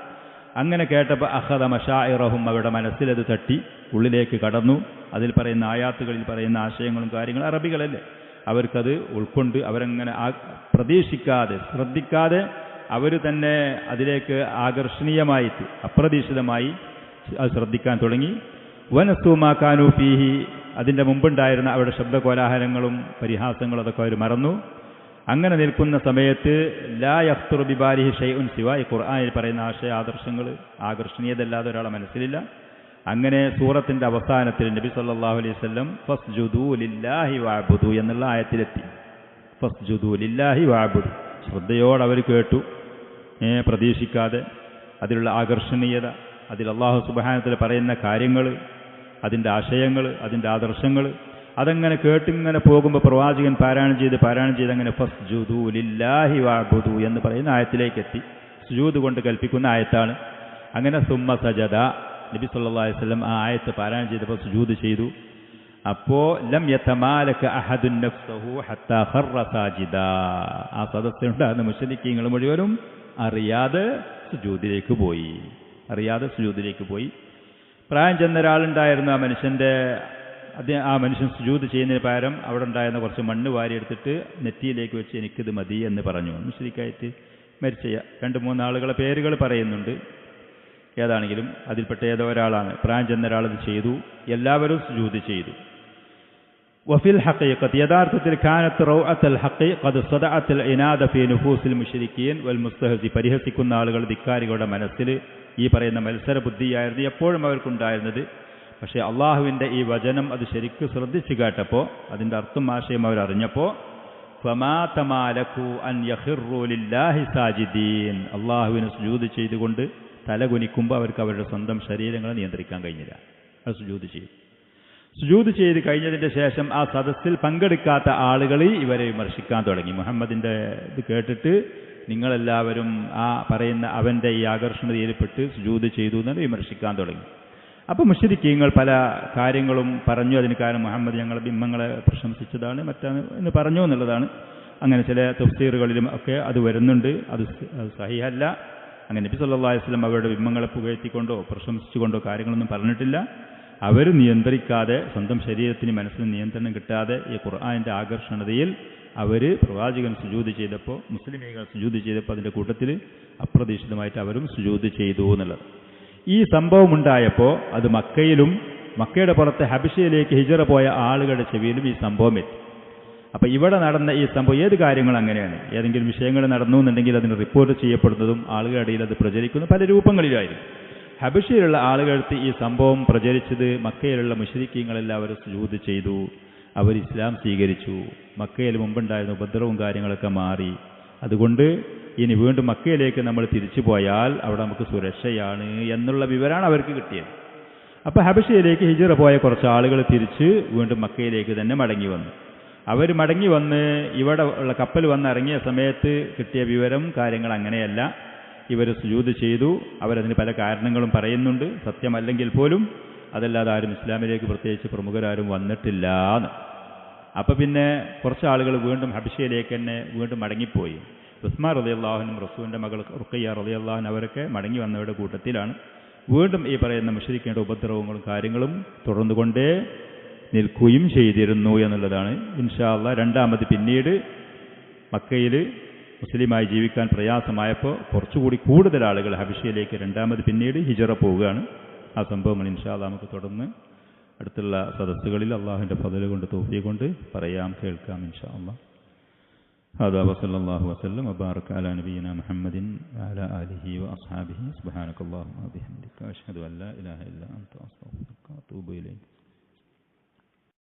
A: അങ്ങനെ കേട്ടപ്പോൾ അഖദ മശാഇറഹും, അവരുടെ മനസ്സിലത് തട്ടി ഉള്ളിലേക്ക് കടന്നു. അതിൽ പറയുന്ന ആയാത്തുകളിൽ പറയുന്ന ആശയങ്ങളും കാര്യങ്ങളും അറബികളല്ലേ, അവർക്കത് ഉൾക്കൊണ്ട് അവരങ്ങനെ പ്രതീക്ഷിക്കാതെ ശ്രദ്ധിക്കാതെ അവർ തന്നെ അതിലേക്ക് ആകർഷണീയമായിട്ട് അപ്രതീക്ഷിതമായി അത് ശ്രദ്ധിക്കാൻ തുടങ്ങി. വനസൂ മാ കാനൂ ഫീഹി, അതിൻ്റെ മുമ്പുണ്ടായിരുന്ന അവരുടെ ശബ്ദകോലാഹലങ്ങളും പരിഹാസങ്ങളും അതൊക്കെ അവർ മറന്നു. അങ്ങനെ നിൽക്കുന്ന സമയത്ത് ലാ യഖ്തുറു ബിബാലിഹി ഷൈഉൻ സിവാ, ഈ ഖുർആനിൽ പറയുന്ന ആശയ ആദർശങ്ങൾ ആകർഷണീയതല്ലാതെ ഒരാളെ മനസ്സിലില്ല. അങ്ങനെ സൂറത്തിൻ്റെ അവസാനത്തിൽ നബി സല്ലല്ലാഹു അലൈഹി വസല്ലം ഫസ്ജുദൂ ലില്ലാഹി വഅബ്ദു എന്നുള്ള ആയത്തിലെത്തി. ഫസ്ജുദൂ ലില്ലാഹി വഅബ്ദു, ശ്രദ്ധയോടെ അവർ കേട്ടു, പ്രതീക്ഷിക്കാതെ. അതിലുള്ള ആകർഷണീയത, അതിൽ അല്ലാഹു സുബ്ഹാനഹു വ തആല പറയുന്ന കാര്യങ്ങൾ, അതിൻ്റെ ആശയങ്ങൾ, അതിൻ്റെ ആദർശങ്ങൾ, അതങ്ങനെ കേട്ടിങ്ങനെ പോകുമ്പോൾ പ്രവാചകൻ പാരായണം ചെയ്ത് അങ്ങനെ ഫസ്ജുദൂ ലില്ലാഹി വഅബ്ദു എന്ന് പറയുന്ന ആയത്തിലേക്ക് എത്തി. സുജൂദ് കൊണ്ട് കൽപ്പിക്കുന്ന ആയത്താണ്. അങ്ങനെ സുമ്മ സജദ, നബി സല്ലല്ലാഹു അലൈഹി വസല്ലം ആ ആയത്ത് പാരായണം ചെയ്തപ്പോൾ സുജൂദ് ചെയ്തു. അപ്പോൾ ലം യതമാലക അഹദുൻ നഫ്സഹു ഹത്താ ഖറ സാജിദാ, ആ സദസ്സിലുണ്ടായിരുന്ന മുശ്രിക്കീങ്ങൾ മുഴുവനും അറിയാതെ സുജൂദിലേക്ക് പോയി. പ്രായം ചെന്ന ഒരാളുണ്ടായിരുന്നു. ആ മനുഷ്യൻ സുജൂദ് ചെയ്യുന്നതിന് പകരം അവിടെ ഉണ്ടായിരുന്ന കുറച്ച് മണ്ണ് വാരിയെടുത്തിട്ട് നെറ്റിയിലേക്ക് വെച്ച് എനിക്കിത് മതി എന്ന് പറഞ്ഞു. മുശ്രിക്കായിട്ട് മരിച്ച 2-3 ആളുകളെ പേരുകൾ പറയുന്നുണ്ട്. ഏതാണെങ്കിലും അതിൽപ്പെട്ട ഏതോ ഒരാളാണ്. പ്രായം ചെന്ന ഒരാളത് ചെയ്തു. എല്ലാവരും സുജൂദ് ചെയ്തു. വഫിൽ ഹഖീഖത്ത്, യഥാർത്ഥത്തിൽ കാനത്ത് റൗഅത്തുൽ ഹഖി ഖദ് സദഅത്തുൽ ഇനാദ ഫീ നുഫൂസിൽ മുശ്രിക്കീൻ വൽ മുസ്തഹസി, പരിഹസിക്കുന്ന ആളുകൾ ധിക്കാരികളുടെ മനസ്സിൽ ഈ പറയുന്ന മത്സര ബുദ്ധിയായിരുന്നു എപ്പോഴും അവർക്കുണ്ടായിരുന്നത്. പക്ഷേ അള്ളാഹുവിൻ്റെ ഈ വചനം അത് ശരിക്കും ശ്രദ്ധിച്ചു കേട്ടപ്പോൾ അതിൻ്റെ അർത്ഥം ആശയം അവരറിഞ്ഞപ്പോൾ അള്ളാഹുവിന് സുജൂദ് ചെയ്തുകൊണ്ട് തല കുനിക്കുമ്പോൾ അവർക്ക് അവരുടെ സ്വന്തം ശരീരങ്ങളെ നിയന്ത്രിക്കാൻ കഴിഞ്ഞില്ല. അത് സുജൂദ് ചെയ്തു. സുജൂദ് ചെയ്ത് കഴിഞ്ഞതിൻ്റെ ശേഷം ആ സദസ്സിൽ പങ്കെടുക്കാത്ത ആളുകൾ ഇവരെ വിമർശിക്കാൻ തുടങ്ങി. മുഹമ്മദിൻ്റെ ഇത് കേട്ടിട്ട് നിങ്ങളെല്ലാവരും ആ പറയുന്ന അവൻ്റെ ഈ ആകർഷണതയിൽപ്പെട്ട് സുജൂദ് ചെയ്തു എന്ന് വിമർശിക്കാൻ തുടങ്ങി. അപ്പോൾ മുശ്രിക്കീങ്ങൾ പല കാര്യങ്ങളും പറഞ്ഞു. അതിന് കാരണം മുഹമ്മദ് ഞങ്ങളെ ബിംബങ്ങളെ പ്രശംസിച്ചതാണ് മറ്റാണ് എന്ന് പറഞ്ഞു എന്നുള്ളതാണ്. അങ്ങനെ ചില തഫ്സീറുകളിലും ഒക്കെ അത് വരുന്നുണ്ട്. അത് സഹിഹല്ല. അങ്ങനെ നബി സല്ലല്ലാഹു അലൈഹി വസല്ലം അവരുടെ ബിംബങ്ങളെ പുകഴ്ത്തിക്കൊണ്ടോ പ്രശംസിച്ചുകൊണ്ടോ കാര്യങ്ങളൊന്നും പറഞ്ഞിട്ടില്ല. അവർ നിയന്ത്രിക്കാതെ, സ്വന്തം ശരീരത്തിന് മനസ്സിന് നിയന്ത്രണം കിട്ടാതെ ഈ ഖുർആനിൻ്റെ ആകർഷണതയിൽ അവർ പ്രവാചകൻ സുജൂദ് ചെയ്തപ്പോൾ, മുസ്ലിമീങ്ങൾ സുജൂദ് ചെയ്തപ്പോൾ അതിൻ്റെ കൂട്ടത്തിൽ അപ്രതീക്ഷിതമായിട്ട് അവരും സുജൂദ് ചെയ്തു എന്നുള്ളത്. ഈ സംഭവം ഉണ്ടായപ്പോൾ അത് മക്കയിലും മക്കയുടെ പുറത്തെ ഹബശയിലേക്ക് ഹിജറ പോയ ആളുകളുടെ ചെവിയിലും ഈ സംഭവം എത്തി. അപ്പോൾ ഇവിടെ നടന്ന ഈ സംഭവം ഏത് കാര്യങ്ങൾ അങ്ങനെയാണ്. ഏതെങ്കിലും വിഷയങ്ങൾ നടന്നു എന്നുണ്ടെങ്കിൽ അതിന് റിപ്പോർട്ട് ചെയ്യപ്പെടുന്നതും ആളുകളുടെ ഇടയിൽ അത് പ്രചരിക്കുന്നു പല രൂപങ്ങളിലായിരുന്നു. ഹബശയിലുള്ള ആളുകൾക്ക് ഈ സംഭവം പ്രചരിച്ചത് മക്കയിലുള്ള മുശ്രിക്കീങ്ങളെല്ലാവരും സുജൂദ് ചെയ്തു, അവർ ഇസ്ലാം സ്വീകരിച്ചു, മക്കയിൽ മുമ്പുണ്ടായിരുന്ന ഉപദ്രവവും കാര്യങ്ങളൊക്കെ മാറി. അതുകൊണ്ട് ഇനി വീണ്ടും മക്കയിലേക്ക് നമ്മൾ തിരിച്ചു പോയാൽ അവിടെ നമുക്ക് സുരക്ഷയാണ് എന്നുള്ള വിവരമാണ് അവർക്ക് കിട്ടിയത്. അപ്പോൾ ഹബശയിലേക്ക് ഹിജറ പോയ കുറച്ച് ആളുകൾ തിരിച്ച് വീണ്ടും മക്കയിലേക്ക് തന്നെ മടങ്ങി വന്നു. അവർ മടങ്ങി വന്ന് ഇവിടെ ഉള്ള കപ്പൽ വന്ന് ഇറങ്ങിയ സമയത്ത് കിട്ടിയ വിവരം കാര്യങ്ങൾ അങ്ങനെയല്ല. ഇവർ സുജൂദ് ചെയ്തു. അവരതിന് പല കാരണങ്ങളും പറയുന്നുണ്ട്. സത്യമല്ലെങ്കിൽ പോലും അതല്ലാതെ ആരും ഇസ്ലാമിലേക്ക് പ്രത്യേകിച്ച് പ്രമുഖരാരും വന്നിട്ടില്ല എന്ന്. അപ്പം പിന്നെ കുറച്ച് ആളുകൾ വീണ്ടും ഹബശയിലേക്ക് തന്നെ വീണ്ടും മടങ്ങിപ്പോയി. ഉസ്മാൻ റളിയല്ലാഹുവിനും റസൂലിൻ്റെ മകൾ റുഖയ്യ റളിയല്ലാഹു അവരൊക്കെ മടങ്ങി വന്നവരുടെ കൂട്ടത്തിലാണ്. വീണ്ടും ഈ പറയുന്ന മുശ്രിക്കീങ്ങളുടെ ഉപദ്രവങ്ങളും കാര്യങ്ങളും തുടർന്നുകൊണ്ടേ നിൽക്കുകയും ചെയ്തിരുന്നു എന്നുള്ളതാണ്. ഇൻഷാ അല്ലാഹ് രണ്ടാമത് പിന്നീട് മക്കയിൽ മുസ്ലിമായി ജീവിക്കാൻ പ്രയാസമായപ്പോൾ കുറച്ചുകൂടി കൂടുതൽ ആളുകൾ ഹബശയിലേക്ക് രണ്ടാമത് പിന്നീട് ഹിജറ പോവുകയാണ്. ആ സംഭവങ്ങൾ ഇൻഷാ അല്ലാഹ് നമുക്ക് തുടർന്ന് അടുത്തുള്ള സദസ്സുകളിൽ അള്ളാഹുവിൻ്റെ ഫضل കൊണ്ട് തൗഫീഖ് കൊണ്ട് പറയാം, കേൾക്കാം ഇൻഷാ അല്ലാഹ്. هذا وصلى الله وسلم وبارك على نبينا محمد وعلى آله وأصحابه. سبحانك اللهم وبحمدك أشهد أن لا إله إلا أنت أستغفرك وأتوب إليك.